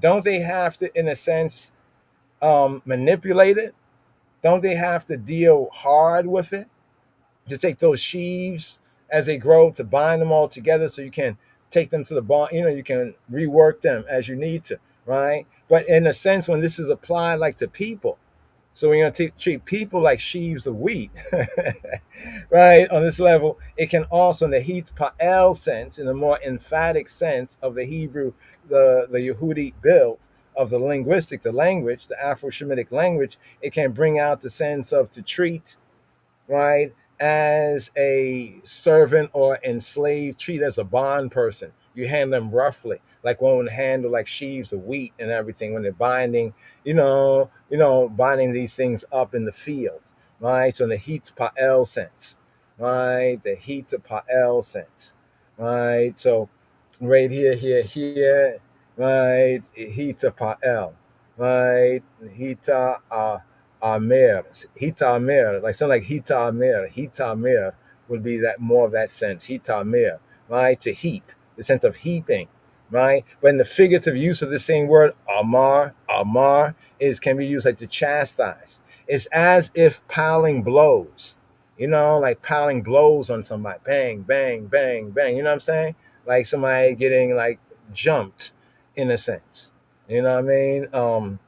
S1: don't they have to, in a sense, manipulate it? Don't they have to deal hard with it? To take those sheaves as they grow, to bind them all together so you can take them to the barn, you know, you can rework them as you need to, right? But in a sense, when this is applied like to people, so we're going to treat people like sheaves of wheat, right? On this level, it can also, in the Heath Pa'el sense, in a more emphatic sense of the Hebrew, the Yehudi build of the linguistic, the language, the Afro-Shemitic language, it can bring out the sense of to treat, right, as a servant or enslaved, treat as a bond person. You handle them roughly, like one would handle like sheaves of wheat and everything when they're binding, binding these things up in the field, right? So in the heat pa'el sense, right? The heat pa'el sense, right? So right here, right? Heat pa'el, right? Amer, Hita Amer, like something like Hita Amer would be that more of that sense, Hita Amer, right? To heap, the sense of heaping, right? But in the figurative use of the same word, Amar can be used like to chastise. It's as if piling blows, like piling blows on somebody, bang, bang, bang, bang. You know what I'm saying? Like somebody getting like jumped, in a sense. You know what I mean?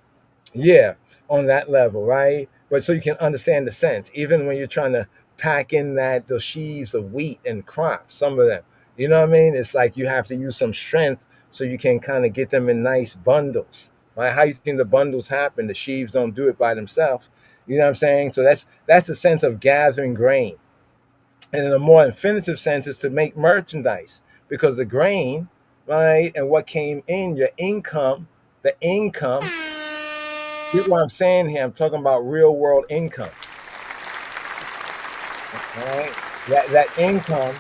S1: Yeah, on that level, right? But so you can understand the sense, even when you're trying to pack in those sheaves of wheat and crops, some of them, you know what I mean? It's like you have to use some strength so you can kind of get them in nice bundles. Right? How you think the bundles happen? The sheaves don't do it by themselves. You know what I'm saying? So that's the sense of gathering grain. And in a more infinitive sense is to make merchandise, because the grain, right, and what came in, your income, the income, get what I'm saying here? I'm talking about real world income. Right? That income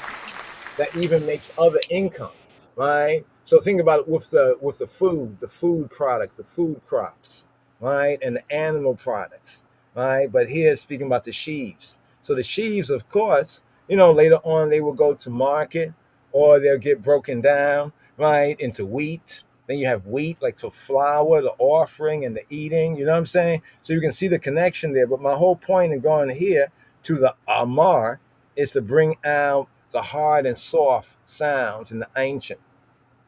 S1: that even makes other income, right? So think about it with the food products, the food crops, right, and the animal products, right. But here speaking about the sheaves. So the sheaves, of course, later on they will go to market, or they'll get broken down, right, into wheat. Then you have wheat like for flour, the offering and the eating. You know what I'm saying? So you can see the connection there. But my whole point in going here to the Amar is to bring out the hard and soft sounds in the ancient,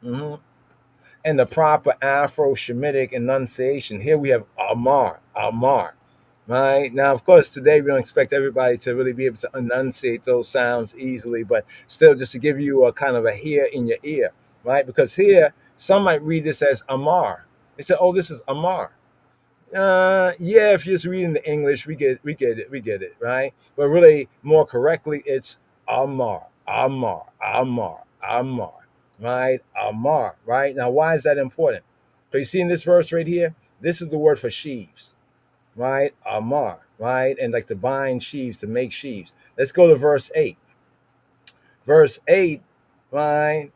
S1: and the proper Afro-Shemitic enunciation. Here we have Amar, Amar. Right? Now, of course, today we don't expect everybody to really be able to enunciate those sounds easily, but still just to give you a kind of a hear in your ear, right? Because here, some might read this as Amar. They say, oh, this is Amar. Yeah, if you're just reading the English, we get it, right? But really, more correctly, it's Amar, Amar, Amar, Amar, right? Amar, right? Now, why is that important? So you see in this verse right here, this is the word for sheaves, right? Amar, right? And like to bind sheaves, to make sheaves. Let's go to verse 8. Verse 8, right?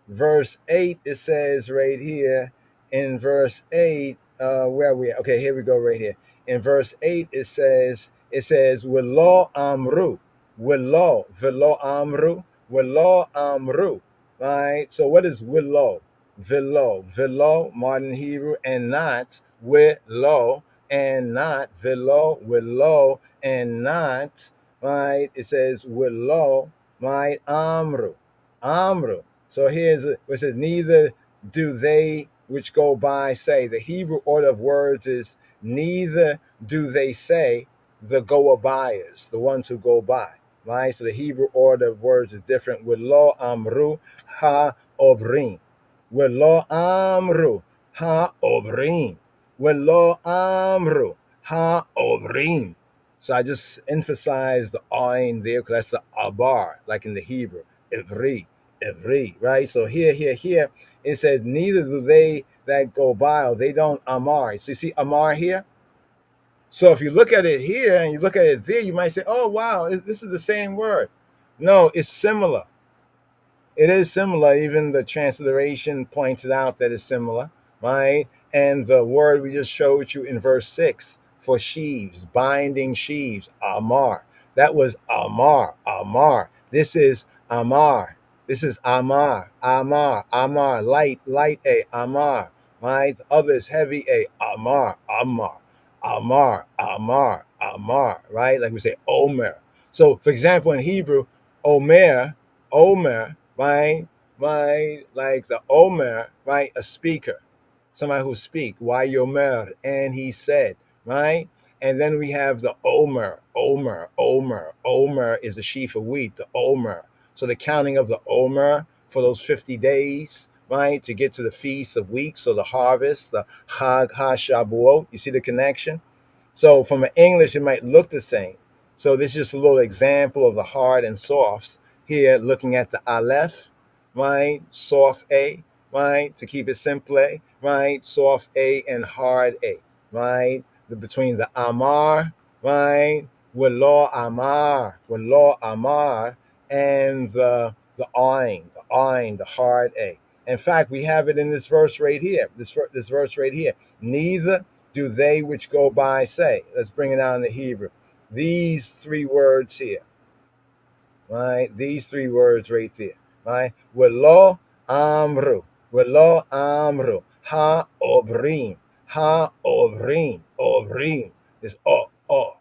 S1: Verse 8, it says right here in verse 8, where are we at? Okay, here we go right here. In verse 8, Willo Amru. Willo, Velo Amru, Willo Amru. Right? So what is Willo? Velo, modern Hebrew, and not Willo, and not Willo, and not, right? It says Willo, right? Amru. So here's it says, neither do they which go by say. The Hebrew order of words is neither do they say, the go-abayers, the ones who go by. Right? So the Hebrew order of words is different. With lo amru ha obrim. With lo amru ha obrim. With lo amru ha obrim. So I just emphasize the ayin there because that's the abar, like in the Hebrew. Ivri, right? So here, it says, neither do they that go by, or they don't amar. So you see amar here? So if you look at it here and you look at it there, you might say, oh, wow, this is the same word. No, it's similar. It is similar. Even the transliteration points it out that it's similar, right? And the word we just showed you in verse 6 for sheaves, binding sheaves, amar. That was amar, amar. This is amar. This is amar, amar, amar. Light, a, amar. Right? The other is heavy, a, amar, amar, amar, amar, amar. Right? Like we say, omer. So, for example, in Hebrew, omer, right, like the omer, right, a speaker, somebody who speak, why yomer, and he said, right? And then we have the omer is the sheaf of wheat, the omer. So the counting of the omer for those 50 days, right, to get to the feast of weeks, so the harvest, the Chag HaShabuot. You see the connection? So from an English, it might look the same. So this is just a little example of the hard and softs here, looking at the Aleph, right? Soft A, right? To keep it simple, right? Soft A and hard A, right? Between the Amar, right? Willo Amar, and the Ain, the hard A. In fact, we have it in this verse right here. This verse right here. Neither do they which go by say. Let's bring it out in the Hebrew. These three words here, right? These three words right there, right? Willo amru, ha obrim, obrim. It's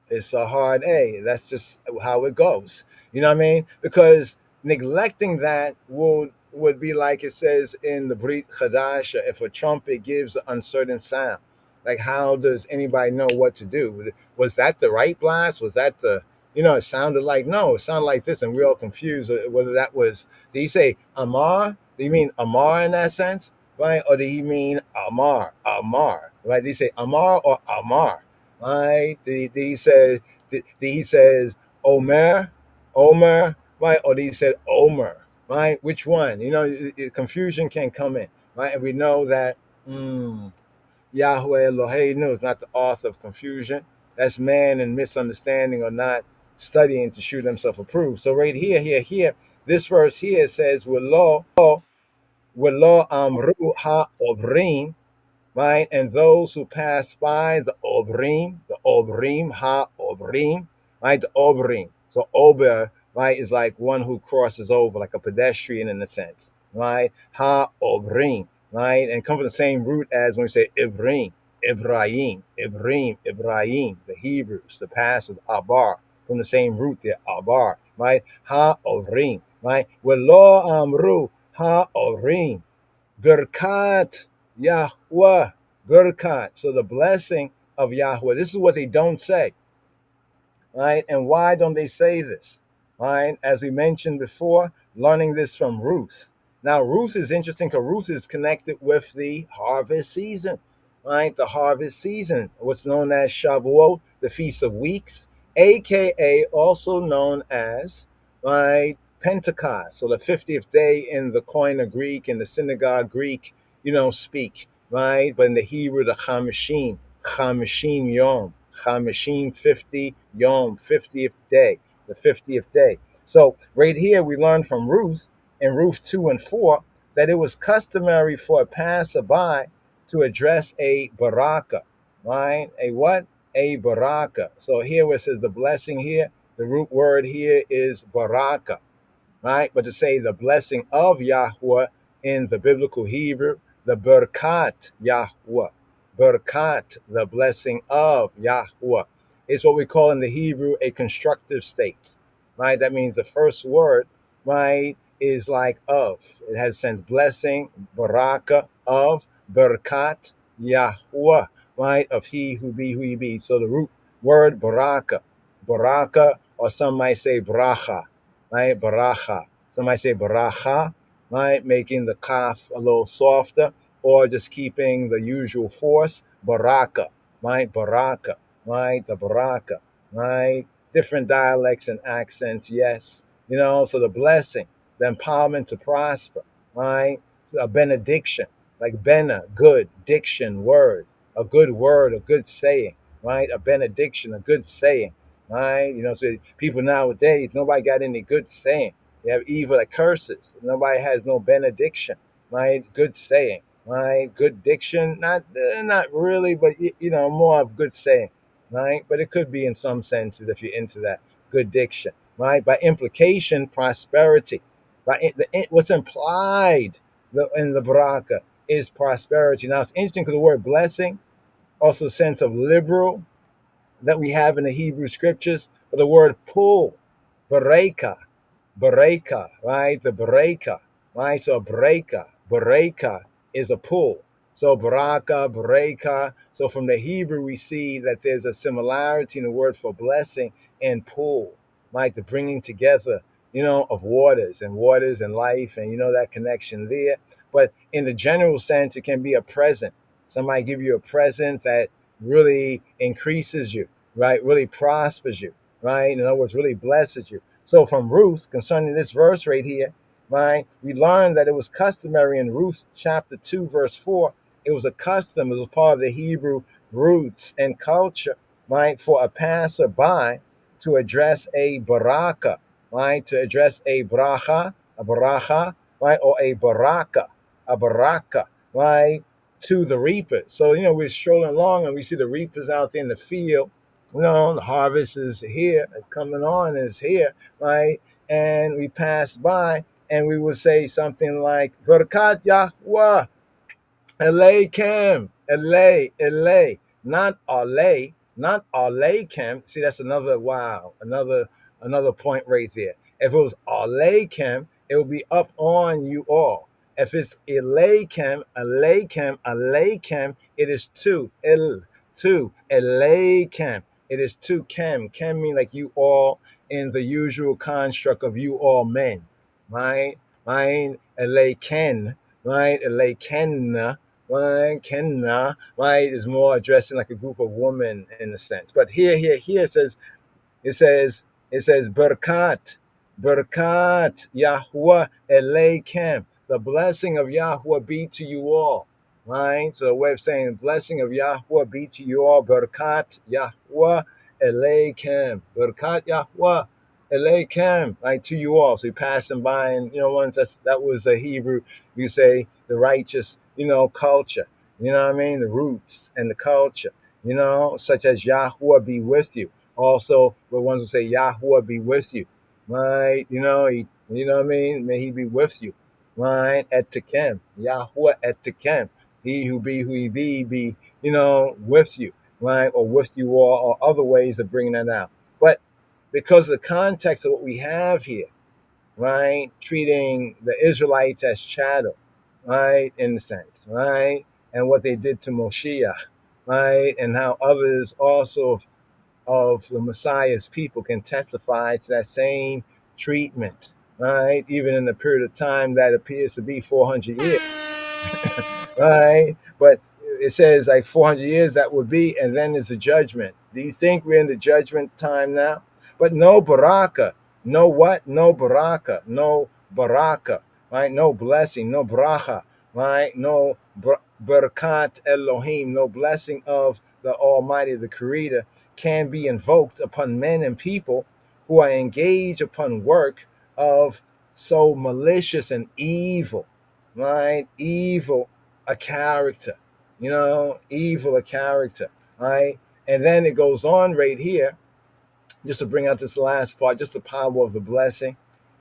S1: it's a hard A. That's just how it goes. You know what I mean? Because neglecting that would be like it says in the Brit Chadasha, if a trumpet gives an uncertain sound. Like, how does anybody know what to do? Was that the right blast? Was that it sounded like, no, it sounded like this, and we're all confused whether that was, did he say Amar? Do you mean Amar in that sense? right? Or did he mean Amar, Amar, right? Did he say Amar or Amar, right? Did he say, did he says Omer, Omer, right? Or did he say Omer, right? Which one? You know, confusion can come in, right? And we know that Yahweh Eloheinu is not the author of confusion. That's man and misunderstanding or not studying to shoot himself approved. So right here, this verse here says, Willo amru ha obrim, right? And those who pass by the obrim ha obrim, right? The obrim. So ober, right, is like one who crosses over, like a pedestrian in a sense, right? Ha obrim, right? And come from the same root as when we say Ibrahim, Ibrahim, the Hebrews, the past of Abar, from the same root there, Abar, right? Ha obrim, right? Welo amru ha obrim. Birkat Yahweh. Birkat. So the blessing of Yahweh. This is what they don't say. Right? And why don't they say this? Right? As we mentioned before, learning this from Ruth. Now, Ruth is interesting because Ruth is connected with the harvest season. Right? The harvest season, what's known as Shavuot, the Feast of Weeks, aka also known as, right, Pentecost. So the 50th day in the Koine Greek and the synagogue Greek, speak, right? But in the Hebrew, the Chamishim Yom, Chamishim 50 Yom, 50th day, the 50th day. So right here we learn from Ruth in Ruth 2 and 4 that it was customary for a passerby to address a baraka, right? A what? A baraka. So here where it says the blessing here, the root word here is baraka, right? But to say the blessing of Yahweh in the biblical Hebrew, the berkat Yahweh, berkat, the blessing of Yahweh, is what we call in the Hebrew a constructive state, right? That means the first word, right, is like of. It has sense blessing, baraka, of, berkat Yahweh, right, of he who be who he be. So the root word baraka, baraka, or some might say bracha, right? Baracha. Somebody say baracha, right? Making the kaf a little softer, or just keeping the usual force. Baraka, right? Baraka, right? The baraka, right? Different dialects and accents, yes. So the blessing, the empowerment to prosper, right? A benediction, like bena, good, diction, word, a good word, a good saying, right? A benediction, a good saying, right? So people nowadays, nobody got any good saying. They have evil that curses. Nobody has no benediction, right? Good saying, right? Good diction, not really, but more of good saying, right? But it could be in some senses if you're into that good diction, right? By implication, prosperity. What's implied in the baraka is prosperity. Now it's interesting because the word blessing also sense of liberal that we have in the Hebrew scriptures, or the word pull, bereka, right? The bereka, right? So bereka is a pull. So baraka, bereka. So from the Hebrew, we see that there's a similarity in the word for blessing and pull, right? The bringing together, of waters and life, and that connection there. But in the general sense, it can be a present. Somebody give you a present that really increases you, right? Really prospers you, right? In other words, really blesses you. So from Ruth, concerning this verse right here, right, we learned that it was customary in Ruth chapter 2, verse 4. It was a custom, it was part of the Hebrew roots and culture, right, for a passerby to address a baraka, right, to address a bracha, right, or a baraka, right, to the reapers. So, we're strolling along and we see the reapers out there in the field. The harvest is here, it's coming on, is here, right? And we pass by and we will say something like, Berkat Yahweh, Eleikem, Elei, not Aleikem. See, that's another point right there. If it was Aleikem, it would be up on you all. If it's Eleikem, it is two, Eleikem. It is two kem. Kem mean like you all in the usual construct of you all men, right? Mine Eleiken, right? Elekenna, right? Kenna, right? Is more addressing like a group of women in a sense. But here it says, Berkat, Berkat, Yahweh Eleikem. The blessing of Yahweh be to you all. Right? So the way of saying the blessing of Yahweh be to you all. Berkat Yahweh Eleikem. Berkat Yahweh Eleikem. Right? To you all. So you pass them by, and once that was the Hebrew, you say the righteous, culture. You know what I mean? The roots and the culture. Such as Yahweh be with you. Also, the ones who say Yahweh be with you, right? What I mean? May he be with you, right? Et tekem, Yahweh et tekem. He who be who he be, with you, right? Or with you all, or other ways of bringing that out. But because of the context of what we have here, right? Treating the Israelites as chattel, right? In a sense, right? And what they did to Moshiach, right? And how others also of the Messiah's people can testify to that same treatment, right? Even in a period of time that appears to be 400 years, right? But it says like 400 years that would be, and then is the judgment. Do you think we're in the judgment time now? But no baraka, no what? No baraka, no baraka, right? No blessing, no bracha, right? No barakat Elohim, no blessing of the Almighty, the Creator, can be invoked upon men and people who are engaged upon work of so malicious and evil, right? Evil a character, evil a character, right? And then it goes on right here, just to bring out this last part, just the power of the blessing,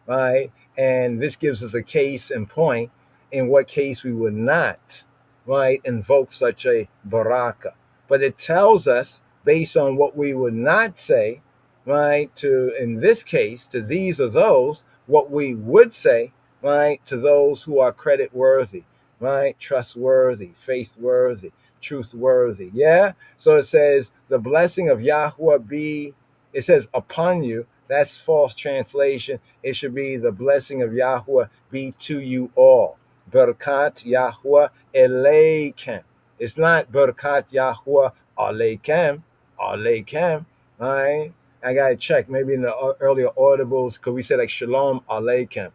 S1: right? And this gives us a case in point in what case we would not, right, invoke such a baraka. But it tells us, based on what we would not say, right, to, in this case, to these or those, what we would say, right, to those who are credit worthy, right, trustworthy, faithworthy, truthworthy. Yeah? So it says, the blessing of Yahweh be, it says upon you. That's false translation. It should be the blessing of Yahweh be to you all. Berkat Yahweh Eleikem. It's not Berkat Yahweh Aleikem. Aleikem. Right? I got to check. Maybe in the earlier audibles, because we said like Shalom Aleikem.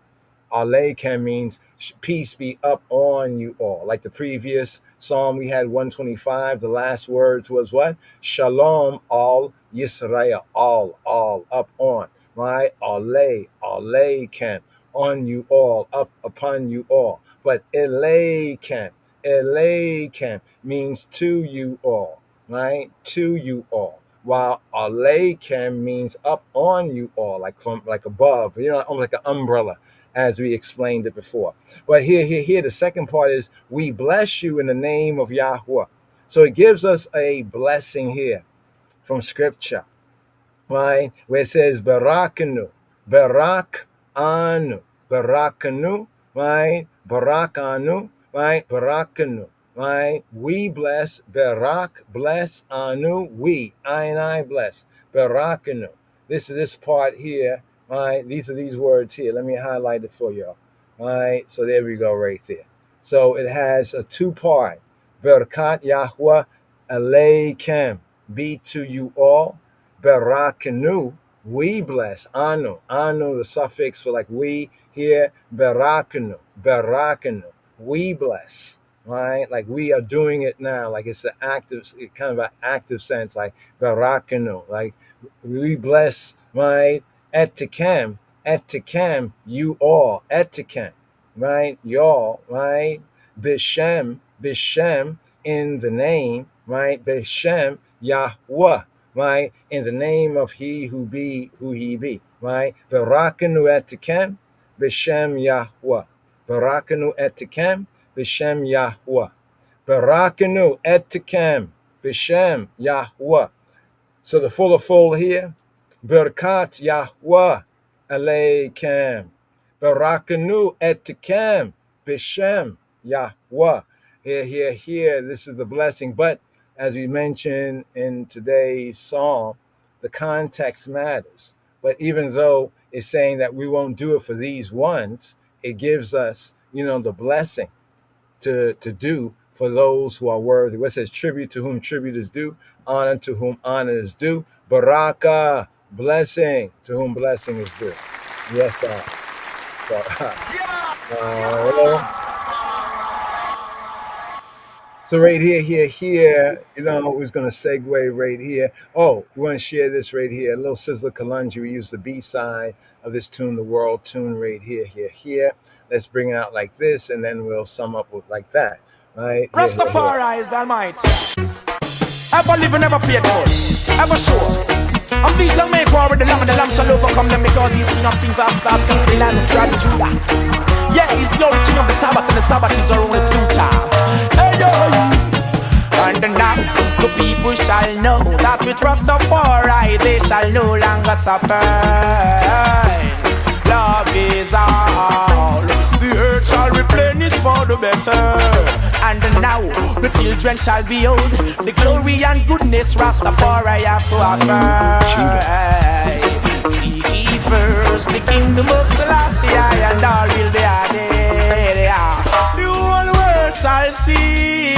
S1: Aleikem means peace be up on you all. Like the previous Psalm, we had 125. The last words was what? Shalom al Yisrael. All, up on. Right? Aleikem. On you all, up upon you all. But Eleikem means to you all. Right? To you all. While Aleikem means up on you all, like from like above, almost like an umbrella, as we explained it before. But here, the second part is we bless you in the name of Yahweh. So it gives us a blessing here from Scripture, right? Where it says Barakanu, Barak Anu, Barakanu, right? Barakanu, right? Barakanu, right? We bless, Barak, bless, Anu, we, I and I bless, Barakanu. This is this part here, right? These are these words here. Let me highlight it for y'all, right? So there we go, right there. So it has a two-part, Berkat Yahweh Aleikem, be to you all. Berakenu, we bless. Anu, the suffix for like we here. Berakenu, we bless. Right? Like we are doing it now. Like it's kind of an active sense. Like berakenu, like we bless. Right? Etikem, you all. Etikem, right? Y'all, right? Bishem, in the name, right? Bishem, Yahweh, right? In the name of he who be, who he be, right? Barakanu etikem, Bishem Yahweh. Barakanu etikem, Bishem Yahweh. Barakanu etikem, Bishem Yahweh. So the full here, Berkat Yahweh Aleikem. Barakanu etikem, Bishem Yahweh. Here, this is the blessing. But as we mentioned in today's psalm, the context matters. But even though it's saying that we won't do it for these ones, it gives us, the blessing, to do for those who are worthy. What says tribute to whom tribute is due, honor to whom honor is due, baraka, blessing to whom blessing is due. Yes, sir. So right here, you know, we're going to segue right here. Oh, we want to share this right here. A little Sizzler Kalunji. We use the B-side of this tune, the world tune right here. Let's bring it out like this, and then we'll sum up with like that, right?
S5: Rastafari is the Almighty. Ever live and never faithful, ever sure. And peace and make war with the lamb, and the lamb shall overcome them, because he's king of things that have come to the land of tribe of Judah. Yeah, he's the only king of the Sabbath, and the Sabbath is our only future. Hey, yo. And now the people shall know that with Rastafari they shall no longer suffer. Love is all. The earth shall replenish for the better. And now the children shall behold the glory and goodness Rastafari have to offer. Seek ye first the kingdom of Selassie, and all will be added. The whole world shall see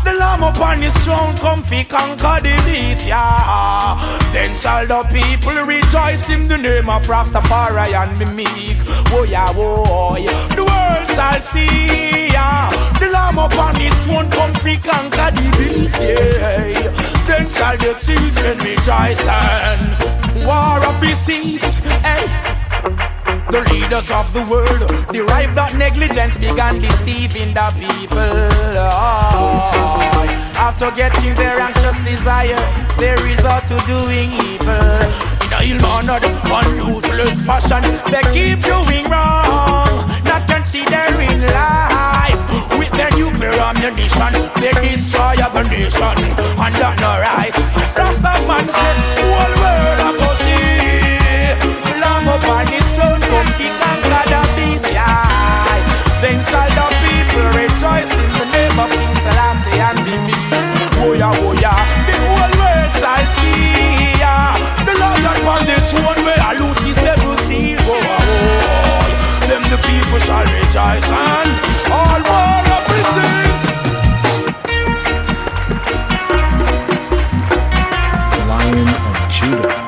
S5: the Lamb upon his throne comfy conquer the beast, yeah. Then shall the people rejoice in the name of Rastafari and be meek. Oh yeah, oh yeah. The world shall see, yeah. The Lamb upon his throne comfy conquer the beast, yeah. Then shall the children rejoice and war of his cease, hey. The leaders of the world derived that negligence began deceiving the people. After getting their anxious desire, they resort to doing evil. In a ill-mannered, unuseless fashion, they keep doing wrong, not considering life. With their nuclear ammunition, they destroy the nation, and that's not right. Rastafari says, whole world I go see. Lamb upon his throne, come kick and God the beast, yeah. Then shall the people rejoice in the name of King Selassie and be me. Oh yeah, the whole world shall see, yeah. The Lord upon the throne where I lose his every seal. Oh, them the people shall rejoice and all war of resist.
S4: Lion of Judah.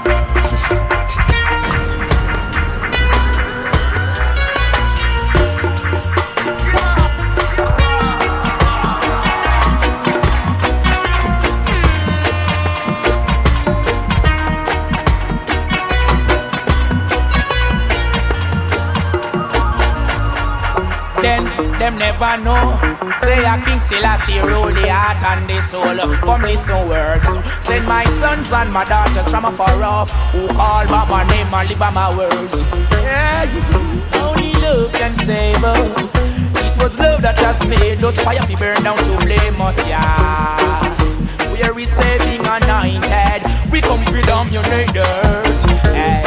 S5: Them never know. Say a King Selassie rule the heart and the soul. Come listen words. Send my sons and my daughters from afar off, who call by my name and live by my words. Yeah, only love can save us. It was love that has made those fire fi burn down to blame us, yeah. We are receiving anointed. We come freedom united. Hey,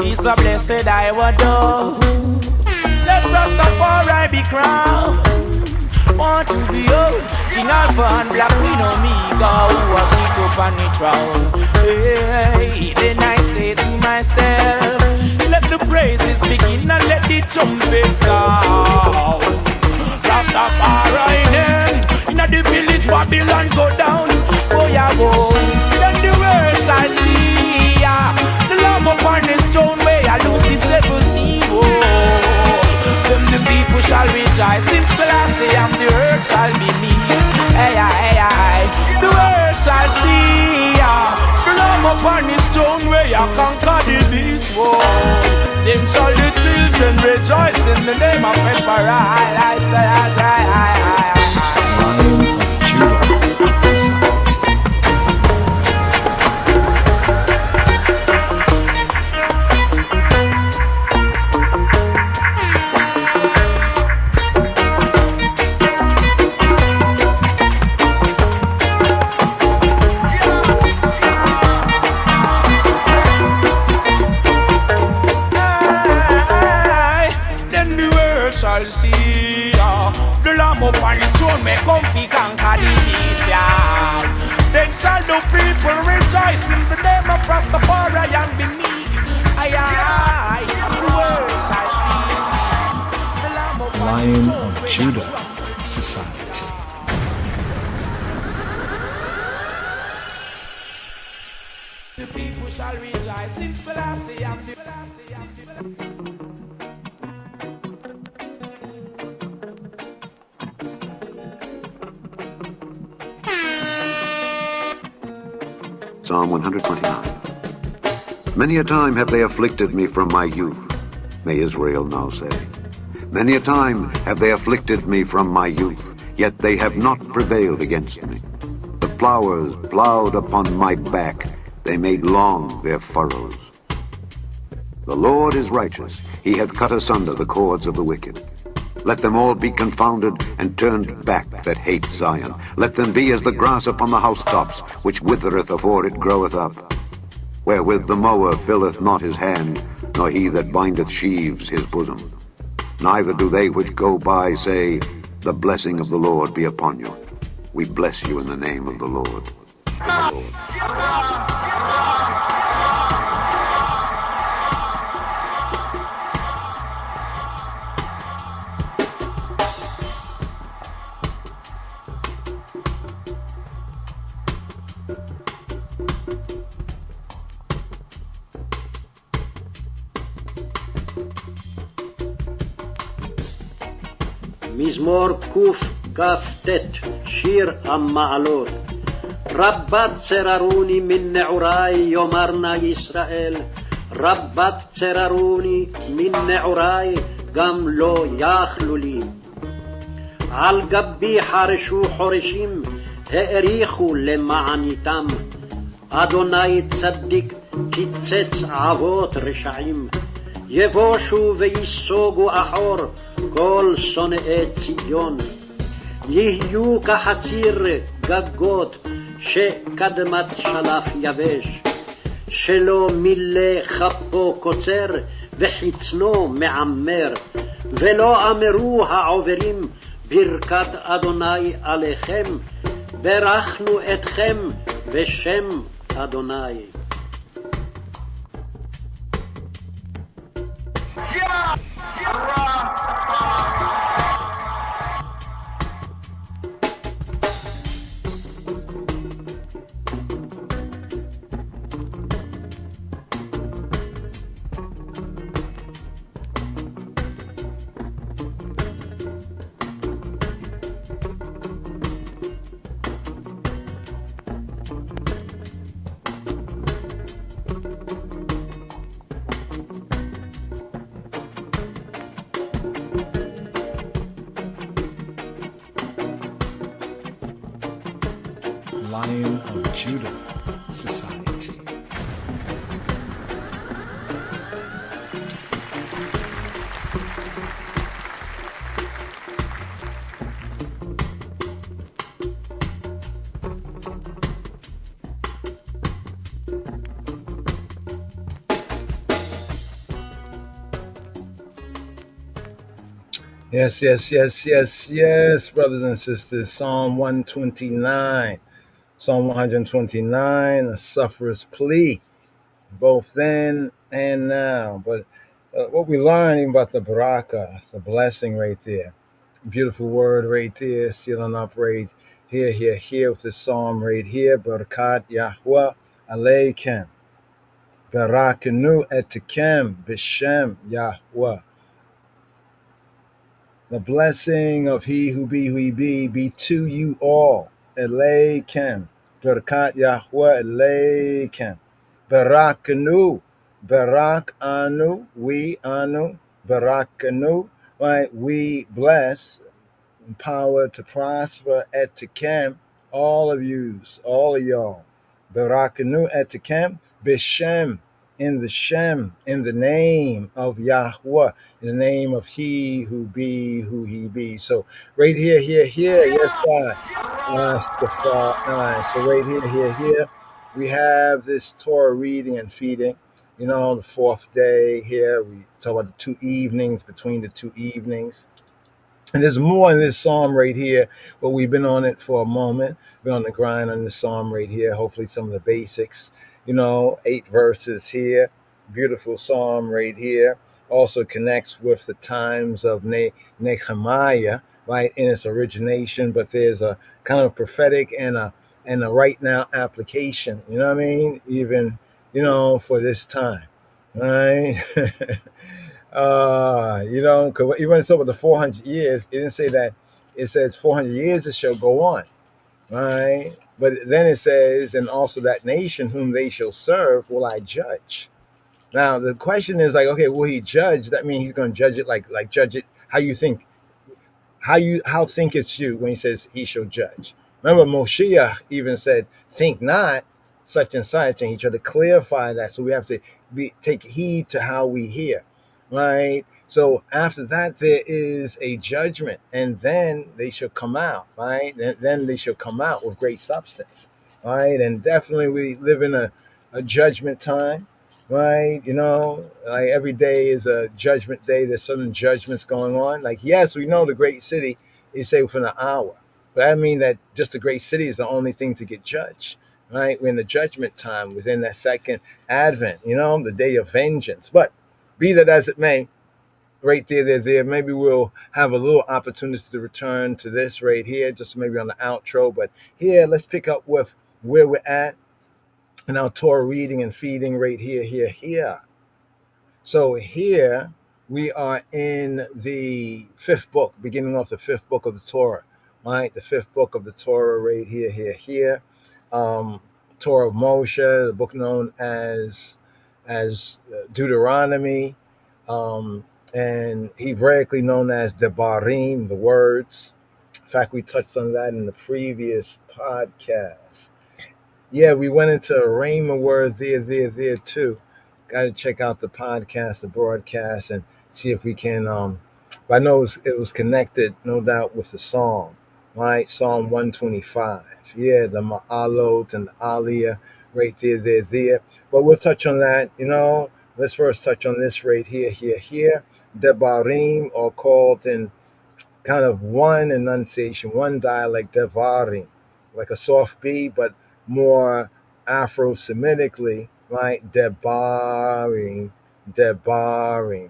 S5: it's a blessed I would do. Let Rastafari be crowned. Want to be old, King Alpha and Black Queen Omega, who was sit up on the throne. Hey, then I say to myself, let the praises begin and let the trumpet sound. Rastafari then, in the village Babylon go down. Oh yeah, go. Then the world shall see, yeah. The Lamb upon his throne where I lose the seven sea. Them the people shall rejoice in Selassie, and the earth shall be me. Hey, hey, hey. The world shall see, yeah. The Lamb upon his throne where you conquer the beast. Whoa. Then shall the children rejoice in the name of Emperor. I say, upon his throne may comfy conquer the beast, yeah. Then shall the people rejoice in the name of Rastafari and be meek. Aye, aye, the world shall see the Lamb upon
S4: Lion
S5: his
S4: of
S5: throne.
S4: Judah.
S6: society.
S5: The people shall rejoice in Selassie and the
S2: Psalm 129. Many a time have they afflicted me from my youth, may Israel now say. Many a time have they afflicted me from my youth, yet they have not prevailed against me. The plowers plowed upon my back, they made long their furrows. The Lord is righteous, he hath cut asunder the cords of the wicked. Let them all be confounded and turned back that hate Zion. Let them be as the grass upon the housetops, which withereth afore it groweth up. Wherewith the mower filleth not his hand, nor he that bindeth sheaves his bosom. Neither do they which go by say, the blessing of the Lord be upon you. We bless you in the name of the Lord.
S3: מזמור קכ"ט, שיר המעלות. רבת צררוני מן נעורי, יאמרנה ישראל. רבת צררוני מן נעורי, גם לא יכלו לי. על גבי חרשו חורשים, האריכו למעניתם. אדוני צדיק קיצץ אבות רשעים. יבושו ויסוגו אחור כל שונאי ציון. יהיו כחציר גגות שקדמת שלף יבש, שלא מילא כפו קוצר וחצנו מעמר. ולא אמרו העוברים ברכת אדוני עליכם, ברכנו אתכם בשם אדוני.
S6: Lion of Judah Society.
S1: Yes, brothers and sisters. Psalm 129. Psalm 129, a sufferer's plea, both then and now. But what we learn about the baraka, the blessing right there, beautiful word right there, sealing up right here with the psalm right here, Barakat Yahweh Aleikem, Barakanu Etikem Bishem Yahweh. The blessing of he who be to you all. Eleikem, Barakat Yahweh Eleikem, Barakanu, Barak Anu, we Anu, Barakanu, right? We bless, empowered to prosper, Etikem, all of yous, all of y'all. Barakanu Etikem, Bishem, in the Shem, in the name of Yahweh, in the name of he who be. So right here, yes, God. Rastafari. So right here, we have this Torah reading and feeding. You know, the fourth day here, we talk about the 2 evenings, between the 2 evenings. And there's more in this psalm right here, but we've been on it for a moment. Been on the grind on this psalm right here. Hopefully some of the basics, 8 verses here. Beautiful psalm right here. Also connects with the times of Nehemiah, right, in its origination, but there's a kind of prophetic and a right now application. You know what I mean? Even for this time, right? Because even when it's over the 400 years, it didn't say that. It says 400 years it shall go on, right? But then it says, and also that nation whom they shall serve will I judge. Now the question is like, okay, will he judge? That means he's going to judge it like judge it how you think, how thinkest you when he says he shall judge. Remember Moshiach even said, think not such and such, and he tried to clarify that. So we have to take heed to how we hear, right? So after that there is a judgment, and then they shall come out, right? And then they shall come out with great substance, right? And definitely we live in a judgment time, right? Like every day is a judgment day. There's certain judgments going on. Like, yes, we know the great city is say within an hour, but I mean that just the great city is the only thing to get judged, right? We're in the judgment time within that second advent, the day of vengeance. But be that as it may, right there. Maybe we'll have a little opportunity to return to this right here, just maybe on the outro. But here, let's pick up with where we're at in our Torah reading and feeding right here. So here we are in the fifth book, beginning off the fifth book of the Torah, right? The fifth book of the Torah right here. Torah of Moshe, the book known as Deuteronomy, and Hebraically known as Devarim, the words. In fact, we touched on that in the previous podcast. Yeah, we went into a Rhema word there too. Got to check out the podcast, the broadcast, and see if we can. But I know it was connected, no doubt, with the Psalm, right? Psalm 125. Yeah, the Ma'alot and the Aliyah, right there. But we'll touch on that. Let's first touch on this right here. Devarim, or called in kind of one enunciation, one dialect, Devarim, like a soft B, but more Afro-Semitically, right? Devarim,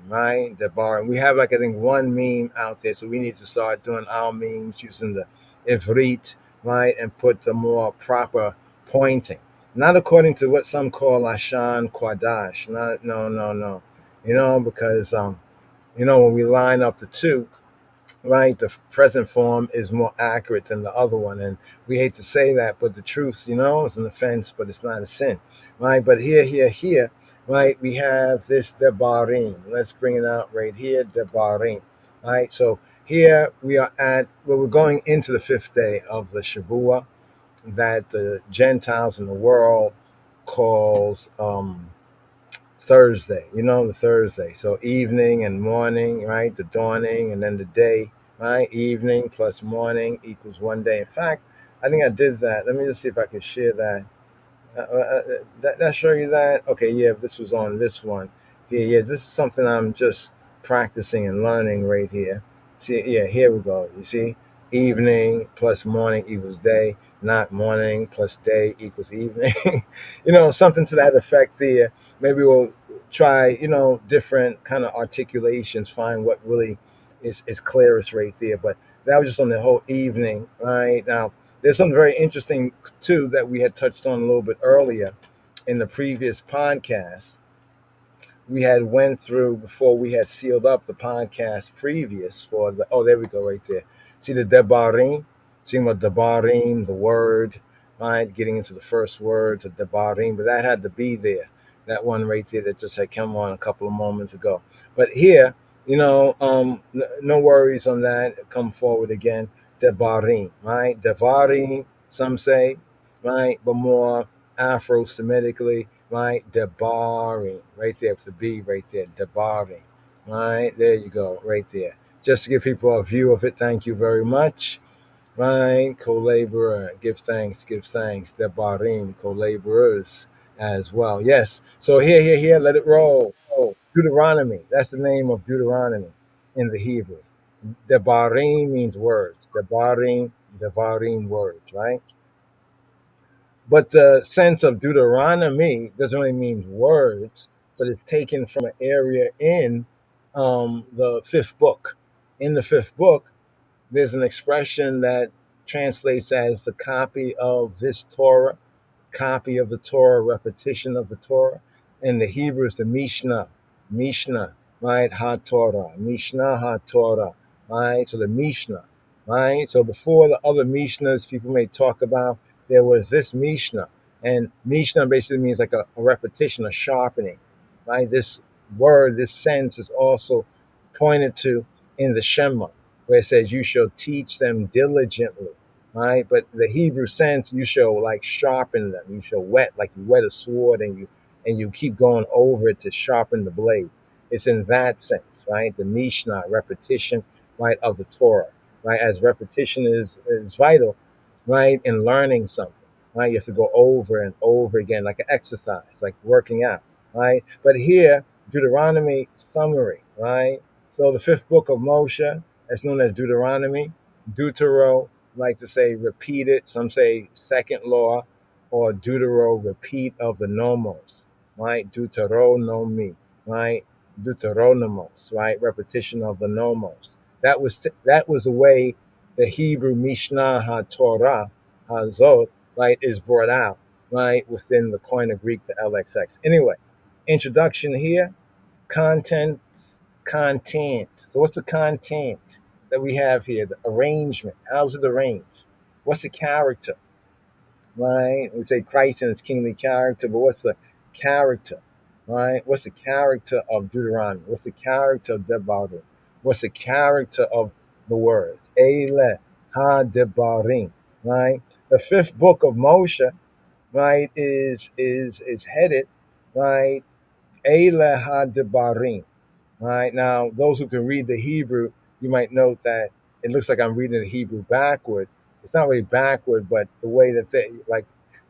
S1: right? Devarim. We have I think one meme out there, so we need to start doing our memes using the Ivrit, right? And put the more proper pointing. Not according to what some call Ashan Kwadash. No. Because when we line up the two, right, the present form is more accurate than the other one, and we hate to say that, but the truth, is an offense, but it's not a sin, right? But here, right, we have this Devarim. Let's bring it out right here, Devarim, right? So here we are we're going into the fifth day of the Shavua that the Gentiles in the world calls Thursday, the Thursday. So evening and morning, right? The dawning and then the day, right? Evening plus morning equals one day. In fact, I think I did that. Let me just see if I can share that. Did I show you that? Okay, yeah, this was on this one. Yeah, this is something I'm just practicing and learning right here. See, yeah, here we go. You see? Evening plus morning equals day, not morning plus day equals evening. Something to that effect there. Maybe we'll try, different kind of articulations, find what really is clearest right there. But that was just on the whole evening, right? Now, there's something very interesting, too, that we had touched on a little bit earlier in the previous podcast. We had went through before we had sealed up the podcast previous for the, there we go right there. See the Devarim? Seeing what Devarim, the word, right? Getting into the first words of Devarim, but that had to be there. That one right there that just had come on a couple of moments ago. But here, no worries on that. Come forward again. Devarim, right? Devarim, some say, right? But more Afro-Semitically, right? Devarim, right there with the B right there. Devarim, right? There you go, right there. Just to give people a view of it, thank you very much. Right? Co-laborer, give thanks. Devarim, co-laborers as well. Yes. So here, let it roll. Oh, Deuteronomy. That's the name of Deuteronomy in the Hebrew. Devarim means words. Devarim words, right? But the sense of Deuteronomy doesn't really mean words, but it's taken from an area in the fifth book. In the fifth book, There's an expression that translates as the copy of this Torah, copy of the Torah, repetition of the Torah. In the Hebrew, it's the Mishnah, Mishnah, right? Ha-Torah, Mishnah, Ha-Torah, right? So the Mishnah, right? So before the other Mishnahs people may talk about, there was this Mishnah. And Mishnah basically means like a repetition, a sharpening, right? This word, this sense is also pointed to in the Shema, where it says, you shall teach them diligently, right? But the Hebrew sense, you shall like sharpen them. You shall whet, like you whet a sword and you keep going over it to sharpen the blade. It's in that sense, right? The Mishnah, repetition, right, of the Torah, right? As repetition is vital, right, in learning something, right? You have to go over and over again, like an exercise, like working out, right? But here, Deuteronomy summary, right? So the fifth book of Moshe, that's known as Deuteronomy. Deutero, like to say repeated. Some say second law, or Deutero, repeat of the nomos, right? Deuteronomy, right? Deuteronomos, right? Repetition of the nomos. That was the way the Hebrew Mishnah HaTorah Hazot, right, is brought out, right, within the Koine Greek, the LXX. Anyway, introduction here, content. So what's the content that we have here? The arrangement. How's it arranged? What's the character? Right? We say Christ and his kingly character, but what's the character? Right? What's the character of Deuteronomy? What's the character of Devarim? What's the character of the word? Ele ha Devarim. Right? The fifth book of Moshe, right, is headed, right, Ele ha Devarim. All right. Now, those who can read the Hebrew, you might note that it looks like I'm reading the Hebrew backward. It's not really backward, but the way that they, like,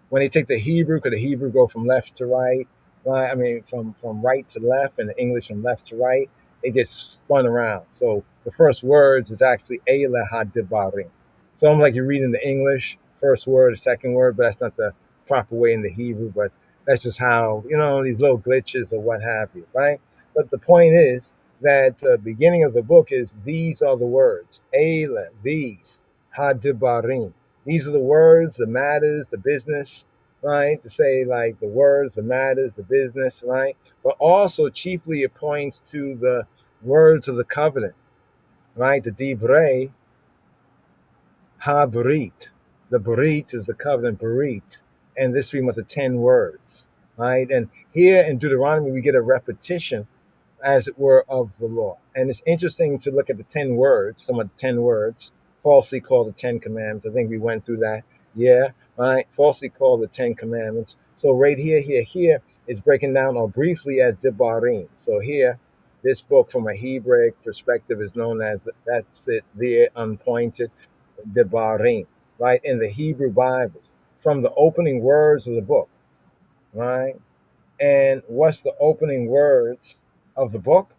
S1: when they take the Hebrew, could the Hebrew go from left to right? Right? I mean, from right to left, and the English from left to right, it gets spun around. So the first words is actually Eile HaDevarim. So I'm like you're reading the English, first word, the second word, but that's not the proper way in the Hebrew. But that's just how, these little glitches or what have you, right? But the point is that the beginning of the book is, these are the words. Eile, these, HaDevarim. These are the words, the matters, the business, right? To say like the words, the matters, the business, right? But also chiefly it points to the words of the covenant, right? The Divrei HaBrit. The Brit is the covenant, Brit. And this being with the 10 words, right? And here in Deuteronomy, we get a repetition, as it were, of the law. And it's interesting to look at the 10 words, some of the 10 words, falsely called the 10 commandments. I think we went through that. Yeah, right? Falsely called the 10 commandments. So right here is breaking down or briefly as Devarim. So here, this book from a Hebraic perspective is known as, that's it, the unpointed Devarim, right? In the Hebrew Bibles, from the opening words of the book, right? And what's the opening words of the book?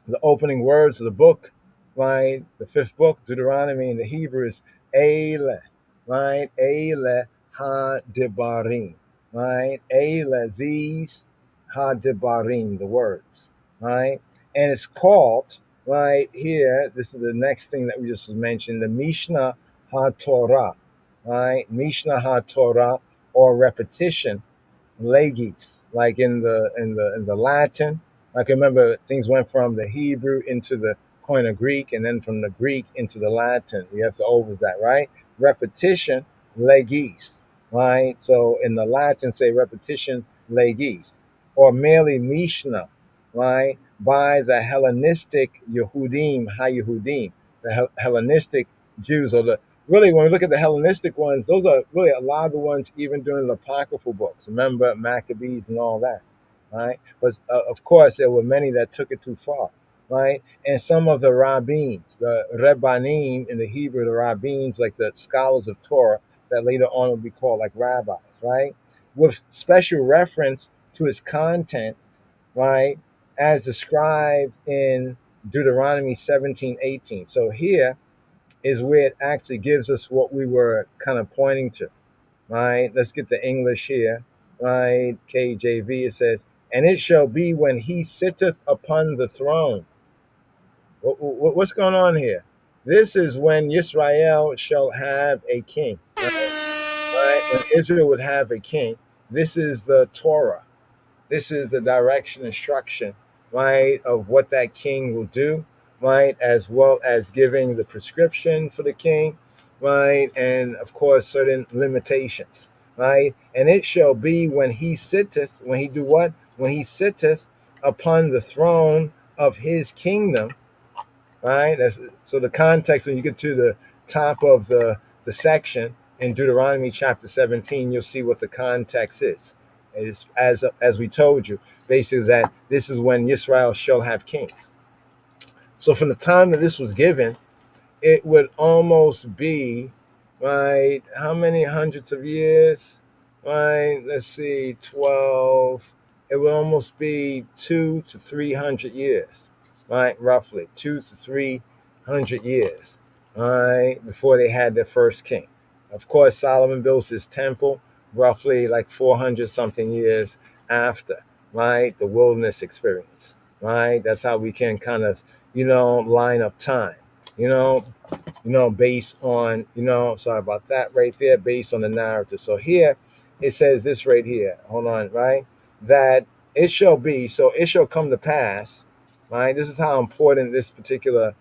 S1: The opening words of the book, right? The fifth book, Deuteronomy, in the Hebrew is Eile, right? Eile ha-debarim, right? Eile, these, ha-debarim, the words, right? And it's called, right here, this is the next thing that we just mentioned, the Mishnah ha-Torah, right? Mishnah ha-Torah, or repetition, legis, like in the Latin. I can remember things went from the Hebrew into the Koine Greek, and then from the Greek into the Latin. We have to always that, right? Repetition, legis, right? So in the Latin, say repetition, legis, or merely Mishnah, right? By the Hellenistic Yehudim, Ha-Yehudim, the Hellenistic Jews, or the really, when we look at the Hellenistic ones, those are really a lot of the ones even during the apocryphal books. Remember Maccabees and all that, right? But of course, there were many that took it too far, right? And some of the rabbins, the Rebbanim in the Hebrew, the rabbins, like the scholars of Torah, that later on will be called like rabbis, right? With special reference to its content, right? As described in Deuteronomy 17:18. So here, is where it actually gives us what we were kind of pointing to, right? Let's get the English here, right? KJV, it says, and it shall be when he sitteth upon the throne. What's going on here? This is when Israel shall have a king. Right? When Israel would have a king, this is the Torah. This is the direction, instruction, right, of what that king will do, right, as well as giving the prescription for the king, right, and of course certain limitations, right. And it shall be when he sitteth, when he do what? When he sitteth upon the throne of his kingdom, right? So the context, when you get to the top of the section in Deuteronomy chapter 17, you'll see what the context is. Is as we told you, basically that this is when Israel shall have kings. So from the time that this was given, it would almost be, right, how many hundreds of years? Right, let's see, 12. It would almost be 200 to 300 years, right, roughly 200 to 300 years, right, before they had their first king. Of course, Solomon builds his temple roughly like 400 something years after, right, the wilderness experience, right. That's how we can kind of, line up time, you know, based on, sorry about that right there, based on the narrative. So here it says this right here. Hold on, right? That it shall be, so it shall come to pass, right? This is how important this particular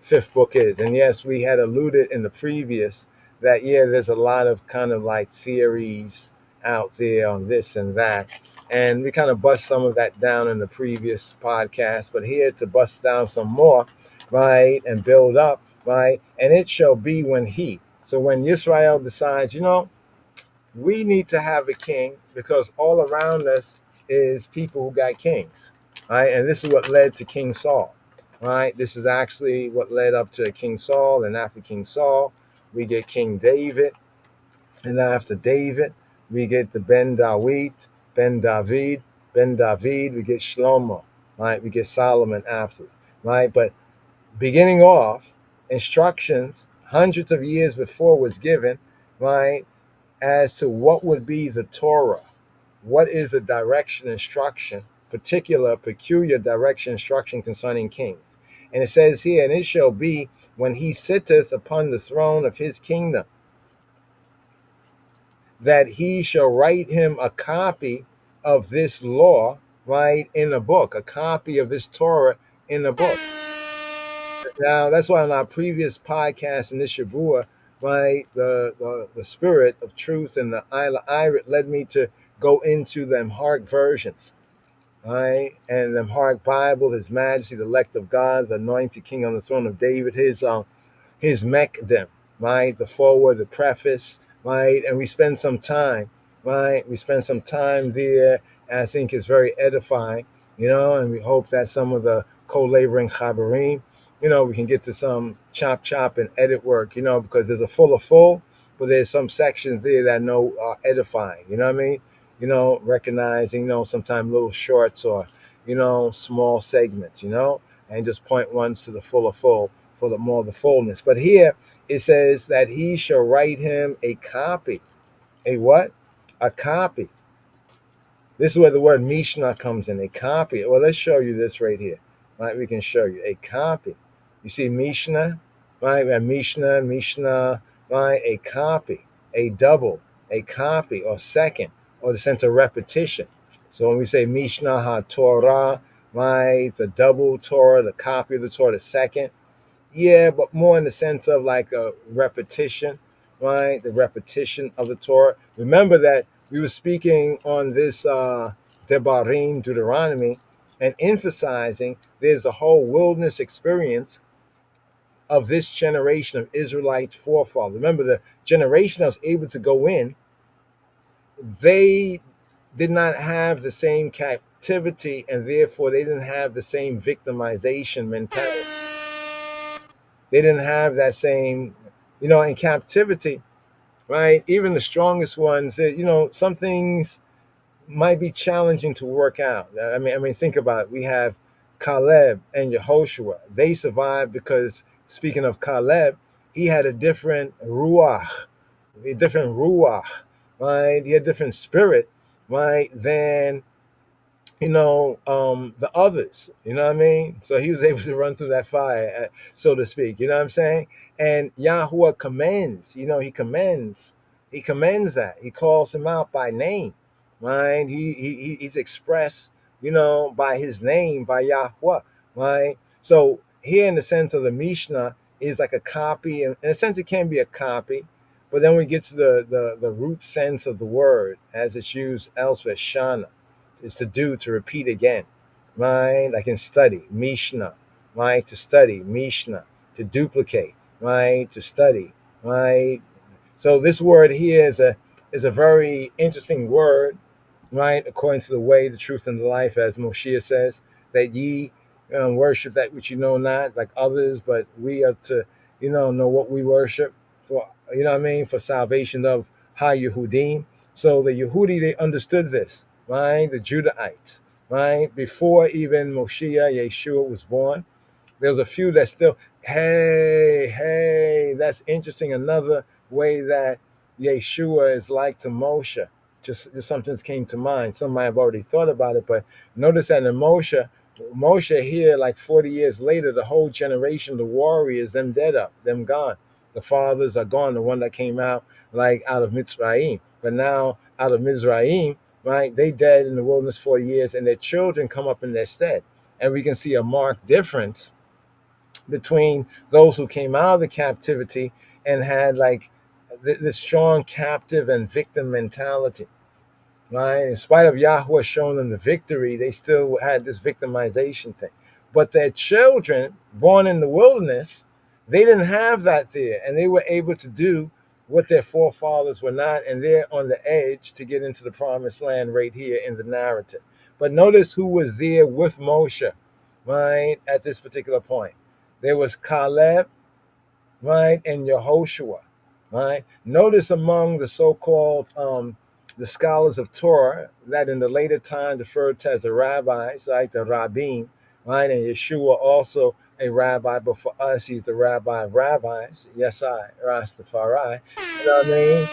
S1: fifth book is. And yes, we had alluded in the previous that, yeah, there's a lot of kind of like theories out there on this and that. And we kind of bust some of that down in the previous podcast, but here to bust down some more, right, and build up, right? And it shall be so when Israel decides, we need to have a king because all around us is people who got kings, right? And this is what led to King Saul, right? This is actually what led up to King Saul. And after King Saul, we get King David. And after David, we get the Ben David, we get Shlomo, right? We get Solomon after, right? But beginning off, instructions hundreds of years before was given, right, as to what would be the Torah. What is the direction, instruction, peculiar direction, instruction concerning kings? And it says here, and it shall be when he sitteth upon the throne of his kingdom, that he shall write him a copy of this law, right, in a book, a copy of this Torah in a book. Now, that's why on our previous podcast in this Shavua, right, the spirit of truth and the Isla Irit led me to go into them Hark versions, right, and them Hark Bible, His Majesty, the elect of God, the anointed King on the throne of David, his Mekdem, right, the forward, the preface, right, and we spend some time, right, there, and I think it's very edifying, and we hope that some of the co-laboring Chabarim, we can get to some chop and edit work, because there's a full, but there's some sections there that are edifying, you know what I mean? Recognizing, sometimes little shorts or, small segments, and just point ones to the full for the more the fullness. But here it says that he shall write him a copy. A what? A copy. This is where the word Mishnah comes in, a copy. Well, let's show you this right here. Right, we can show you a copy. You see Mishnah, right? We have Mishnah, right? A copy, a double, a copy, or second, or the sense of repetition. So when we say Mishnah HaTorah, right? The double Torah, the copy of the Torah, the second. Yeah, but more in the sense of like a repetition, right? The repetition of the Torah. Remember that we were speaking on this Devarim, Deuteronomy, and emphasizing there's the whole wilderness experience of this generation of Israelites forefathers. Remember, the generation that was able to go in, they did not have the same captivity, and therefore they didn't have the same victimization mentality. They didn't have that same, in captivity, right? Even the strongest ones, some things might be challenging to work out. I mean, think about it. We have Caleb and Yehoshua. They survived because, speaking of Caleb, he had a different ruach, right? He had a different spirit, right, than the others, you know what I mean? So he was able to run through that fire, so to speak, you know what I'm saying? And Yahweh commends, he commends that. He calls him out by name, right? He's expressed, by his name, by Yahweh, right? So here in the sense of the Mishnah is like a copy, and in a sense it can be a copy, but then we get to the root sense of the word as it's used elsewhere, Shana is to do, to repeat again, right? Like in study, Mishnah, right? To study, Mishnah, to duplicate, right? To study, right? So this word here is a very interesting word, right? According to the way, the truth, and the life, as Moshe says, that ye worship that which you know not, like others, but we are to, know what we worship for, what I mean, for salvation of Ha Yehudim. So the Yehudi, they understood this, right? The Judahites, right? Before even Moshe, Yeshua was born, there's a few that still, hey, that's interesting. Another way that Yeshua is like to Moshe. Just something that came to mind. Some might have already thought about it, but notice that in Moshe here, like 40 years later, the whole generation, the warriors, them dead up, them gone. The fathers are gone, the one that came out like out of Mitzrayim. But now out of Mizraim, right, they dead in the wilderness 40 years, and their children come up in their stead. And we can see a marked difference between those who came out of the captivity and had like this strong captive and victim mentality, right? In spite of Yahweh showing them the victory, they still had this victimization thing. But their children, born in the wilderness, they didn't have that there, and they were able to do what their forefathers were not, and they're on the edge to get into the promised land right here in the narrative. But notice who was there with Moshe, right, at this particular point. There was Caleb, right, and Yehoshua, right? Notice among the so-called the scholars of Torah that in the later time referred to as the rabbis, like the rabbim, right? And Yeshua also a rabbi, but for us, he's the rabbi of rabbis. Yes, Rastafari. You know what I mean?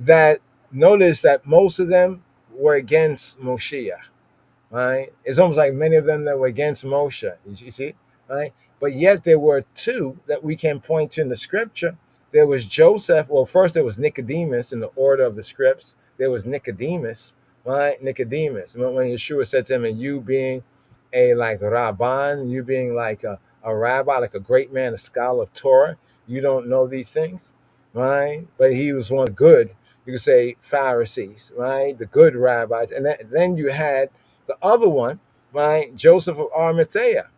S1: That notice that most of them were against Moshiach, right? It's almost like many of them that were against Moshe. You see, right? But yet there were two that we can point to in the scripture. There was Joseph. Well, first there was Nicodemus in the order of the scripts. There was Nicodemus, right? Nicodemus. When Yeshua said to him, and you being a like Rabban, you being like a rabbi, like a great man, a scholar of Torah, you don't know these things, right? But he was one of the good, you could say, Pharisees, right? The good rabbis. And then you had the other one, right? Joseph of Arimathea,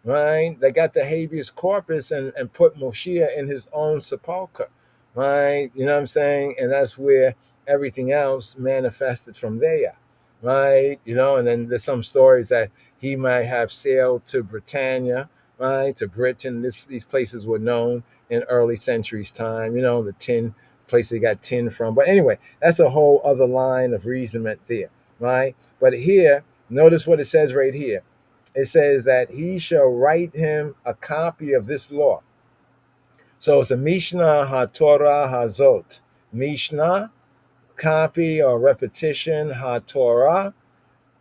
S1: right? They got the habeas corpus and put Moshiach in his own sepulcher, right? You know what I'm saying? And that's where everything else manifested from there, right? And then there's some stories that he might have sailed to Britannia, right? To Britain. These places were known in early centuries time, the tin place they got tin from. But anyway, that's a whole other line of reasonment there, right? But here, notice what it says right here. It says that he shall write him a copy of this law. So it's a Mishnah HaTorah Hazot. Mishnah, copy or repetition, HaTorah,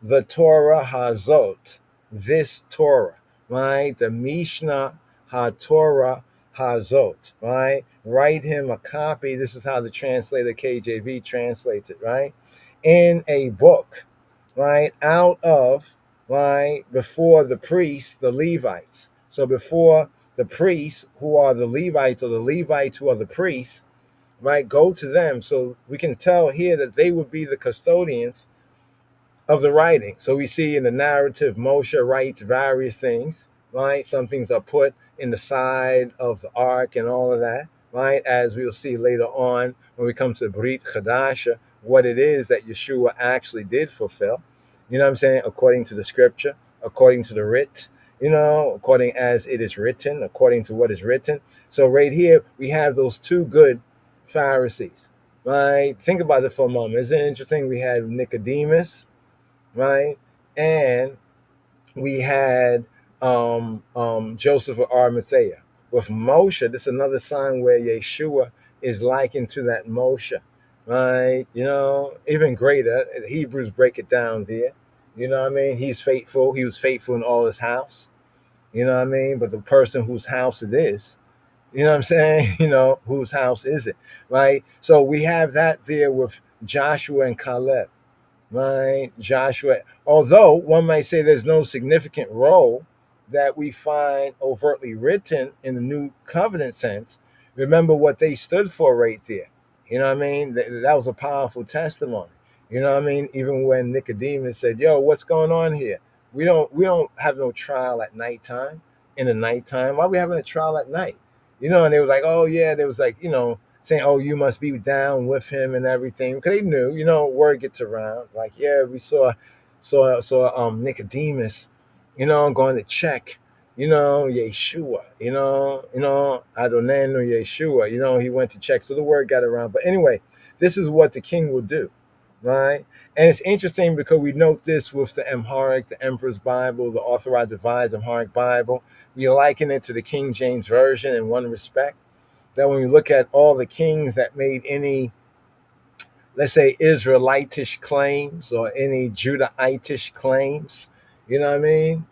S1: the Torah Hazot. This Torah, right? The Mishnah HaTorah Hazot, right? Write him a copy. This is how the translator KJV translates it, right? In a book, right? Out of, right? Before the priests, the Levites. So before the priests, who are the Levites, or the Levites who are the priests, right? Go to them. So we can tell here that they would be the custodians of the writing. So we see in the narrative, Moshe writes various things, right? Some things are put in the side of the ark and all of that, right? As we'll see later on when we come to Brit Chadasha, what it is that Yeshua actually did fulfill. You know what I'm saying? According to the scripture, according to the writ, according as it is written, according to what is written. So right here, we have those two good Pharisees, right? Think about it for a moment. Isn't it interesting? We had Nicodemus, right? And we had Joseph of Arimathea. With Moshe, this is another sign where Yeshua is likened to that Moshe, right? Even greater. Hebrews break it down there. You know what I mean? He's faithful. He was faithful in all his house. You know what I mean? But the person whose house it is, you know what I'm saying? Whose house is it? Right? So we have that there with Joshua and Caleb. Right? Joshua, although one might say there's no significant role that we find overtly written in the new covenant sense, remember what they stood for right there. You know what I mean? That was a powerful testimony. You know what I mean? Even when Nicodemus said, "Yo, what's going on here? We don't have no trial at nighttime. In the nighttime, why are we having a trial at night?" And they were like, "Oh yeah," they was like, saying, "Oh, you must be down with him and everything," because they knew, word gets around. Like, yeah, we saw Nicodemus, going to check, Yeshua, Adonai Yeshua, he went to check, so the word got around. But anyway, this is what the king will do, right? And it's interesting because we note this with the Amharic, the Emperor's Bible, the Authorized Revised Amharic Bible. We liken it to the King James Version in one respect, that when we look at all the kings that made any, let's say, Israelitish claims or any Judahitish claims, you know what I mean?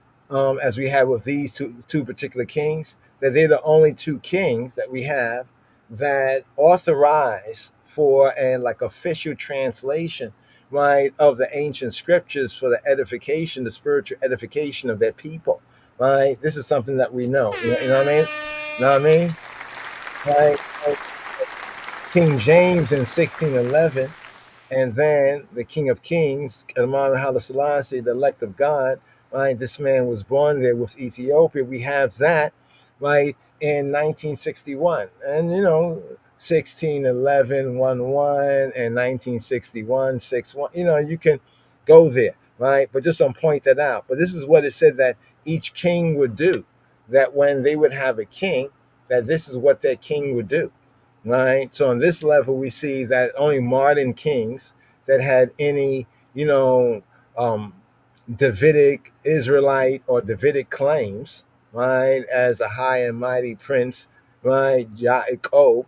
S1: As we have with these two particular kings, that they're the only two kings that we have that authorize for and like official translation, right, of the ancient scriptures for the edification, the spiritual edification of their people, right? This is something that we know. You know what I mean? You know what I mean? Right? So King James in 1611, and then the King of Kings, Imam Haile Selassie, the elect of God, right? This man was born there with Ethiopia. We have that, right, in 1961. And, 1611, 1 and 1961, 6-1. You can go there, right? But just don't point that out. But this is what it said that each king would do, that when they would have a king, that this is what their king would do. Right. So on this level, we see that only modern kings that had any, um, Davidic, Israelite, or Davidic claims, right, as the high and mighty prince, right, Yaakov,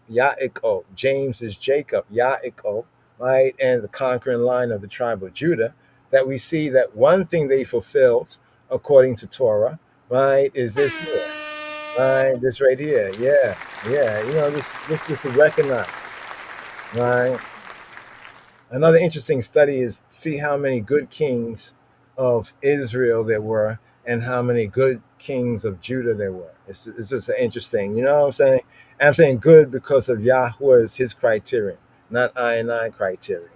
S1: James is Jacob, Yaakov, right, and the conquering line of the tribe of Judah, that we see that one thing they fulfilled according to Torah, right, is this here. Right, this right here, yeah, this is to recognize, right? Another interesting study is see how many good kings of Israel there were and how many good kings of Judah there were. It's just interesting, you know what I'm saying? And I'm saying good because of Yahweh's his criterion, not I criterion,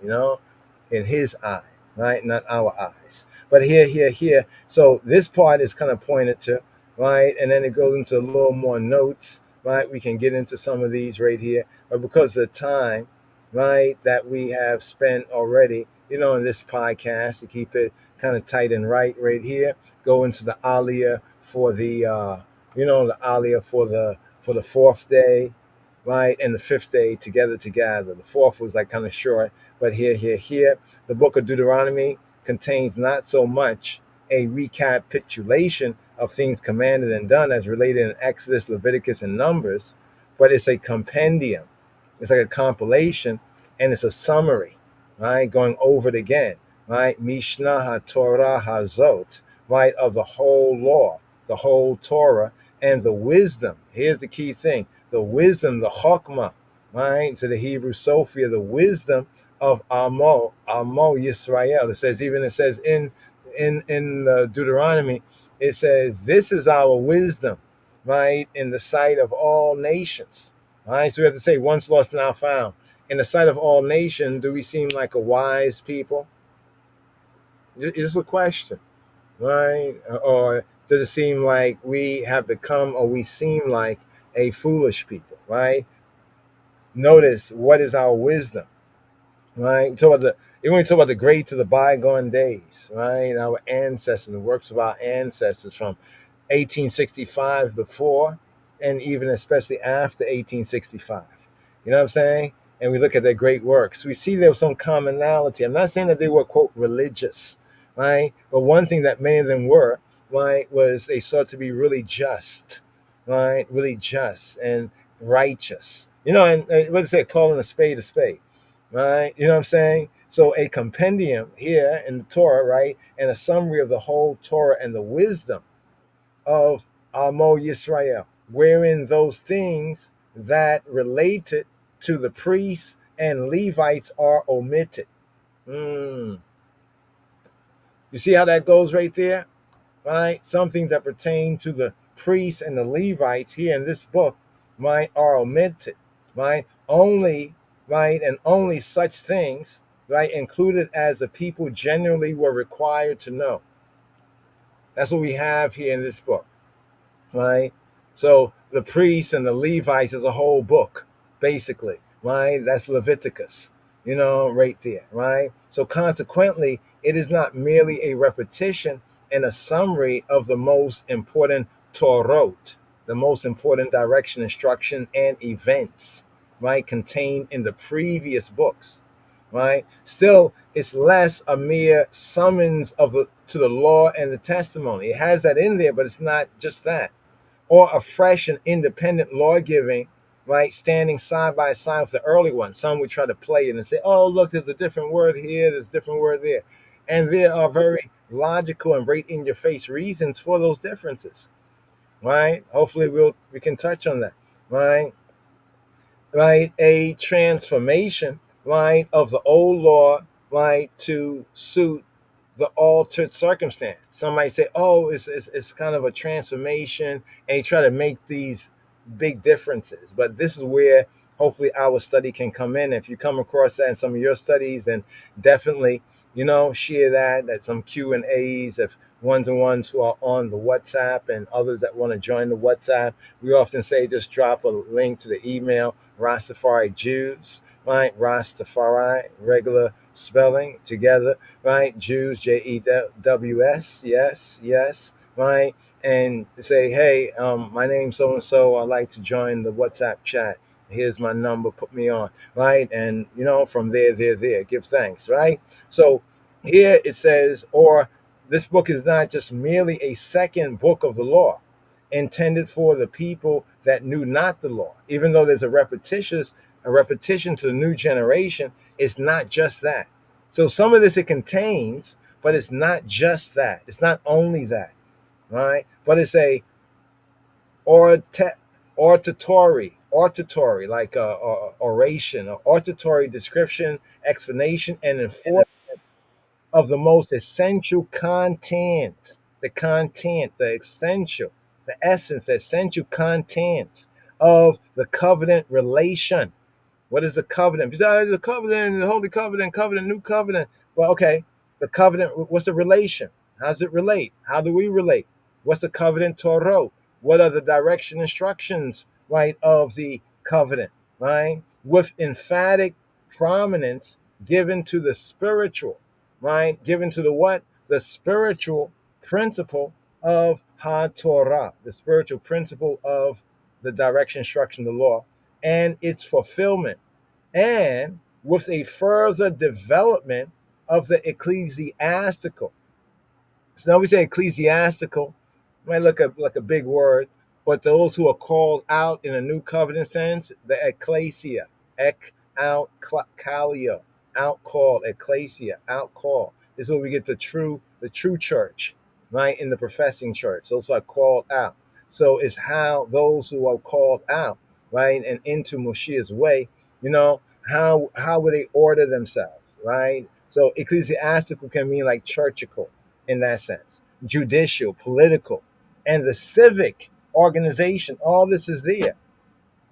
S1: in his eye, right? Not our eyes. But here. So this part is kind of pointed to, right? And then it goes into a little more notes, right? We can get into some of these right here. But because of the time, right, that we have spent already, in this podcast, to keep it kind of tight and right here, go into the Aliyah for the, the Aliyah for the fourth day, right, and the fifth day together. The fourth was like kind of short, but here, the book of Deuteronomy contains not so much a recapitulation of things commanded and done as related in Exodus, Leviticus, and Numbers, but it's a compendium. It's like a compilation, and it's a summary, right? Going over it again, right? Mishnah HaTorah Hazot, right? Of the whole law, the whole Torah, and the wisdom. Here's the key thing: the wisdom, the Chokmah, right? To the Hebrew Sophia, the wisdom of Amo Yisrael. It says in Deuteronomy, it says, "This is our wisdom, right? In the sight of all nations." All right, so we have to say, once lost, now found. In the sight of all nations, do we seem like a wise people? It's a question, right? Or does it seem like we have become, or we seem like a foolish people, right? Notice, what is our wisdom, right? When we talk about the greats of the bygone days, right? Our ancestors, the works of our ancestors from 1865 before, and even especially after 1865. You know what I'm saying? And we look at their great works. We see there was some commonality. I'm not saying that they were, quote, religious, right? But one thing that many of them were, right, was they sought to be really just, right? Really just and righteous. And what is that? Calling a spade, right? You know what I'm saying? So a compendium here in the Torah, right, and a summary of the whole Torah and the wisdom of Amo Yisrael, wherein those things that related to the priests and Levites are omitted. You see how that goes right there? Right? Something that pertain to the priests and the Levites here in this book, right, are omitted. Right? Only, right, and only such things, right, included as the people generally were required to know. That's what we have here in this book. Right? So the priests and the Levites is a whole book, basically, right? That's Leviticus, right there, right? So consequently, it is not merely a repetition and a summary of the most important Torot, the most important direction, instruction, and events, right, contained in the previous books, right? Still, it's less a mere summons to the law and the testimony. It has that in there, but it's not just that, or a fresh and independent law giving, right, standing side by side with the early one. Some would try to play it and say, oh, look, there's a different word here, there's a different word there. And there are very logical and right in your face reasons for those differences, right? Hopefully we can touch on that, right? Right? A transformation, right, of the old law, right, to suit the altered circumstance. Some might say, oh, it's kind of a transformation, and you try to make these big differences. But this is where hopefully our study can come in. If you come across that in some of your studies, then definitely, share that at some Q&As, if ones who are on the WhatsApp and others that want to join the WhatsApp. We often say just drop a link to the email, Rastafari Jews, right? Rastafari, regular spelling together, right? Jews, Jews, yes, right? And say, hey, my name's so and so. I'd like to join the WhatsApp chat. Here's my number. Put me on, right? And from there, give thanks, right? So here it says, or this book is not just merely a second book of the law, intended for the people that knew not the law. Even though there's a repetition to the new generation, it's not just that. So some of this it contains, but it's not just that. It's not only that, right? But it's a oratory, like oration, or oratory description, explanation, and enforcement of the most essential content, the essential, the essence, the essential content of the covenant relation. What is the covenant? Besides the covenant, the holy covenant, new covenant. Well, okay, the covenant, what's the relation? How does it relate? How do we relate? What's the covenant Torah? What are the direction instructions, right, of the covenant, right? With emphatic prominence given to the spiritual, right? Given to the what? The spiritual principle of HaTorah, the spiritual principle of the direction, instruction, the law, and its fulfillment, and with a further development of the ecclesiastical. So now we say ecclesiastical, might look like a big word, but those who are called out in a new covenant sense, the ecclesia, out kalio, out called, ecclesia, out called. This is where we get the true church, right? In the professing church, those are called out. So it's how those who are called out, right, and into Moshiach's way, how would they order themselves, right? So ecclesiastical can mean like churchical in that sense, judicial, political, and the civic organization. All this is there,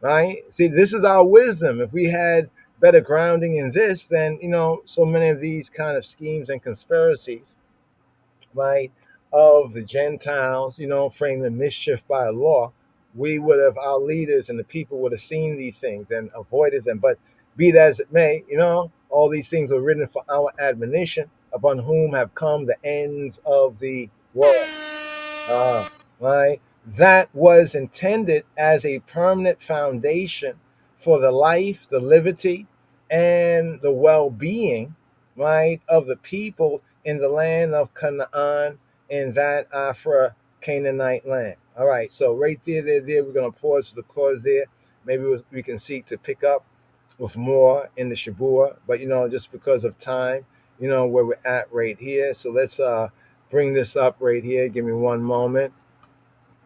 S1: right? See, this is our wisdom. If we had better grounding in this, then so many of these kind of schemes and conspiracies, right, of the Gentiles, framing mischief by a law, our leaders and the people would have seen these things and avoided them. But be it as it may, all these things were written for our admonition, upon whom have come the ends of the world. Right? That was intended as a permanent foundation for the life, the liberty, and the well-being, right, of the people in the land of Canaan, in that Afro-Canaanite land. All right, so right there, we're going to pause the cause there. Maybe we can seek to pick up with more in the Shabua, but just because of time, where we're at right here. So let's bring this up right here. Give me one moment.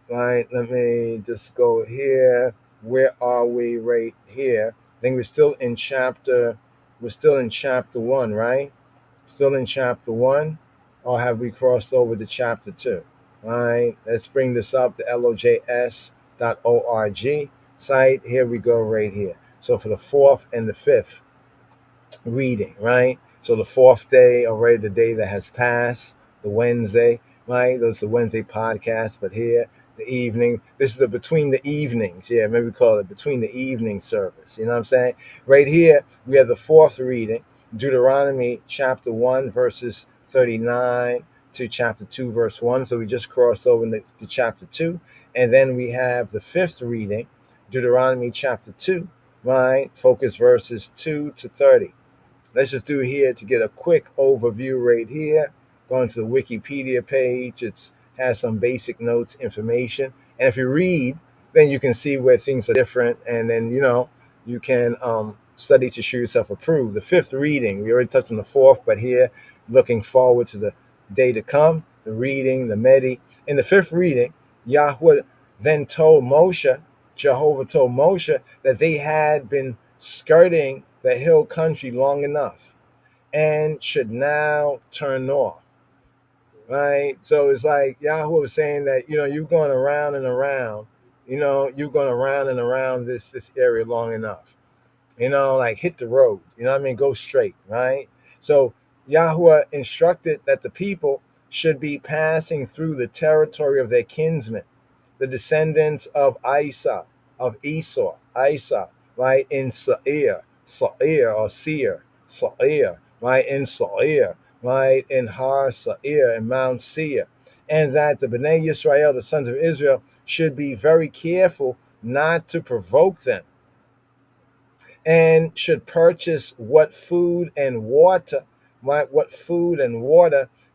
S1: Right, let me just go here. Where are we right here? I think we're still in chapter 1, right? Still in chapter 1, or have we crossed over to chapter 2? All right, let's bring this up, the lojs.org site. Here we go right here. So for the 4th and the 5th reading, right? So the 4th day, already the day that has passed, the Wednesday, right? Those are the Wednesday podcast, but here, the evening. This is the between the evenings. Yeah, maybe we call it between the evening service. You know what I'm saying? Right here, we have the 4th reading, Deuteronomy chapter 1, verses 39 to chapter 2, verse 1. So we just crossed over to chapter 2. And then we have the 5th reading, Deuteronomy chapter 2, right? Focus verses 2 to 30. Let's just do here to get a quick overview right here. Going to the Wikipedia page. It has some basic notes, information. And if you read, then you can see where things are different. And then, you can study to show yourself approved. The 5th reading, we already touched on the 4th, but here, looking forward to the day to come, the reading, the Medi. In the 5th reading, Yahweh then told Moshe, Jehovah told Moshe, that they had been skirting the hill country long enough and should now turn north. Right? So it's like Yahweh was saying that, you're going around and around, you're going around and around this area long enough. Like hit the road, go straight, right? So Yahweh instructed that the people should be passing through the territory of their kinsmen, the descendants of Esau, right, in Seir or Seir, right, in Seir, right, in Har Seir and Mount Seir, and that the Bnei Yisrael, the sons of Israel, should be very careful not to provoke them, and should purchase what food and water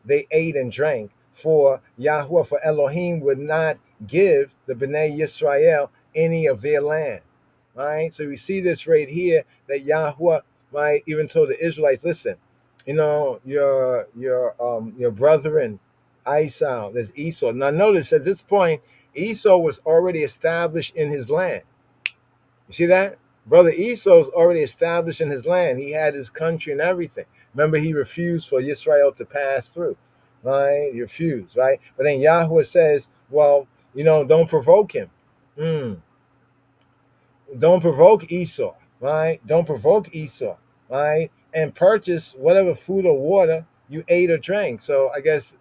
S1: they ate and drank. For Yahweh, for Elohim, would not give the Bnei Yisrael any of their land. Right? So we see this right here, that Yahweh, right, even told the Israelites, listen, your brethren, Esau, there's Esau. Now notice at this point, Esau was already established in his land. You see that? Brother Esau's already established in his land. He had his country and everything. Remember, he refused for Israel to pass through. Right? He refused, right? But then Yahweh says, well, don't provoke him. Don't provoke Esau, right? Don't provoke Esau, right? And purchase whatever food or water you ate or drank. So I guess,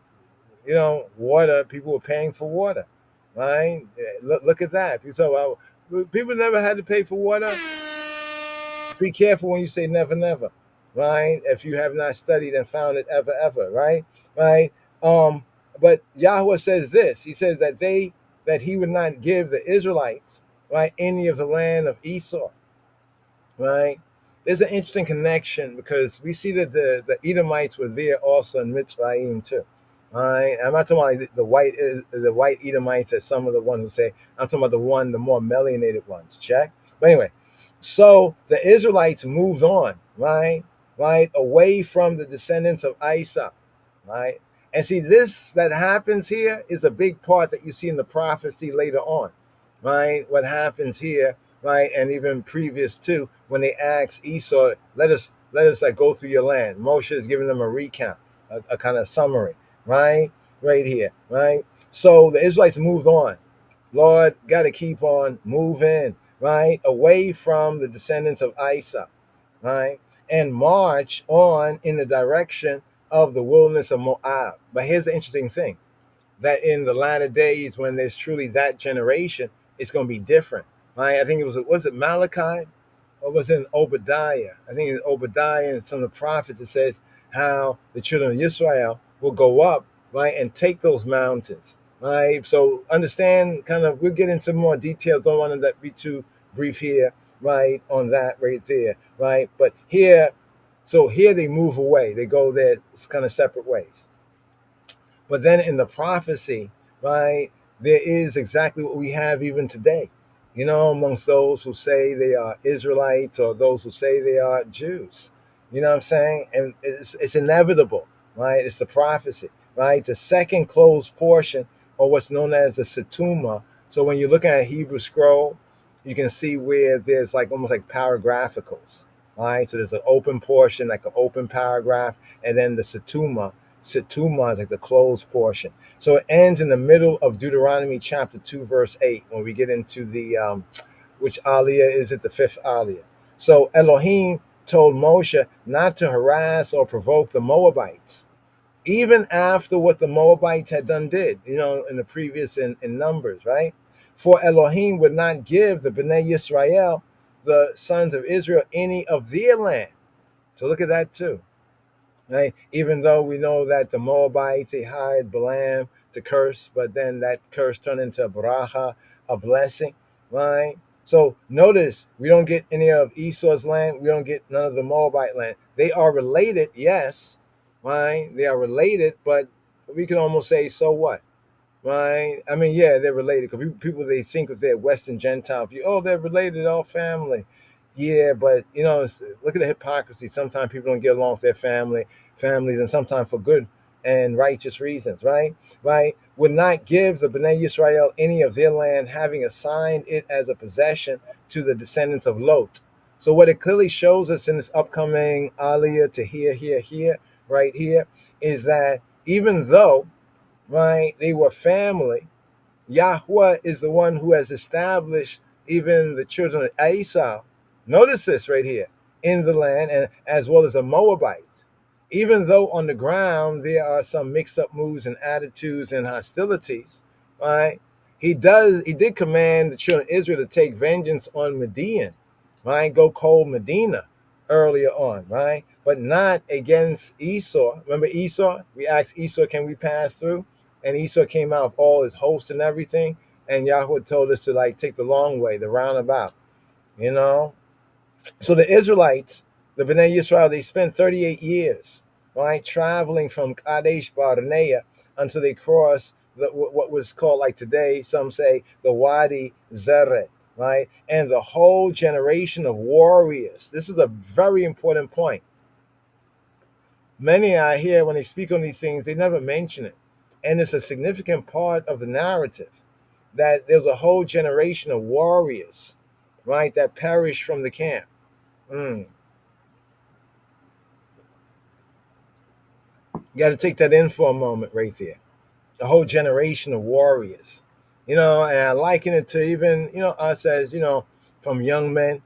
S1: water, people were paying for water, right? Look at that. So people never had to pay for water. Be careful when you say never, never, right? If you have not studied and found it ever, ever, right? Right? But Yahweh says this. He says that he would not give the Israelites, right, any of the land of Esau, right? There's an interesting connection because we see that the Edomites were there also in Mitzrayim too. Right? I'm not talking about the white Edomites as some of the ones who say. I'm talking about the more melanated ones. Check. But anyway, so the Israelites moved on, right, away from the descendants of Esau, right. And see, this that happens here is a big part that you see in the prophecy later on, right. What happens here, right, and even previous to when they ask Esau, let us go through your land. Moshe is giving them a recount, a kind of summary, right here, right. So the Israelites moved on. Lord, got to keep on moving, right, away from the descendants of Esau, right, and march on in the direction of the wilderness of Moab. But here's the interesting thing, that in the latter days, when there's truly that generation, it's going to be different, right? I think was it Malachi, or was it in Obadiah? I think it's Obadiah and some of the prophets that says how the children of Israel will go up, right, and take those mountains. Right, so understand, kind of, we'll get into more details. Don't want to be too brief here, right, on that right there, right. But here they move away. They go their kind of separate ways. But then in the prophecy, right, there is exactly what we have even today. amongst those who say they are Israelites or those who say they are Jews. You know what I'm saying? And it's inevitable, right? It's the prophecy, right? The second closed portion, or what's known as the Setuma. So when you're looking at a Hebrew scroll, you can see where there's like almost like paragraphicals, right? So there's an open portion, like an open paragraph, and then the Setuma. Setuma is like the closed portion. So it ends in the middle of Deuteronomy chapter 2, verse 8, when we get into the, which aliyah is it? The fifth aliyah. So Elohim told Moshe not to harass or provoke the Moabites, even after what the Moabites had did, in the previous in Numbers, right? For Elohim would not give the Bnei Yisrael, the sons of Israel, any of their land. So look at that too. Right? Even though we know that the Moabites, they hired Balaam to curse, but then that curse turned into a bracha, a blessing, right? So notice we don't get any of Esau's land. We don't get none of the Moabite land. They are related, yes, right? They are related, but we can almost say, so what? Right? I mean, yeah, they're related because people they think of their Western Gentile view. Oh, they're related, all family. Yeah, but look at the hypocrisy. Sometimes people don't get along with their families, and sometimes for good and righteous reasons, right? Right? Would not give the Bnei Yisrael any of their land, having assigned it as a possession to the descendants of Lot. So what it clearly shows us in this upcoming aliyah to here, right here, is that even though, right, they were family, Yahweh is the one who has established even the children of Esau. Notice this right here, in the land, and as well as the Moabites. Even though on the ground there are some mixed up moods and attitudes and hostilities, right? He did command the children of Israel to take vengeance on Midian, right? Go cold Medina earlier on, right? But not against Esau. Remember Esau? We asked Esau, can we pass through? And Esau came out with all his hosts and everything. And Yahweh told us to take the long way, the roundabout, So the Israelites, the Bnei Yisrael, they spent 38 years, right, traveling from Kadesh Barnea until they crossed what was called, like today, some say, the Wadi Zeret, right? And the whole generation of warriors. This is a very important point. Many I hear when they speak on these things, they never mention it. And it's a significant part of the narrative that there's a whole generation of warriors, right, that perished from the camp. You got to take that in for a moment right there. A whole generation of warriors, and I liken it to even, us as, from young men,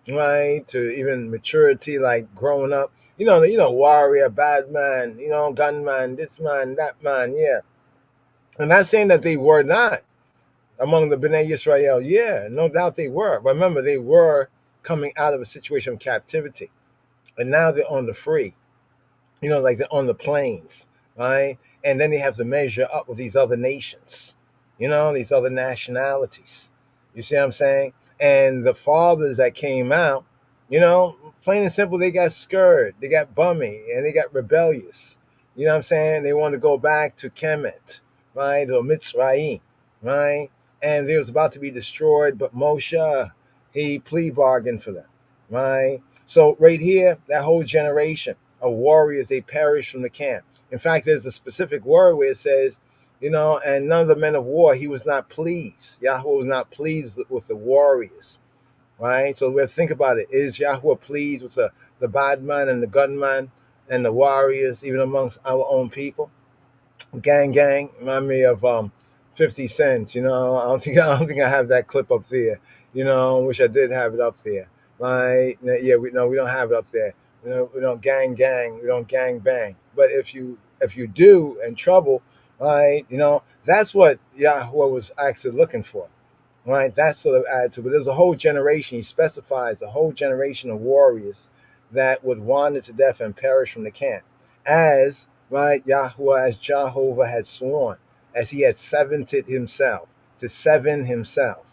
S1: right, to even maturity, like growing up, warrior, bad man, gunman, this man, that man, yeah. I'm not saying that they were not among the Bnei Yisrael. Yeah, no doubt they were. But remember, they were coming out of a situation of captivity. And now they're on the free, like they're on the plains, right? And then they have to measure up with these other nations, these other nationalities. You see what I'm saying? And the fathers that came out, plain and simple, they got scared, they got bummy, and they got rebellious. You know what I'm saying? They want to go back to Kemet, right? Or Mitzrayim, right? And they was about to be destroyed, but Moshe, he plea bargained for them, right? So right here, that whole generation of warriors, they perished from the camp. In fact, there's a specific word where it says, and none of the men of war, he was not pleased. Yahweh was not pleased with the warriors, right? So we have to think about it. Is Yahweh pleased with the bad man and the gunman and the warriors, even amongst our own people? Gang, remind me of 50 Cent. I don't think I have that clip up there. Wish I did have it up there. Right? Yeah, we don't have it up there. We don't gang, we don't gang bang. But if you do in trouble, right? That's what Yahweh was actually looking for, right? That sort of attitude. But there's a whole generation. He specifies the whole generation of warriors that would wander to death and perish from the camp, as right Yahweh, as Jehovah had sworn, as he had sevened himself to seven himself.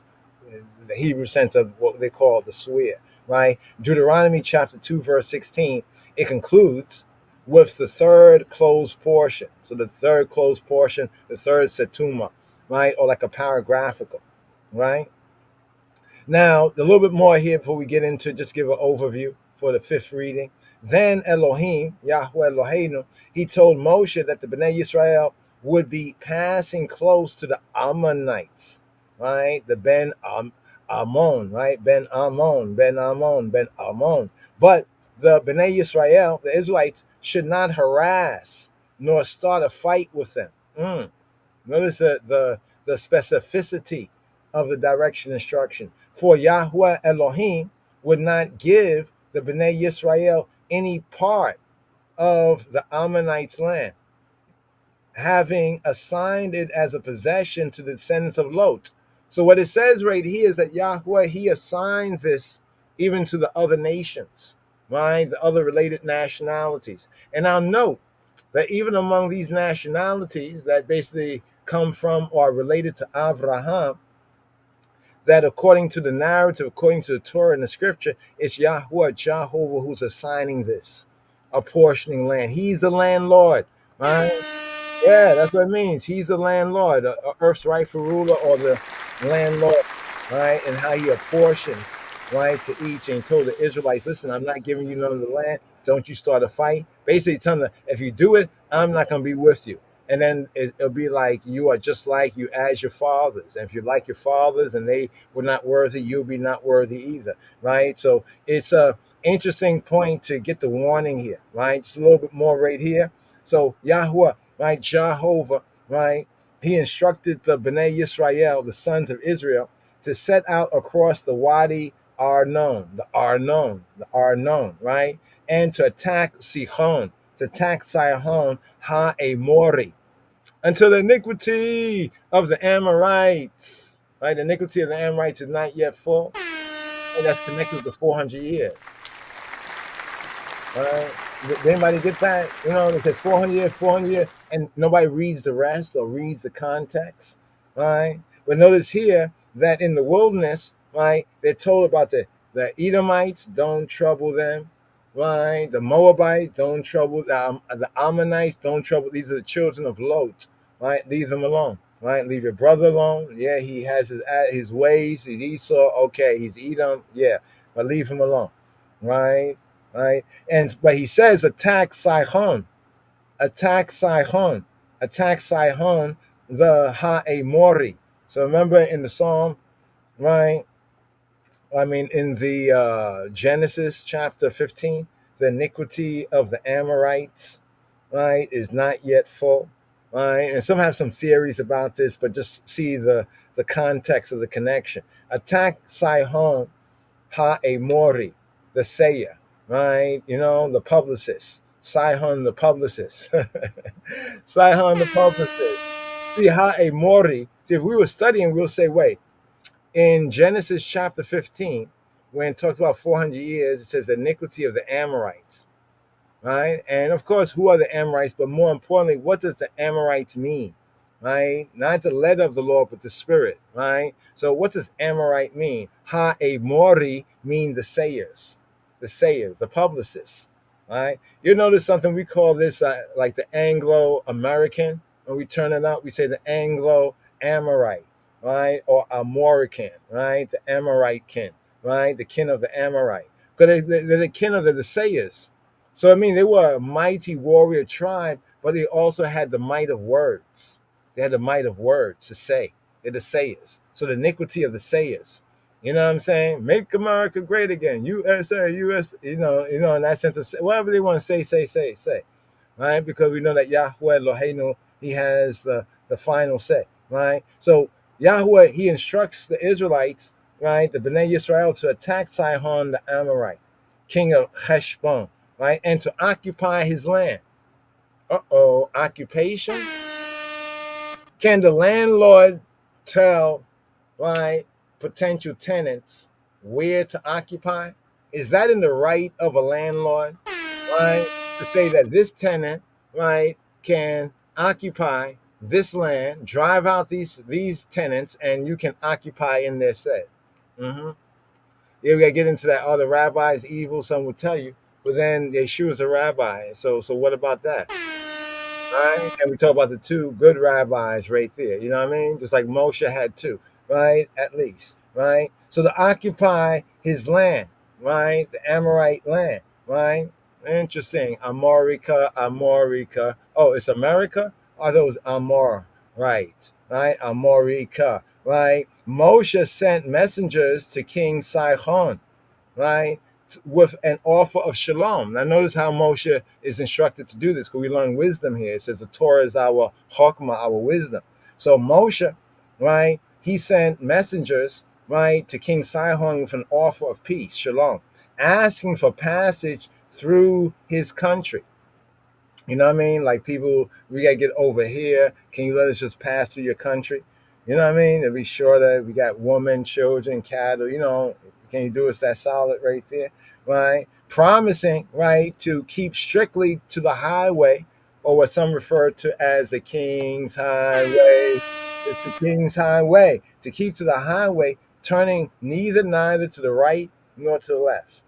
S1: The Hebrew sense of what they call the swear, right? Deuteronomy chapter 2, verse 16, it concludes with the third closed portion. So the third closed portion, the third setuma, right? Or like a paragraphical, right? Now, a little bit more here before we get into just give an overview for the fifth reading. Then Elohim, Yahweh Eloheinu, he told Moshe that the Bnei Yisrael would be passing close to the Ammonites, right? The Ammon, right? Ben Ammon. But the Bnei Yisrael, the Israelites, should not harass nor start a fight with them. Notice the specificity of the direction instruction. For Yahweh Elohim would not give the Bnei Yisrael any part of the Ammonites' land, having assigned it as a possession to the descendants of Lot. So what it says right here is that Yahweh, he assigned this even to the other nations, right? The other related nationalities. And I'll note that even among these nationalities that basically come from or are related to Abraham, that according to the narrative, according to the Torah and the scripture, it's Yahweh, Jehovah, who's assigning this, apportioning land. He's the landlord, right? Yeah, that's what it means. He's the landlord, Earth's rightful ruler, or the landlord, right? And how he apportions, right, to each. And he told the Israelites, listen, I'm not giving you none of the land. Don't you start a fight. Basically telling them, if you do it, I'm not going to be with you. And then it'll be like you are just like you as your fathers. And if you're like your fathers and they were not worthy, you'll be not worthy either, right? So it's a interesting point to get the warning here, right? Just a little bit more right here. So Yahweh, right, Jehovah, right, he instructed the Bnei Yisrael, the sons of Israel, to set out across the Wadi Arnon, right, and to attack Sihon, Ha-Amori, until the iniquity of the Amorites, right, the iniquity of the Amorites is not yet full, and that's connected to 400 years. Right? Did anybody get that? You know, they said 400 years, and nobody reads the rest or reads the context, right? But notice here that in the wilderness, right, they're told about the Edomites, don't trouble them, right? The Moabites, don't trouble the Ammonites, don't trouble. These are the children of Lot, right? Leave them alone, right? Leave your brother alone. Yeah, he has his ways. He's Esau, okay. He's Edom, yeah, but leave him alone, right? Right, but he says attack Sihon, the Ha-Amori. So remember in the Psalm, right? I mean in the Genesis chapter 15, the iniquity of the Amorites, right, is not yet full, right? And some have some theories about this, but just see the context of the connection. Attack Sihon, Ha-Amori, the Sayer, right? You know, the publicist, Sihon the publicist, Sihon the publicist. See, Ha-Amori. See, if we were studying, we'll say, wait, in Genesis chapter 15, when it talks about 400 years, it says the iniquity of the Amorites, right? And of course, who are the Amorites? But more importantly, what does the Amorites mean? Right? Not the letter of the Lord, but the spirit, right? So what does Amorite mean? Ha-Amori mean the sayers, the publicists, right? You notice something, we call this like the Anglo-American. When we turn it out, we say the Anglo-Amorite, right? Or Amorican, right? The Amorite kin, right? The kin of the Amorite. Because they're the kin of the sayers. So I mean, they were a mighty warrior tribe, but they also had the might of words. They had the might of words to say. They're the sayers. So the iniquity of the sayers. You know what I'm saying? Make America great again. USA, US, you know, in that sense of whatever they want to say. Right? Because we know that Yahweh Eloheinu, he has the final say. Right? So Yahweh, he instructs the Israelites, right, the Bnei Yisrael, to attack Sihon the Amorite, king of Heshbon, right, and to occupy his land. Occupation? Can the landlord tell, right, potential tenants where to occupy? Is that in the right of a landlord, right, to say that this tenant, right, can occupy this land, drive out these tenants, and you can occupy in their stead? Yeah, we gotta get into that. Oh, the rabbi is evil. Some will tell you, but then Yeshua is a rabbi. So what about that? Right? And we talk about the two good rabbis right there. You know what I mean? Just like Moshe had two, right? At least, right? So to occupy his land, right? The Amorite land, right? Interesting. Amorica. Oh, it's America? I thought it was Amor, right? Right? Amorica, right? Moshe sent messengers to King Sihon, right? With an offer of shalom. Now notice how Moshe is instructed to do this, because we learn wisdom here. It says the Torah is our chokmah, our wisdom. So Moshe, right? He sent messengers, right, to King Sihon with an offer of peace, shalom, asking for passage through his country. You know what I mean? Like people, we got to get over here. Can you let us just pass through your country? You know what I mean? To be sure that we got women, children, cattle, you know, can you do us that solid right there? Right? Promising, right, to keep strictly to the highway, or what some refer to as the King's Highway. It's the King's Highway. To keep to the highway, turning neither to the right nor to the left,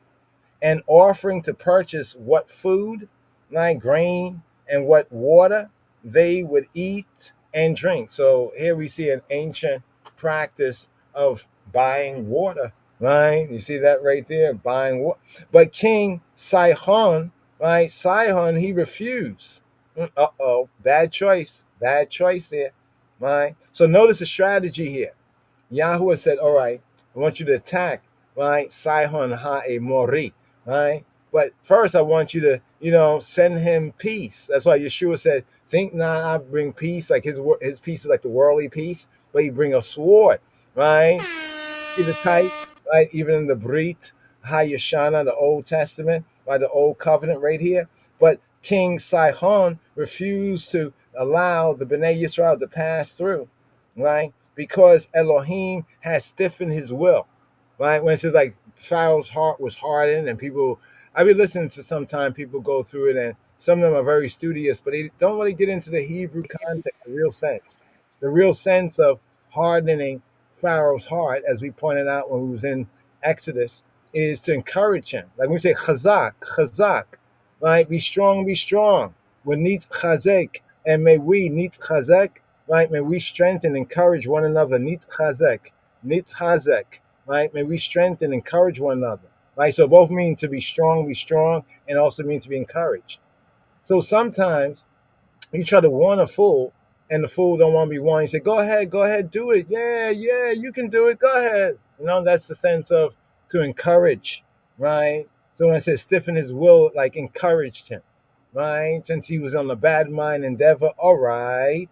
S1: and offering to purchase what food, like grain, and what water they would eat and drink. So here we see an ancient practice of buying water, right? You see that right there, buying water. But King Sihon, right? Sihon, he refused. Bad choice there, right? So notice the strategy here. Yahuwah said, all right, I want you to attack, right? Sihon ha-e-mori, right? But first I want you to, you know, send him peace. That's why Yeshua said, think not I bring peace, like his peace is like the worldly peace, but he bring a sword, right? See the type, right? Even in the Brit HaYashana, the Old Testament, right? The Old Covenant right here. But King Sihon refused to allow the Bnei Yisrael to pass through, right? Because Elohim has stiffened his will, right? When it says like Pharaoh's heart was hardened, and people, I've been listening to sometimes people go through it, and some of them are very studious, but they don't really get into the Hebrew context, the real sense of hardening Pharaoh's heart, as we pointed out when we was in Exodus, is to encourage him. Like we say, chazak, right? Be strong. We need chazek, and may we need chazek, right? May we strengthen, encourage one another. Need chazek, right? May we strengthen, encourage one another, right? So both mean to be strong, and also mean to be encouraged. So sometimes you try to warn a fool, and the fool don't want to be warned. You say, go ahead, do it. Yeah, you can do it. Go ahead. You know, that's the sense of to encourage, right? So when it says stiffen his will, like encouraged him, right? Since he was on a bad mind endeavor, all right,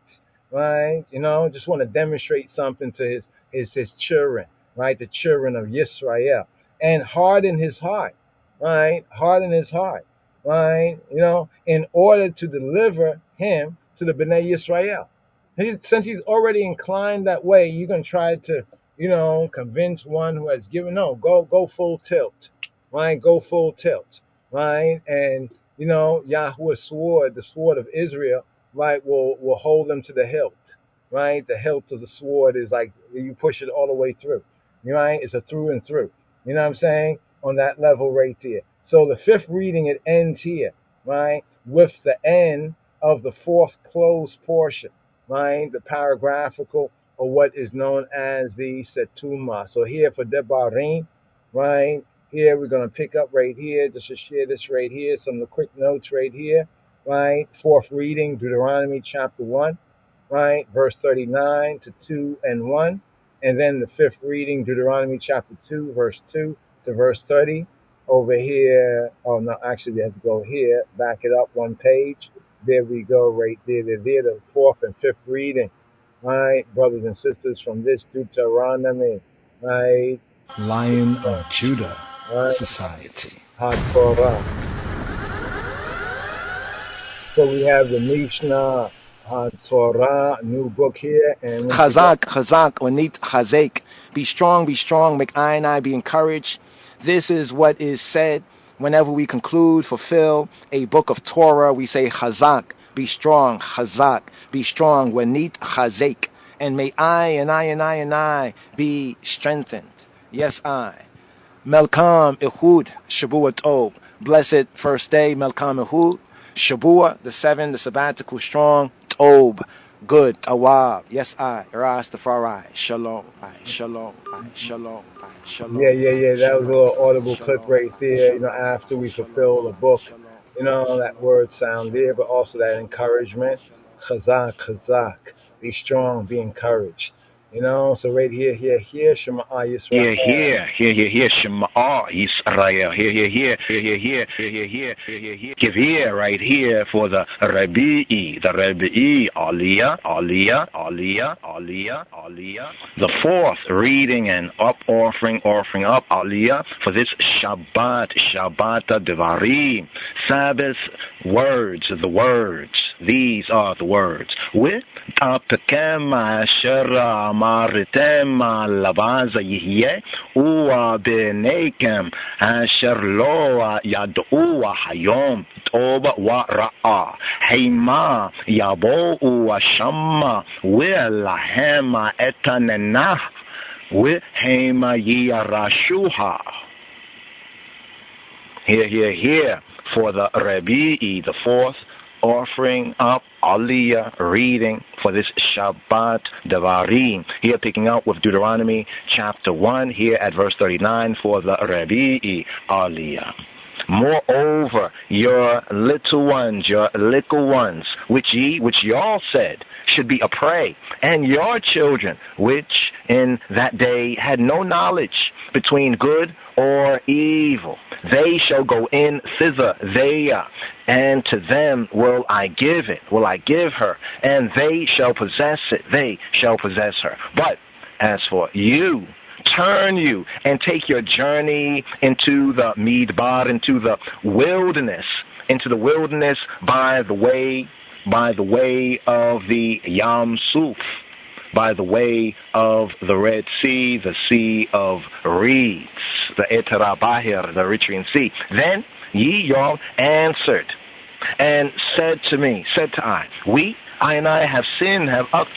S1: you know, just want to demonstrate something to his children, right? The children of Yisrael, and harden his heart, right? You know, in order to deliver him to the Bnei Yisrael. Since he's already inclined that way, you're going to try to, you know, convince one who has given, no, go full tilt, right? Go full tilt, right? And, you know, Yahuwah's sword, the sword of Israel, right, will hold them to the hilt, right? The hilt of the sword is like, you push it all the way through, right? It's a through and through. You know what I'm saying? On that level right there. So the fifth reading, it ends here, right? With the end of the fourth closed portion, right? The paragraphical, or what is known as the Setuma. So here for Devarim, right? Here we're going to pick up right here, just to share this right here, some of the quick notes right here, right? Fourth reading, Deuteronomy chapter 1, right? Verse 39 to 2 and 1. And then the fifth reading, Deuteronomy chapter 2, verse 2 to verse 30. Over here, oh no, actually we have to go here, back it up one page. There we go, right there. They're there, the fourth and fifth reading, right, brothers and sisters, from this Deuteronomy, right?
S6: Lion of Judah
S1: Right.
S6: Society.
S1: HaTorah. So we have the Mishnah, HaTorah, new book here, and
S4: Chazak, or need chazek. Be strong, make I and I be encouraged. This is what is said whenever we conclude, fulfill a book of Torah. We say chazak, be strong, chazak, be strong, wanit chazek, and may I be strengthened. Yes, I. Melkam Ehud, Shabua Tov. Blessed first day, Melkam Ehud. Shabua, the 7, the sabbatical strong, Tob, Good. Tawab. Yes, I. Rastafari. Shalom. Shalom. Shalom. Shalom.
S1: Yeah. That was a little audible clip
S4: Shalom.
S1: right there. You know, after we fulfill the book, you know, that word sound there, but also that encouragement. Chazak. Be strong, be encouraged. You know, so right here, Shema Yisrael.
S7: Here, Shema Yisrael. Here. Give ear right here for the Rabi'i, Aliyah. The fourth reading and offering up Aliyah for this Shabbat Devarim, Sabbath words, the words. These are the words. With Tapkem Asher Maritem Lavaza Yihye Uwa Benekem Asher Loa Yadua Hayom Toba Wa Ra'a Heima Yabo Uwa Shamma Willahema Etanenah with Hema Yirashuha. Here for the Rabi'i, the fourth offering up Aliyah reading for this Shabbat Devarim. Here picking up with Deuteronomy chapter 1 here at verse 39 for the Rabi'i Aliyah. Moreover, your little ones, which y'all said should be a prey, and your children, which in that day had no knowledge between good or evil, they shall go in thither, and to them will I give her, and they shall possess it, her. But as for you, turn you and take your journey into the Midbar, into the wilderness by the way of the Yam Suf, by the way of the Red Sea, the Sea of Reeds, the Etera Bahir, the Eritrean Sea. Then ye y'all answered and said to I and I have sinned, have up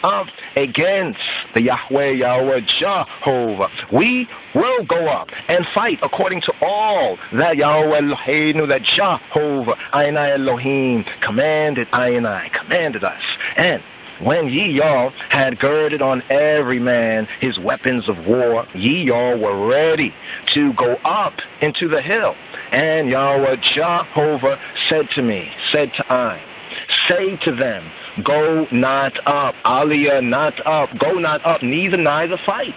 S7: against the Yahweh Jehovah. We will go up and fight according to all that Yahweh Eloheinu, that Jehovah, I and I Elohim, commanded us. And when ye y'all had girded on every man his weapons of war, ye y'all were ready to go up into the hill. And Yahweh Jehovah said to I, say to them, go not up, Aliyah not up, go not up, neither fight.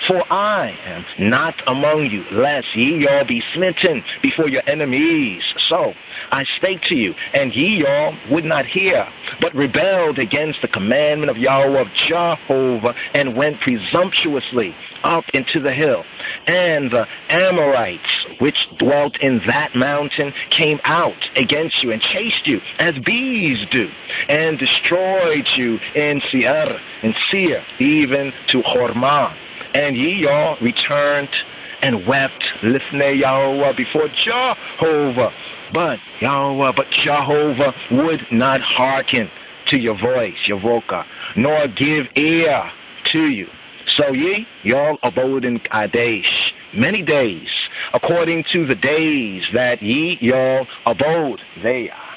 S7: For I am not among you, lest ye y'all be smitten before your enemies. So I spake to you, and ye y'all would not hear, but rebelled against the commandment of Yahweh of Jehovah, and went presumptuously up into the hill. And the Amorites, which dwelt in that mountain, came out against you and chased you as bees do, and destroyed you in Seir, even to Hormah. And ye y'all returned and wept lifnei Yahweh before Jehovah. But Jehovah would not hearken to your voice, your voka, nor give ear to you. So y'all abode in Kadesh many days, according to the days that ye y'all abode. They are.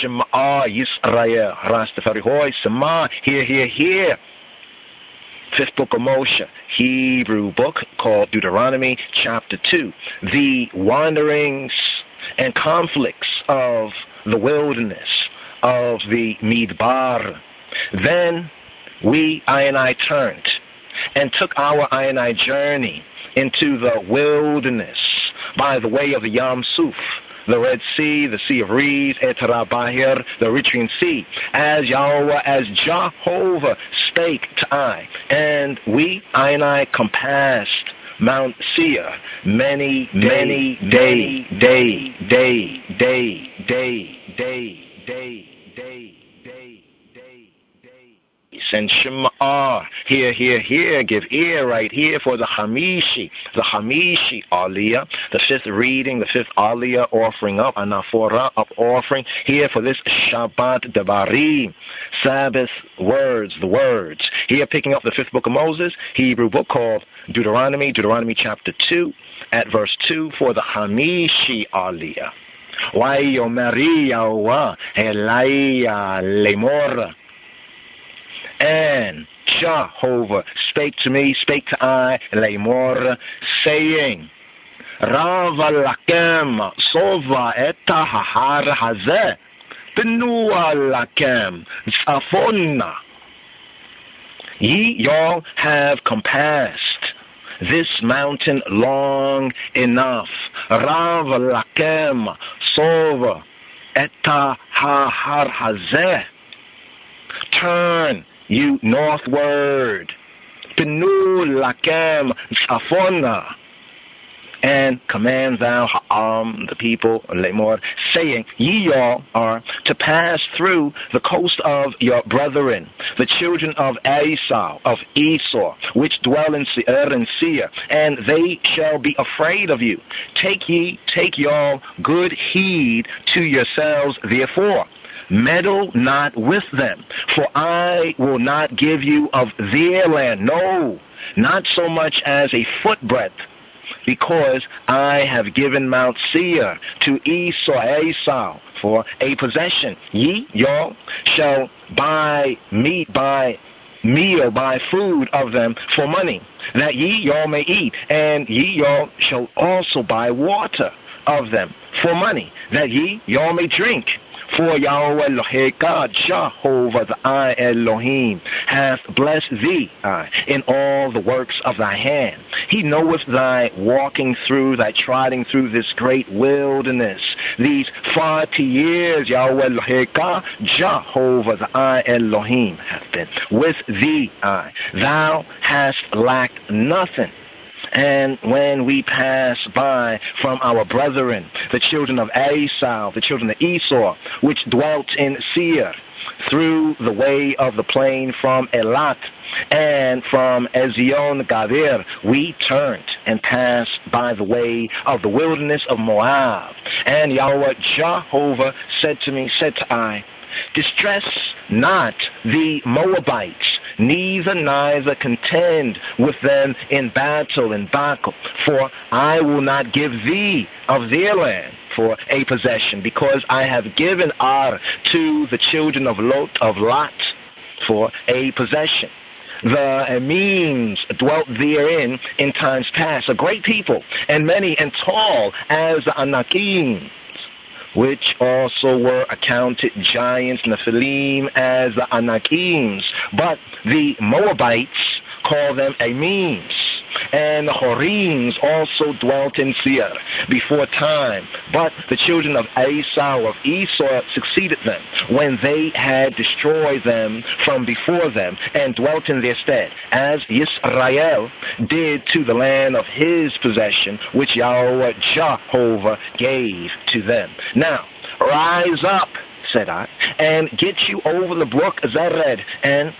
S7: Shema Yisrael, Rastafari Hoy, Shema, hear. Fifth book of Moshe, Hebrew book called Deuteronomy chapter 2. The wanderings and conflicts of the wilderness, of the Midbar. Then I and I turned and took our I and I journey into the wilderness by the way of the Yam Suf, the Red Sea, the Sea of Reeds, Etera Bahir, the Eritrean Sea, as Jehovah spake to I. And I and I compassed Mount Seir many day. And Shema, here, give ear right here for the Hamishi Aliyah, the fifth reading, the fifth Aliyah offering up, Anaphora up offering, here for this Shabbat Devarim, Sabbath words, the words. Here picking up the fifth book of Moses, Hebrew book called Deuteronomy chapter 2, at verse 2 for the Hamishi Aliyah. Wayo Maria wa Elia Lemor. And Jehovah spake to me, spake to I, Lemor, saying, Rava lakem sova eta hahar hazeh, benua lakem zafona. Ye y'all have compassed this mountain long enough. Rav lakem sova eta hahar hazeh. Turn you northward. Benu lakem zafona. And command thou the people, Lemor, saying, ye all are to pass through the coast of your brethren, the children of Esau, which dwell in Seir and Seir, and they shall be afraid of you. Take y'all good heed to yourselves, therefore. Meddle not with them, for I will not give you of their land, no, not so much as a footbreadth, because I have given Mount Seir to Esau for a possession. Ye, y'all, shall buy food of them for money, that ye, y'all, may eat, and ye, y'all, shall also buy water of them for money, that ye, y'all, may drink. For Yahweh Eloheka, Jehovah the I Elohim, hath blessed thee in all the works of thy hand. He knoweth thy walking through, thy trotting through this great wilderness. These 40 years, Yahweh Eloheka, Jehovah the I Elohim, hath been with thee. Thou hast lacked nothing. And when we pass by from our brethren, the children of Esau, the children of Esau, which dwelt in Seir, through the way of the plain from Elat and from Ezion Gadir, we turned and passed by the way of the wilderness of Moab. And Yahweh Jehovah said to I, distress not the Moabites, neither contend with them in battle, for I will not give thee of their land for a possession, because I have given Ar to the children of Lot for a possession. The Emims dwelt therein in times past, a great people, and many and tall as the Anakim, which also were accounted giants, Nephilim, as the Anakims. But the Moabites call them Emims. And the Horims also dwelt in Seir before time. But the children of Esau succeeded them when they had destroyed them from before them and dwelt in their stead, as Yisrael did to the land of his possession, which Yahweh Jehovah gave to them. Now, rise up, said I, and get you over the brook Zered. And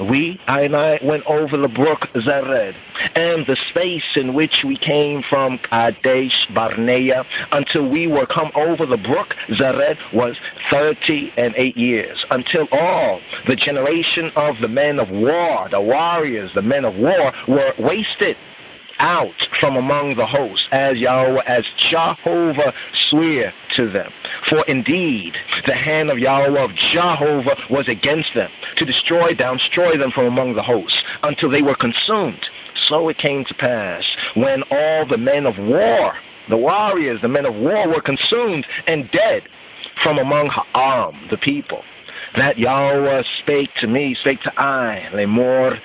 S7: I went over the brook Zered. And the space in which we came from Kadesh Barnea until we were come over the brook Zered was 38 years, until all the generation of the men of war, the warriors, the men of war, were wasted out from among the hosts, as Jehovah swear to them. For indeed, the hand of Yahweh of Jehovah was against them, to destroy them from among the hosts, until they were consumed. So it came to pass, when all the men of war, the warriors, the men of war, were consumed and dead from among Ha'am, the people, that Yahweh spake to I, Lemor,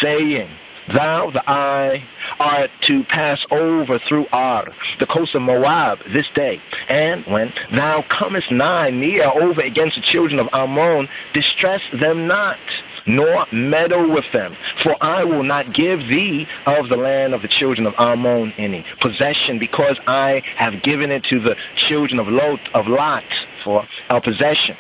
S7: saying, thou, the I, art to pass over through Ar, the coast of Moab, this day. And when thou comest near over against the children of Ammon, distress them not, nor meddle with them. For I will not give thee of the land of the children of Ammon any possession, because I have given it to the children of Lot for a possession.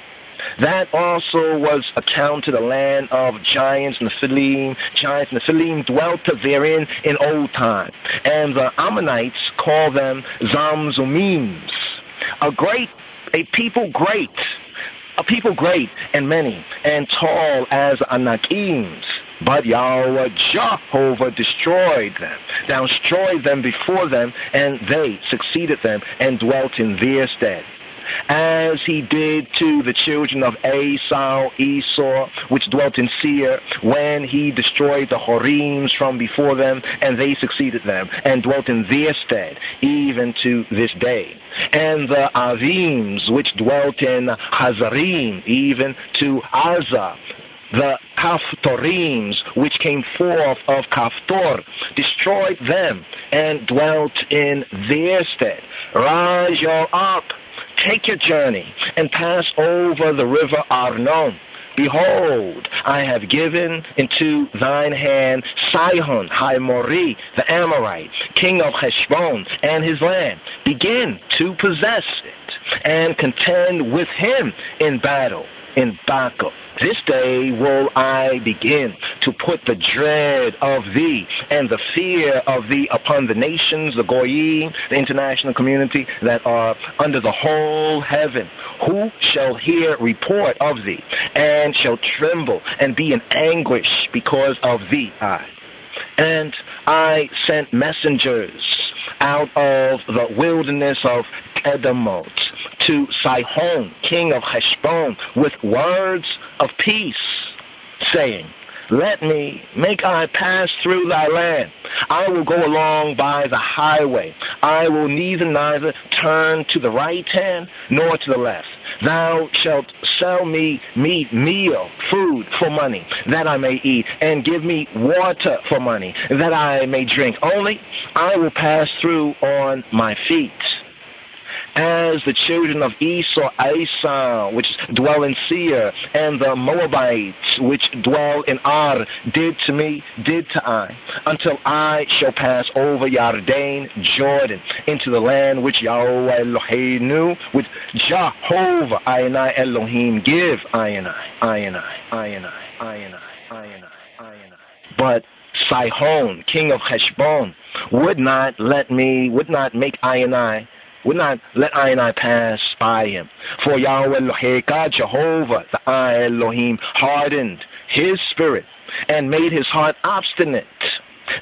S7: That also was accounted a land of giants, Nephilim. Giants, Nephilim dwelt therein in old time. And the Ammonites call them Zamzumims. A people great and many, and tall as Anakims. But Yahweh Jehovah destroyed them before them, and they succeeded them and dwelt in their stead. as he did to the children of Esau, which dwelt in Seir, when he destroyed the Horims from before them, and they succeeded them, and dwelt in their stead, even to this day. And the Avims, which dwelt in Hazarim, even to Azah, the Kafttorims, which came forth of Kaftor, destroyed them, and dwelt in their stead. Rise you up, take your journey, and pass over the river Arnon. Behold, I have given into thine hand Sihon, Himori, the Amorite, king of Heshbon, and his land. Begin to possess it, and contend with him in battle, in Baca. This day will I begin to put the dread of thee and the fear of thee upon the nations, the Goyim, the international community that are under the whole heaven, who shall hear report of thee, and shall tremble and be in anguish because of thee. And I sent messengers out of the wilderness of Edomot to Sihon, king of Heshbon, with words of peace, saying, let me make I pass through thy land. I will go along by the highway. I will neither turn to the right hand nor to the left. Thou shalt sell me meal, food for money, that I may eat, and give me water for money, that I may drink. Only I will pass through on my feet. As the children of Esau, which dwell in Seir, and the Moabites, which dwell in Ar, did to me, did to I, until I shall pass over Yarden, Jordan, into the land which Yahweh Eloheinu, which Jehovah Ayinai Elohim give Ayinai. But Sihon, king of Heshbon, would not let Ayinai pass by him. For Yahweh Eloheka, Jehovah, the Elohim, hardened his spirit and made his heart obstinate,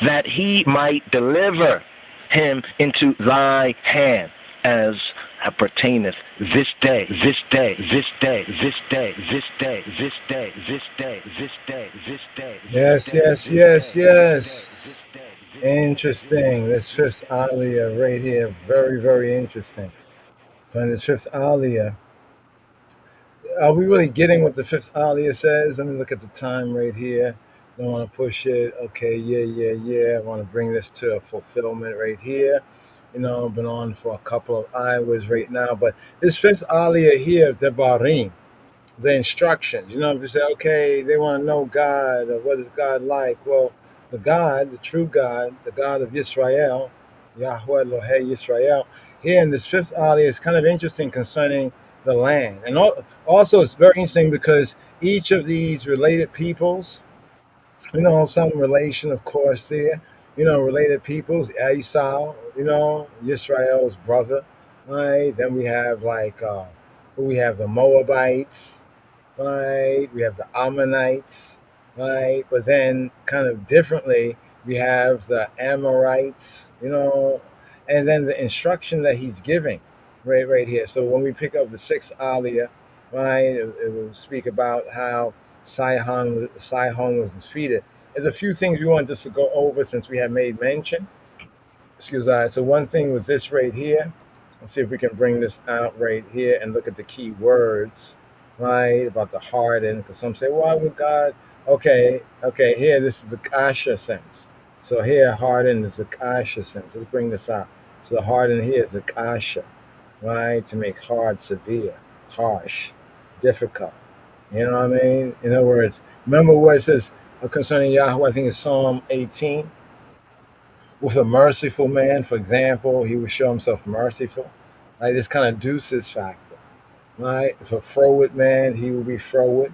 S7: that he might deliver him into thy hand, as pertaineth this day.
S1: Yes. Interesting. This fifth aliyah right here, very, very interesting. And this fifth aliyah, are we really getting what the fifth aliyah says? Let me look at the time right here. Don't want to push it. Okay, yeah. I want to bring this to a fulfillment right here. I've been on for a couple of hours right now, but this fifth aliyah here, Devarim, the instructions. If you say, okay, they want to know God, or what is God like? Well, the God, the true God, the God of Yisrael, Yahweh Elohei Yisrael, here in this fifth aliyah is kind of interesting concerning the land. And also it's very interesting because each of these related peoples, some relation, of course, there, related peoples, Esau, Yisrael's brother, right? Then we have we have the Moabites, right? We have the Ammonites, right? But then kind of differently, we have the Amorites, and then the instruction that he's giving right here. So when we pick up the sixth aliyah, right, it will speak about how Sihon was defeated. There's a few things we want just to go over since we have made mention. So one thing was this right here. Let's see if we can bring this out right here and look at the key words, right, about the harden. Because some say, why would God? Okay, here, this is the kasha sense. So here, harden is the kasha sense. Let's bring this out. So the harden here is the kasha, right, to make hard, severe, harsh, difficult. You know what I mean? In other words, remember what it says concerning Yahweh, I think it's Psalm 18. With a merciful man, for example, he would show himself merciful. Like this kind of deuces factor, right? If a froward man, he will be froward.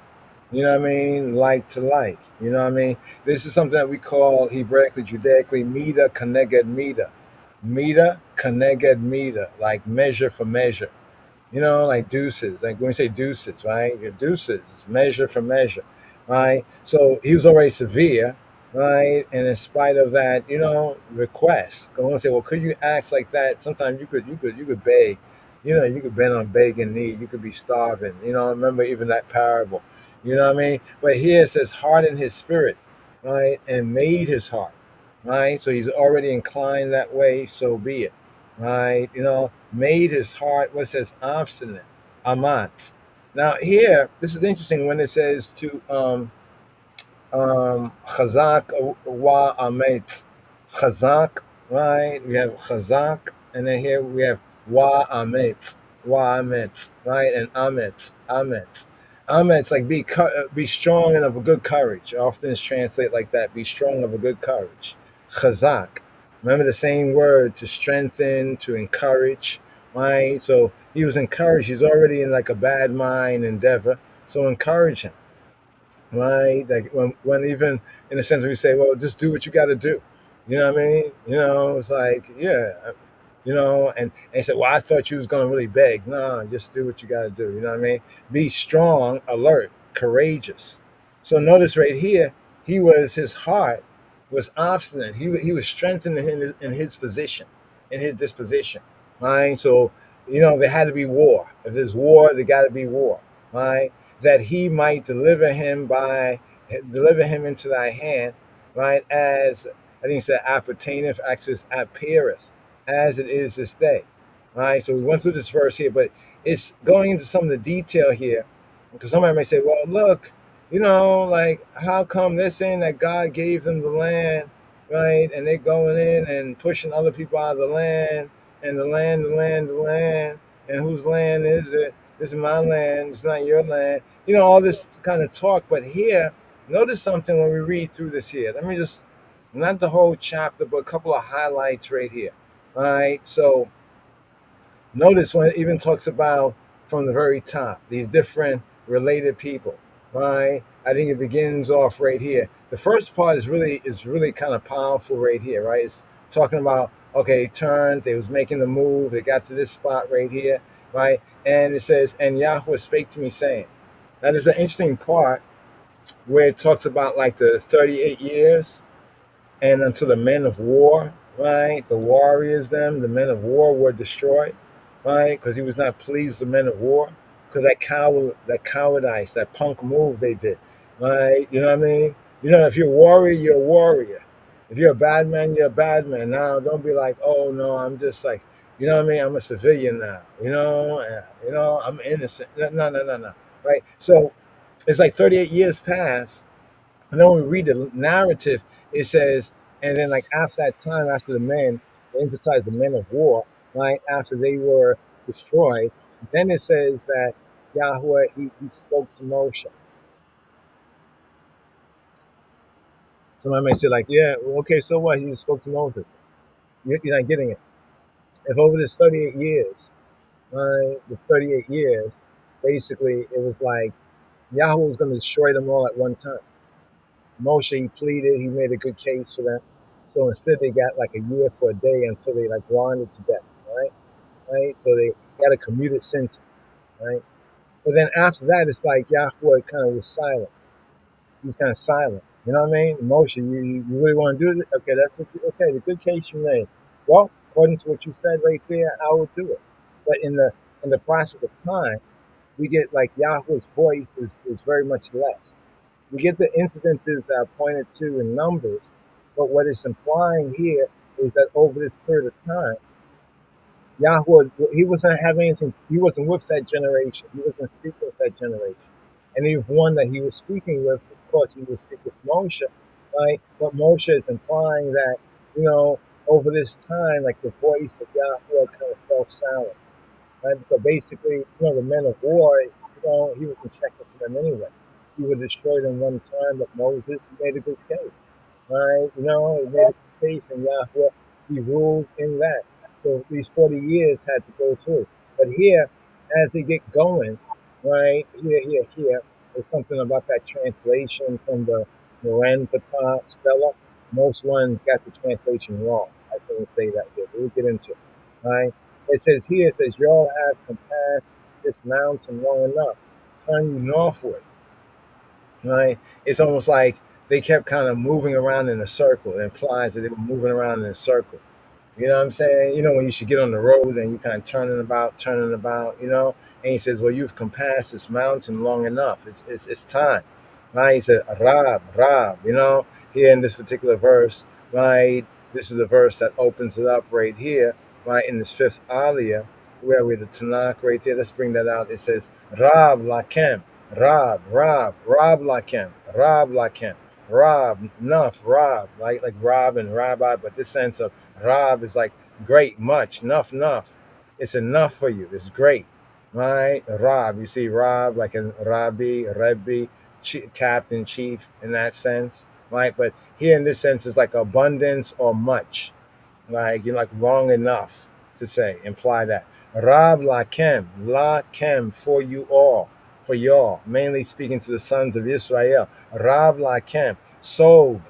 S1: You know what I mean? Like to like. You know what I mean? This is something that we call Hebraically, Judaically, mida keneged mida. Mida keneged mida, like measure for measure. Like deuces. Like when we say deuces, right? Your deuces, measure for measure, right? So he was already severe, right? And in spite of that, request. I want to say, well, could you ask like that? Sometimes you could beg, You could bend on begging knee. You could be starving. Remember even that parable. You know what I mean? But here it says, harden his spirit, right? And made his heart, right? So he's already inclined that way, so be it, right? Made his heart, what says obstinate, amat. Now here, this is interesting when it says to Chazak wa amet. Chazak, right? We have Chazak, and then here we have wa amet, right? And amet. Amet's like be strong and of a good courage. Often it's translated like that. Be strong of a good courage. Chazak. Remember the same word to strengthen, to encourage, right? So he was encouraged. He's already in like a bad mind endeavor. So encourage him, right? Like when even in a sense we say, well, just do what you got to do. You know what I mean? It's like, yeah, and he said, well, I thought you was going to really beg. No, just do what you got to do. You know what I mean? Be strong, alert, courageous. So notice right here, his heart was obstinate. He was strengthened in his position, in his disposition, right? So, there had to be war. If there's war, there got to be war, right? That he might deliver him into thy hand, right? As I think it said, appertaineth, actually it's appeareth, as it is this day. All right, so we went through this verse here, but it's going into some of the detail here, because somebody may say, well, look, like how come they're saying that God gave them the land, right? And they're going in and pushing other people out of the land, and the land, and whose land is it? This is my land, it's not your land. All this kind of talk, but here, notice something when we read through this here. Let me just, not the whole chapter, but a couple of highlights right here. All right, so notice when it even talks about from the very top, these different related people, right? I think it begins off right here. The first part is really kind of powerful right here, right? It's talking about, okay, turned, they was making the move, they got to this spot right here, right? And it says, and Yahweh spake to me saying. That is an interesting part where it talks about like the 38 years and unto the men of war, right? The warriors, the men of war were destroyed, right? Because he was not pleased with the men of war, because that cowardice, that punk move they did, right? You know what I mean? If you're a warrior, you're a warrior. If you're a bad man, you're a bad man. Now, don't be like, oh no, I'm just like, you know what I mean? I'm a civilian now. I'm innocent. No. Right? So it's like 38 years pass. And then when we read the narrative, it says, and then like after that time, after they emphasize the men of war, right? After they were destroyed, then it says that Yahweh, he spoke to Moshe. Somebody may say like, yeah, well, okay, so what? He spoke to Moses. You're not getting it. If over this 38 years, right, the 38 years, basically it was like Yahweh was going to destroy them all at one time. Moshe, he pleaded, he made a good case for them. So instead, they got like a year for a day until they like blinded to death, right? So they got a commuted sentence, right? But then after that, it's like Yahweh kind of was silent. He was kind of silent. You know what I mean? Moshe, you really want to do it? Okay, okay, the good case you made. Well, according to what you said right there, I will do it. But in the process of time, we get like Yahweh's voice is very much less. We get the incidences that are pointed to in Numbers, but what it's implying here is that over this period of time, Yahweh, he wasn't having anything, he wasn't with that generation. He wasn't speaking with that generation. And the one that he was speaking with, of course, he was speaking with Moshe, right? But Moshe is implying that, over this time, like the voice of Yahweh kind of fell silent, right? So basically, the men of war, he wasn't checking for them anyway. He would destroy them one time, but Moses made a good case, right? He made a good case, and Yahweh, he ruled in that. So these 40 years had to go through. But here, as they get going, right, here, there's something about that translation from the Moran Patah Stella. Most ones got the translation wrong. I shouldn't say that here. We'll get into it, right? It says, y'all have compassed this mountain long enough. Turn you northward, right? It's almost like they kept kind of moving around in a circle. It implies that they were moving around in a circle. You know what I'm saying? You know, when you should get on the road and you kind of turning about, you know? And he says, well, you've compassed this mountain long enough. It's time. Right? He said, Rab, you know, here in this particular verse, right? This is the verse that opens it up right here, right? In this fifth aliyah, where with the Tanakh right there. Let's bring that out. It says, Rab Lakem, Rab Lakem, Rab Lakem. Rob, enough, Rob, like Rob and Rabbi, but this sense of Rob is like great, much, enough. It's enough for you. It's great, right? Rob, you see Rob like a Rebbe, captain, chief in that sense, right? But here in this sense, it's like abundance or much, like you're like long enough to say, imply that. Rab la kem for you all, for y'all, mainly speaking to the sons of Israel. Rab la kem, sold,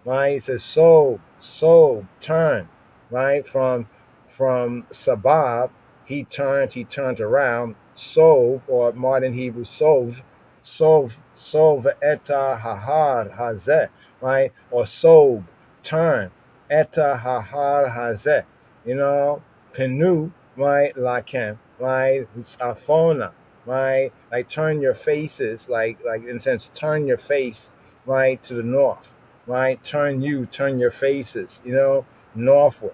S1: right? It says sold, turn, right? From sabab, he turned around, sov, or modern Hebrew sov eta hahar hazeh, right? Or sob, turn, eta hahar hazeh, you know, penu, right? Lakem, right? Afona, right? Like turn your faces, like in a sense, turn your face, right, to the north, right? Turn your faces, you know, northward,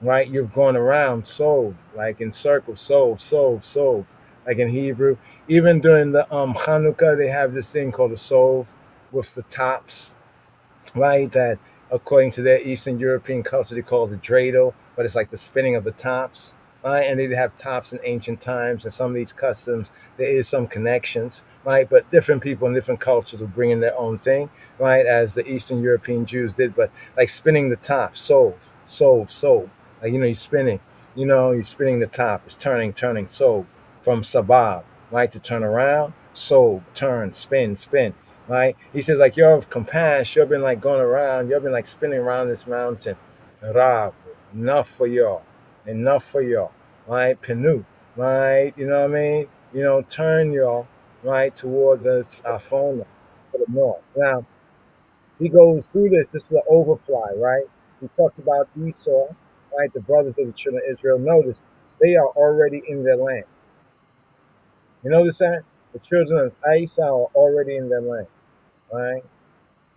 S1: right? You've gone around, sov, like in circles, sov, like in Hebrew. Even during the Hanukkah, they have this thing called the sov with the tops, right? That according to their Eastern European culture, they call it the dreidel, but it's like the spinning of the tops, right? And they'd have tops in ancient times, and some of these customs, there is some connections, right? But different people in different cultures will bring in their own thing, right? As the Eastern European Jews did, but like spinning the top, sov, like, you know, you're spinning the top, it's turning, sov, from sabab, right? To turn around, sov, turn, spin, right? He says, like, you're of compassion, you've been like going around, you've been like spinning around this mountain. Rab, enough for y'all, right? Penu, right? You know what I mean? You know, turn y'all, right, toward the Afona, to the north. Now, he goes through this. This is an overfly, right? He talks about Esau, right? The brothers of the children of Israel. Notice, they are already in their land. You notice that? The children of Esau are already in their land, right?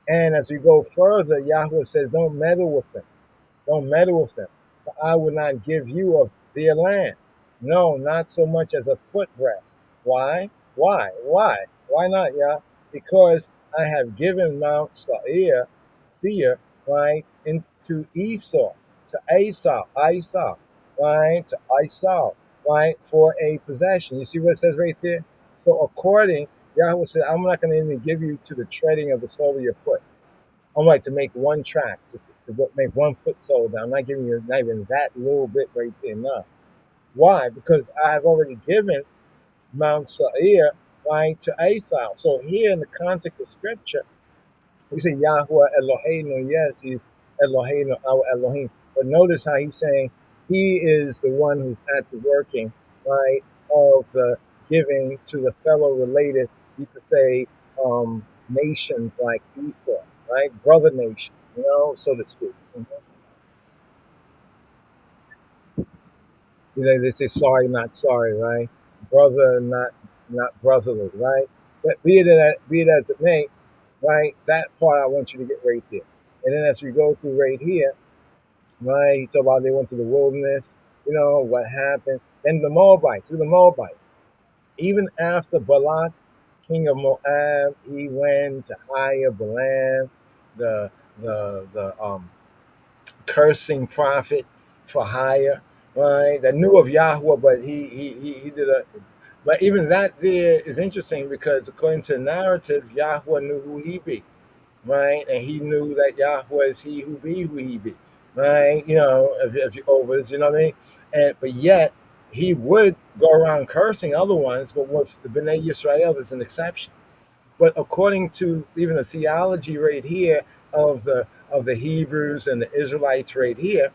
S1: And as we go further, Yahweh says, don't meddle with them. Don't meddle with them. For I will not give you of their land. No, not so much as a foot breadth. Why? Why not, Yah? Because I have given Mount Seir, right, into Esau, to Esau, right, to Esau, right, for a possession. You see what it says right there? So according, Yahweh said, I'm not going to even give you to the treading of the sole of your foot. I'm like to make one track, to make one foot sole down. I'm not giving you not even that little bit right there. No. Why? Because I have already given Mount Seir, right, to Esau. So here in the context of scripture, we say Yahweh Eloheinu. Yes, he's Eloheinu, our Elohim. But notice how he's saying he is the one who's at the working, right, of the giving to the fellow related, you could say, nations like Esau, right? Brother nation, you know, so to speak. You know, they say sorry, not sorry, right? Brother, not brotherly, right? But be it as it may, right? That part I want you to get right there. And then as we go through right here, right? He talked about they went to the wilderness, you know, what happened. Then the Moabites, even after Balak, king of Moab, he went to hire Balaam, the the cursing prophet for hire, right? That knew of Yahweh, but he did a. But even that there is interesting because according to the narrative, Yahweh knew who he be, right? And he knew that Yahweh is he who he be, right? You know, if you over this, you know what I mean? And but yet he would go around cursing other ones, but with the Bnei Yisrael is an exception. But according to even the theology right here of the Hebrews and the Israelites right here,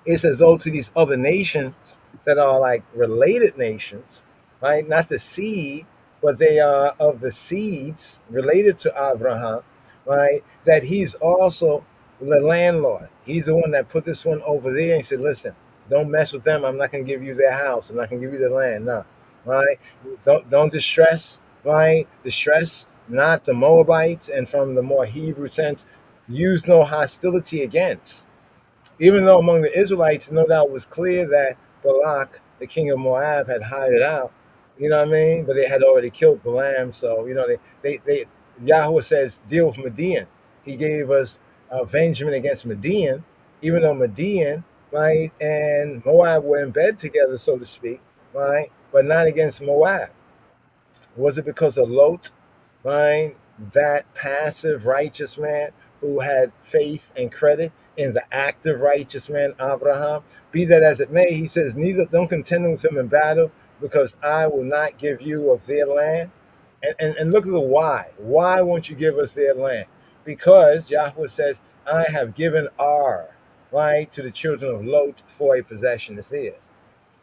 S1: it's as though to these other nations that are like related nations, right? Not the seed, but they are of the seeds related to Abraham, right? That he's also the landlord. He's the one that put this one over there and said, listen, don't mess with them. I'm not going to give you their house. I'm not going to give you the land. No. Right? Don't distress, right? Distress not the Moabites, and from the more Hebrew sense, use no hostility against. Even though among the Israelites, no doubt was clear that Balak, the king of Moab, had hired out. You know what I mean? But they had already killed Balaam, so they Yahweh says deal with Midian. He gave us avengement against Midian, even though Midian, right, and Moab were in bed together, so to speak, right, but not against Moab. Was it because of Lot, right? That passive righteous man who had faith and credit in the active righteous man, Abraham? Be that as it may, he says, neither don't contend with him in battle, because I will not give you of their land. And look at the why. Why won't you give us their land? Because Yahweh says, I have given Ar, right, to the children of Lot for a possession. It's theirs.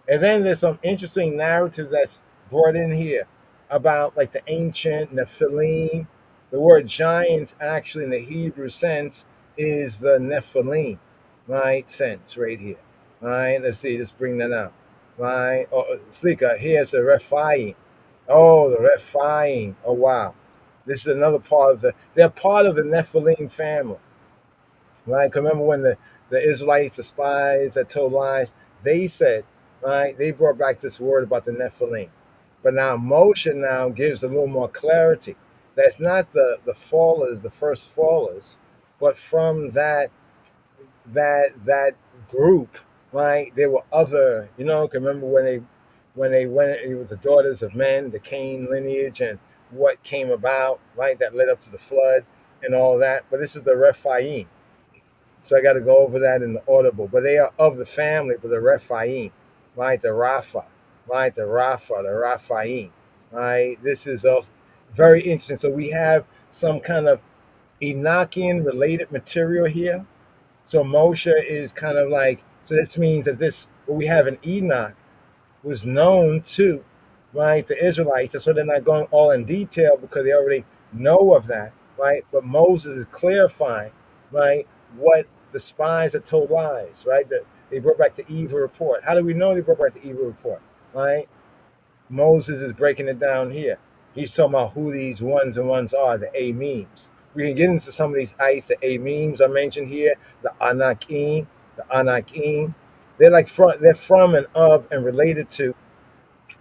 S1: And then there's some interesting narrative that's brought in here about like the ancient Nephilim. The word giant actually in the Hebrew sense is the Nephilim, right? Sense right here. Right? Let's see, let's bring that out. Right? Oh, Slika, here's the Rephaim. Oh, the Rephaim. Oh wow. This is another part of they're part of the Nephilim family. Right? 'Cause remember when the Israelites, the spies that told lies, they said, right, they brought back this word about the Nephilim. But now Moshe now gives a little more clarity. That's not the fallers, the first fallers, but from that group, right? There were other, 'cause remember when they went, it was the daughters of men, the Cain lineage, and what came about, right? That led up to the flood and all that. But this is the Rephaim. So I got to go over that in the audible. But they are of the family, but the Rephaim, right? The Rapha, right? The Raphaim, right? This is also very interesting. So we have some kind of Enochian related material here. So Moshe is kind of like, so this means that what we have in Enoch was known to, right, the Israelites. That's why they're not going all in detail, because they already know of that, right? But Moses is clarifying, right, what the spies that told lies, right? That they brought back the evil report. How do we know they brought back the evil report, right? Moses is breaking it down here. He's talking about who these ones and ones are, the Amemes. We can get into some of these ites. The Amemes are mentioned here, the Anakim, they're from and of and related to,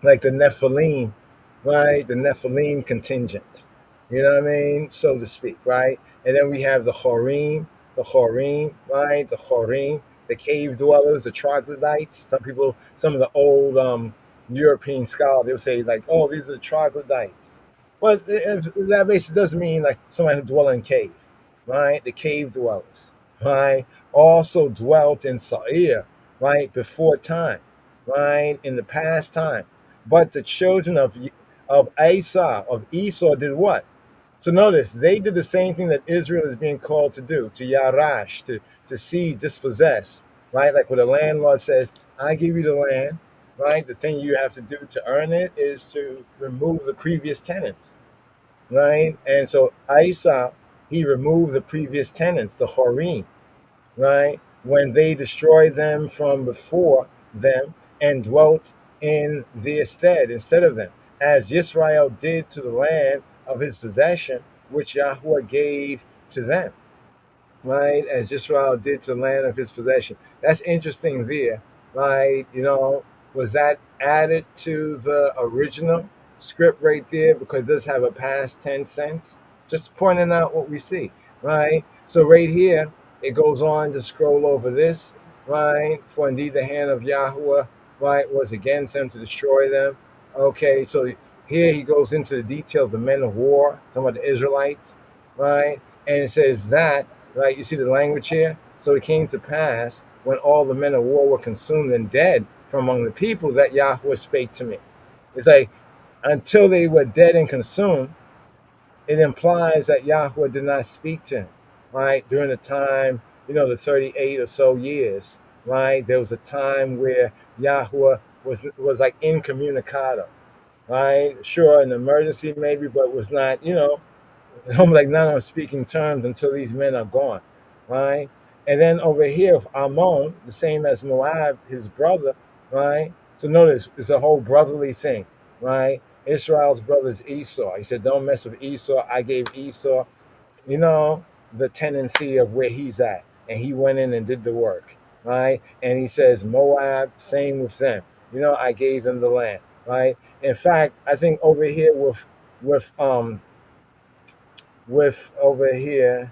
S1: like the Nephilim, right? The Nephilim contingent, you know what I mean, so to speak, right? And then we have the Horim, right? The Horim, the cave dwellers, the troglodytes. Some of the old European scholars, they would say like, oh, these are the troglodytes. But that basically doesn't mean like somebody who dwell in cave, right? The cave dwellers, right? Also dwelt in Sa'ir, right? Before time, right? In the past time. But the children of Esau did what? So notice they did the same thing that Israel is being called to do, to Yarash, to seize, dispossess, right? Like when the landlord says, I give you the land, right? The thing you have to do to earn it is to remove the previous tenants, right? And so Esau, he removed the previous tenants, the Horim, right? When they destroyed them from before them and dwelt in their stead instead of them, as Israel did to the land of his possession, which Yahweh gave to them, right? As Israel did to the land of his possession. That's interesting there, right? Was that added to the original script right there? Because it does have a past tense sense. Just pointing out what we see, right? So right here, it goes on to scroll over this, right? For indeed the hand of Yahweh, right, was against them to destroy them. Okay, so here he goes into the detail of the men of war, talking about the Israelites, right? And it says that, right, you see the language here? So it came to pass when all the men of war were consumed and dead from among the people that Yahweh spake to me. It's like until they were dead and consumed, it implies that Yahweh did not speak to him, right? During the time, the 38 or so years, right? There was a time where Yahweh was like incommunicado, right? Sure, an emergency maybe, but was not, I'm like not on speaking terms until these men are gone, right? And then over here with Ammon, the same as Moab, his brother, right? So notice it's a whole brotherly thing, right? Israel's brother is Esau. He said, don't mess with Esau. I gave Esau, you know, the tendency of where he's at. And he went in and did the work, right? And he says, Moab, same with them. You know, I gave them the land, right? In fact, I think over here with over here,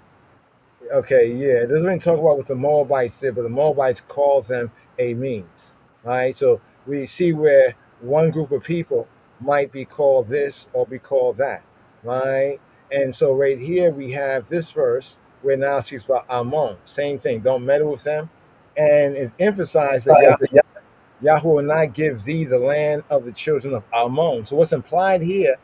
S1: okay, yeah, it doesn't even talk about what the Moabites did, but the Moabites called them Amims, right? So we see where one group of people might be called this or be called that, right? And so right here we have this verse where now it speaks about Ammon, same thing, don't meddle with them, and it emphasized that Yahweh will not give thee the land of the children of Ammon. So what's implied here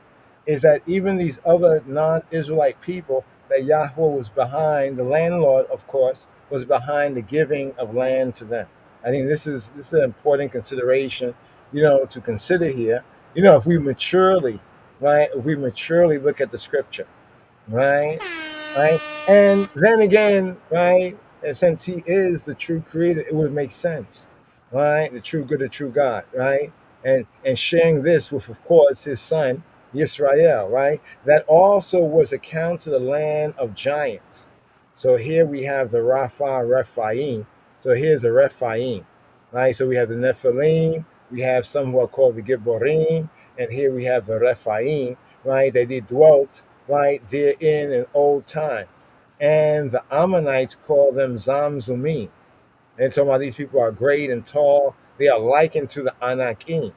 S1: is that even these other non-Israelite people, that Yahweh was behind, the landlord, of course, was behind the giving of land to them. I think this is an important consideration, to consider here. If we maturely, right, if we maturely look at the scripture, right, right, and then again, right, and since he is the true creator, it would make sense, right, the true good, the true God, right, and sharing this with, of course, his son Yisrael, right, that also was a count to the land of giants. So here we have the Rephaim. So here's the Rephaim, right? So we have the Nephilim, we have some who are called the Gibborim, and here we have the Rephaim, right? They dwelt right there in an old time. And the Ammonites call them Zamzumim. And talking about these people are great and tall. They are likened to the Anakim.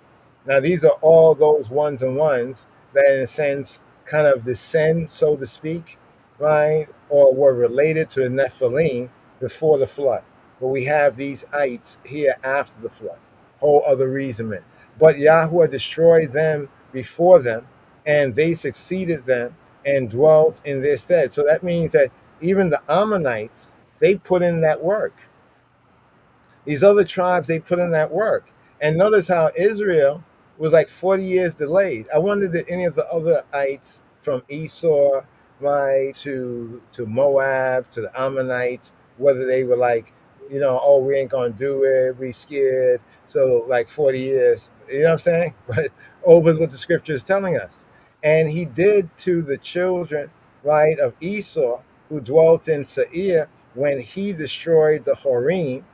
S1: Now, these are all those ones and ones that, in a sense, kind of descend, so to speak, right? Or were related to the Nephilim before the flood. But we have these ites here after the flood. Whole other reason. But Yahweh destroyed them before them, and they succeeded them and dwelt in their stead. So that means that even the Ammonites, they put in that work. These other tribes, they put in that work. And notice how Israel was like 40 years delayed. I wonder did any of the other ites from Esau, right, to Moab, to the Ammonites, whether they were like, oh, we ain't going to do it, we scared. So like 40 years, you know what I'm saying? But over what the scripture is telling us. And he did to the children, right, of Esau, who dwelt in Seir, when he destroyed the Horim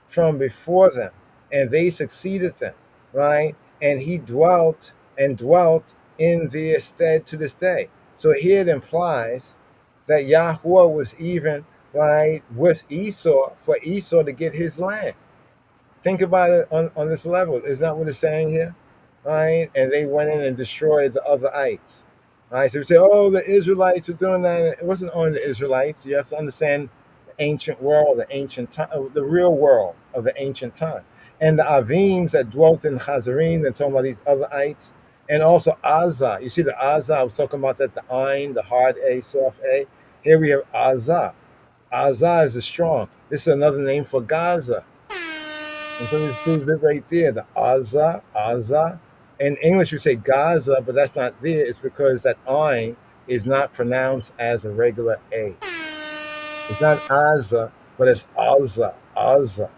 S1: from before them, and they succeeded them, right? And he dwelt in their stead to this day. So here it implies that Yahweh was even, right, with Esau for Esau to get his land. Think about it on this level. Is that what it's saying here? Right? And they went in and destroyed the other ites. Right? So we say, oh, the Israelites are doing that. It wasn't only the Israelites. You have to understand the ancient world, the ancient time, the real world of the ancient time. And the Avims that dwelt in Chazarim, they're talking about these other ites. And also Azah. You see the Azah, I was talking about that, the Ain, the hard A, soft A. Here we have Azah. Azah is a strong. This is another name for Gaza. And so this proves it right there. The Azah. In English, we say Gaza, but that's not there. It's because that Ain is not pronounced as a regular A. It's not Azah, but it's Azah,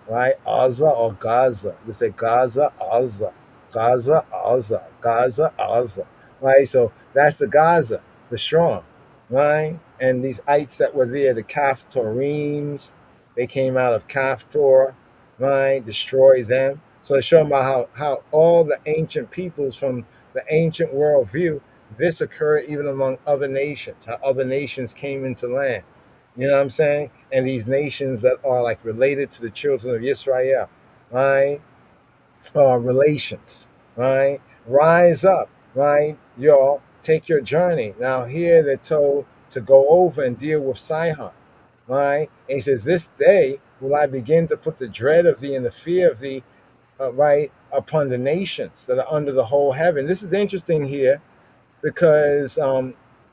S1: right? Azah or Gaza. They say Gaza, Azah. Gaza, Azah. Gaza, Azah. Right? So that's the Gaza, the strong, right? And these ites that were there, the Caphtorims, they came out of Caphtor, right? Destroy them. So it's showing about how all the ancient peoples from the ancient world view, this occurred even among other nations, how other nations came into land. You know what I'm saying? And these nations that are like related to the children of Israel, right? Relations, right? Rise up, right? Y'all, take your journey. Now here they're told to go over and deal with Sihon, right? And he says, this day will I begin to put the dread of thee and the fear of thee, right, upon the nations that are under the whole heaven. This is interesting here because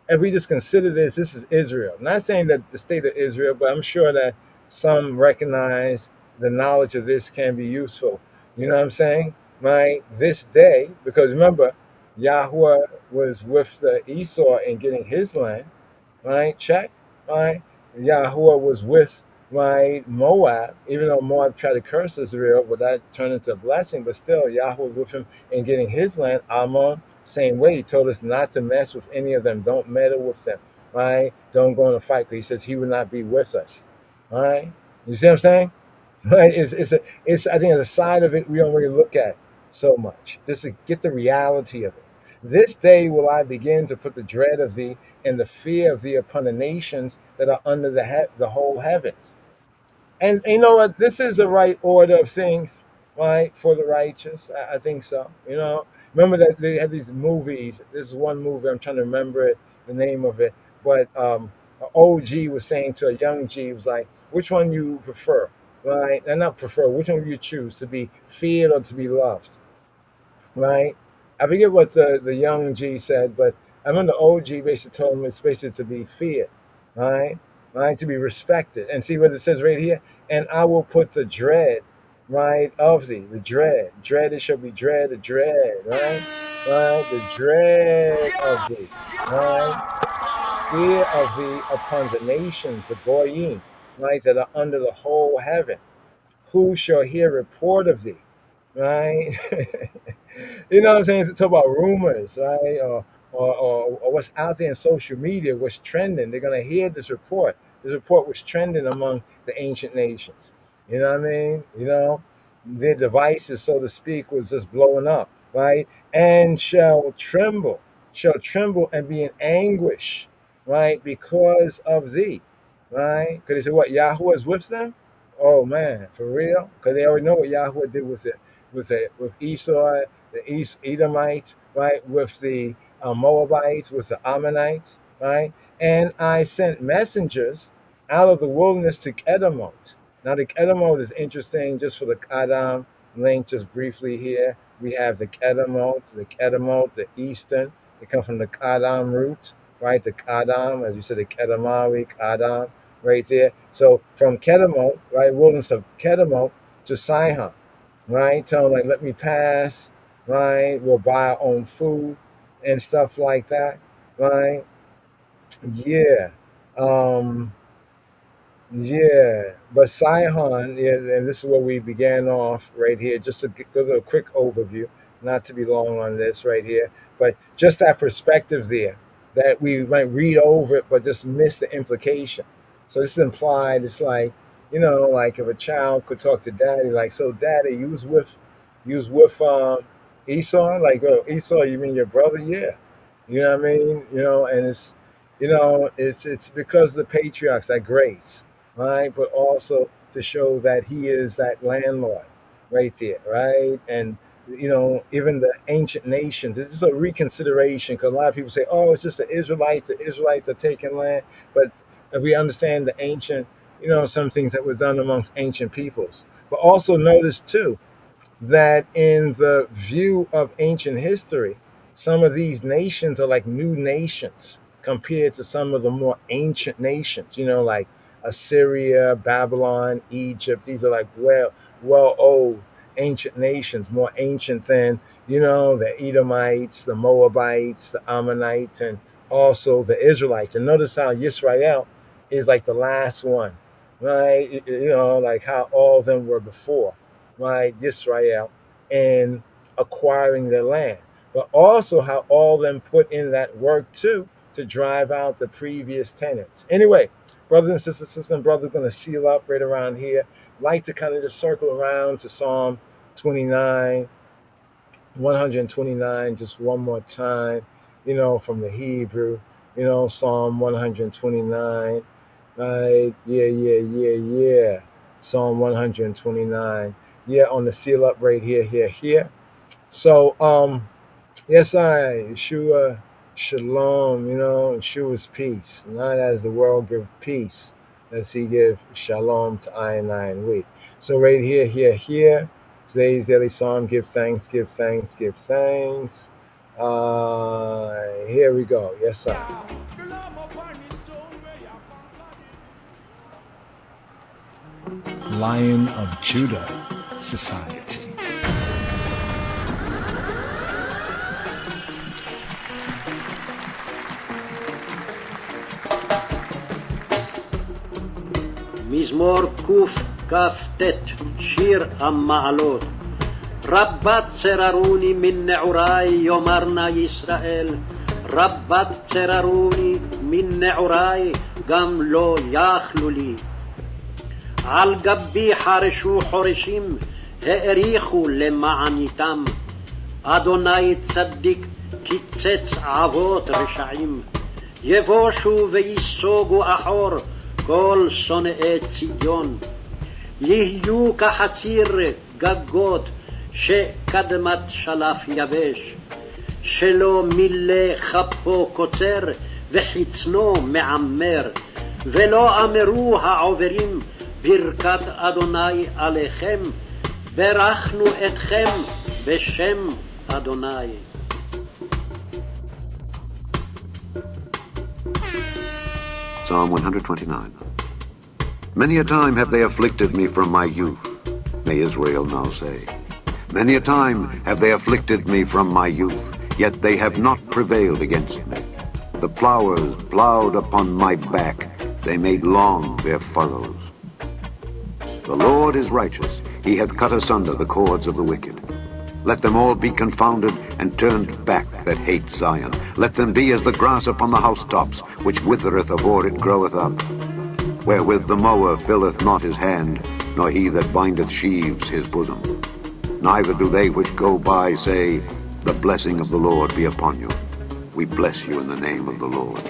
S1: if we just consider this is Israel. I'm not saying that the state of Israel, but I'm sure that some recognize the knowledge of this can be useful. You know what I'm saying? Right? This day, because remember, Yahweh was with the Esau in getting his land, right? Check, right? Yahweh was with right? Moab, even though Moab tried to curse Israel, but that turned into a blessing. But still, Yahweh was with him in getting his land. Ammon, same way. He told us not to mess with any of them. Don't meddle with them, right? Don't go in a fight. Because he says he will not be with us, right? You see what I'm saying? Right? It's I think it's a side of it we don't really look at so much. Just to get the reality of it. This day will I begin to put the dread of thee and the fear of thee upon the nations that are under the whole heavens. And you know what? This is the right order of things, right, for the righteous. I think so. Remember that they had these movies. This is one movie. I'm trying to remember the name of it. But an old G was saying to a young G, he was like, which one you prefer, right? And not prefer, which one you choose, to be feared or to be loved, right? I forget what the young G said, but I remember the old G basically told him it's basically to be feared, right? Right, to be respected. And see what it says right here? And I will put the dread, right, of thee, the dread. Dread, it shall be dread, the dread, right? Right, the dread of thee, right? Fear of thee upon the nations, the goyim, right, that are under the whole heaven. Who shall hear report of thee, right? You know what I'm saying? To talk about rumors, right? Or what's out there in social media, what's trending. They're going to hear this report. This report was trending among the ancient nations. You know what I mean? Their devices, so to speak, was just blowing up, right? And shall tremble and be in anguish, right? Because of thee, right? Because they said, what, Yahweh is with them? Oh, man, for real? Because they already know what Yahweh did with it, with Esau, the East Edomites, right, with the Moabites, with the Ammonites, right? And I sent messengers out of the wilderness to Kedemoth. Now, the Kedemoth is interesting just for the Kadam link, just briefly here. We have the Kedemoth, the Eastern. They come from the Kadam root, right? The Kadam, as you said, the Kedemawi, Kadam, right there. So from Kedemoth, right, wilderness of Kedemoth to Sihon, right? Tell them, like, let me pass, right? We'll buy our own food and stuff like that, right? Yeah. Yeah. But Sihon, yeah, and this is where we began off right here, just to give a quick overview, not to be long on this right here, but just that perspective there that we might read over it, but just miss the implication. So this is implied. It's like, like if a child could talk to daddy, like, so daddy, you was with Esau, like, oh, Esau, you mean your brother? Yeah. You know what I mean? And it's because of the patriarchs, that grace, right? But also to show that he is that landlord right there, right? And even the ancient nations, it's just a reconsideration, because a lot of people say, oh, it's just the Israelites are taking land. But if we understand the ancient, some things that were done amongst ancient peoples. But also notice too that in the view of ancient history, some of these nations are like new nations compared to some of the more ancient nations, like Assyria, Babylon, Egypt. These are like well old ancient nations, more ancient than, the Edomites, the Moabites, the Ammonites, and also the Israelites. And notice how Yisrael is like the last one, right? Like how all of them were before, right? Yisrael, in acquiring their land. But also how all of them put in that work too to drive out the previous tenants. Anyway, brothers and sisters and brothers, going to seal up right around here. Like to kind of just circle around to Psalm 129, just one more time, from the Hebrew, Psalm 129, right? Yeah. Psalm 129. Yeah, on the seal up right here. So, yes, Yeshua, shalom, Yeshua's peace. Not as the world give peace, as he give shalom to I and we. So right here, today's daily psalm, give thanks. Here we go. Yes, sir.
S6: Lion of Judah Society.
S3: mismo מזמור קכ"ט, שיר המעלות. רבת צררוני מן נעורי, יאמרנה ישראל, רבת צררוני מן נעורי, גם לא יכלו לי. על גבי חרשו חורשים, האריכו למעניתם. אדוני צדיק קיצץ אבות רשעים. יבושו ויסוגו אחור כל שונאי ציון. יהיו כחציר גגות שקדמת שלף יבש. שלא מילא כפו קוצר וחצנו מעמר. ולא אמרו העוברים ברכת אדוני עליכם. ברכנו אתכם בשם אדוני.
S2: Psalm 129. Many a time have they afflicted me from my youth, may Israel now say. Many a time have they afflicted me from my youth, yet they have not prevailed against me. The plowers plowed upon my back, they made long their furrows. The Lord is righteous, he hath cut asunder the cords of the wicked. Let them all be confounded and turned back that hate Zion. Let them be as the grass upon the housetops, which withereth afore it groweth up. Wherewith the mower filleth not his hand, nor he that bindeth sheaves his bosom. Neither do they which go by say, the blessing of the Lord be upon you. We bless you in the name of the Lord.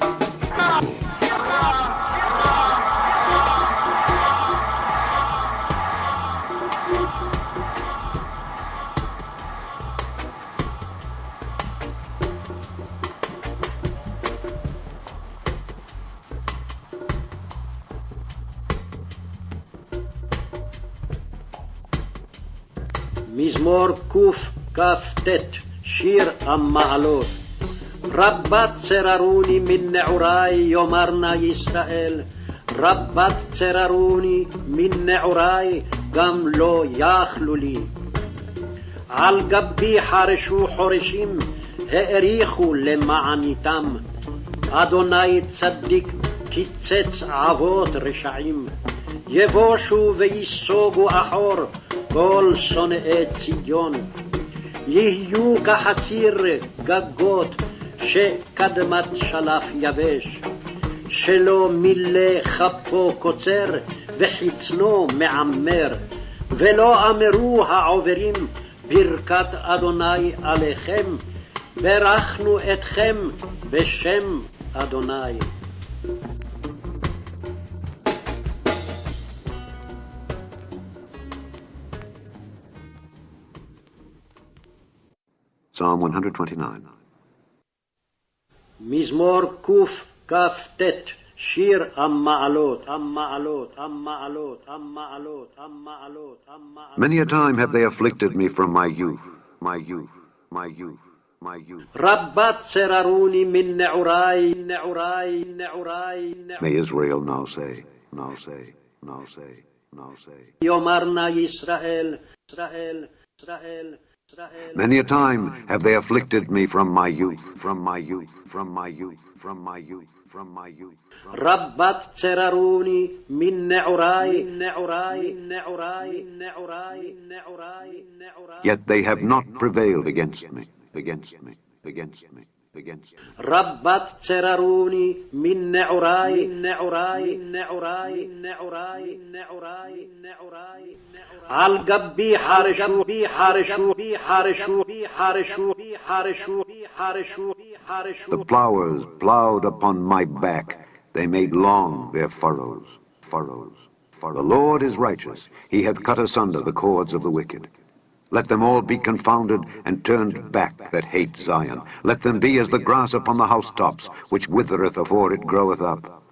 S3: מזמור קכ"ט, שיר המעלות. רבת צררוני מן נעורי, יאמרנה ישראל, רבת צררוני מן נעורי, גם לא יכלו לי. על גבי חרשו חורשים, האריכו למעניתם. אדוני צדיק קיצץ אבות רשעים. יבושו ויסוגו אחור כל שונאי ציון. יהיו כחציר גגות שקדמת שלף יבש. שלא מילא כפו קוצר וחצנו מעמר. ולא אמרו העוברים ברכת אדוני עליכם. ברכנו אתכם בשם אדוני.
S2: Psalm 129.
S3: מזמור קכ"ט, שיר המעלות, המעלות, המעלות, המעלות, המעלות, המעלות.
S2: Many a time have they afflicted me from my youth, my youth, my youth, my youth.
S3: רבת צררוני מן נעורי, נעורי, נעורי,
S2: May Israel now say, now say, now say, now say.
S3: יאמרנה ישראל, ישראל, ישראל.
S2: Many a time have they afflicted me from my youth, from my youth, from my youth, from my youth, from my youth.
S3: רבת צררוני מן נעורי, נעורי, נעורי, נעורי, נעורי, נעורי.
S2: Yet they have not prevailed against me, against me, against me, against me.
S3: רבת צררוני מן נעורי, נעורי, נעורי, נעורי, נעורי, נעורי. על גבי חרשו, חרשו, חרשו, חרשו, חרשו, חרשו, חרשו.
S2: The plowers plowed upon my back, they made long their furrows, furrows, furrows. The Lord is righteous, he hath cut asunder the cords of the wicked. Let them all be confounded and turned back that hate Zion. Let them be as the grass upon the housetops, which withereth afore it groweth up.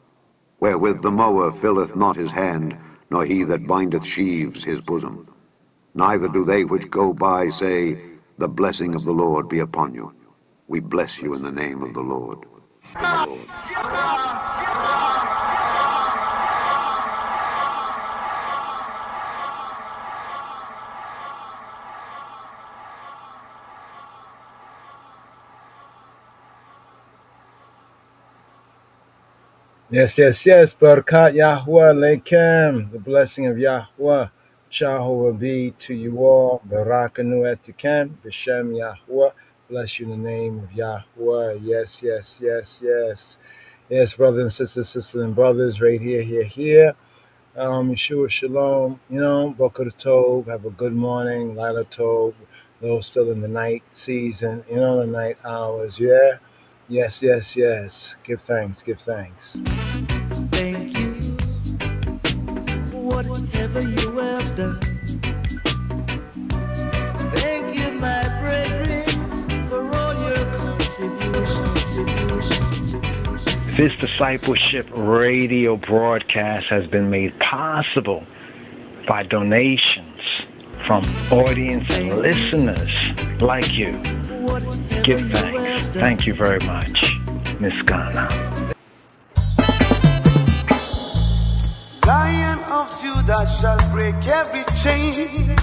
S2: Wherewith the mower filleth not his hand, nor he that bindeth sheaves his bosom. Neither do they which go by say, the blessing of the Lord be upon you. We bless you in the name of the Lord.
S1: Yes, yes, yes. Barakat Yahweh Lekem. The blessing of Yahweh Shah will be to you all. Barakanu etikem. B'Shem Yahweh. Bless you in the name of Yahweh. Yes, yes, yes, yes. Yes, brothers and sisters and brothers, right here. Yeshua Shalom. Boker Tov. Have a good morning. Lila Tov. Those still in the night season, the night hours. Yeah. Yes, yes, yes. Give thanks. Give thanks.
S5: Thank you for whatever you have done. Thank you, my brethren, for all your contributions.
S7: This discipleship radio broadcast has been made possible by donations from audience and listeners like you. Give thanks. Thank you very much, Miss Ghana.
S5: Lion of Judah shall break every chain.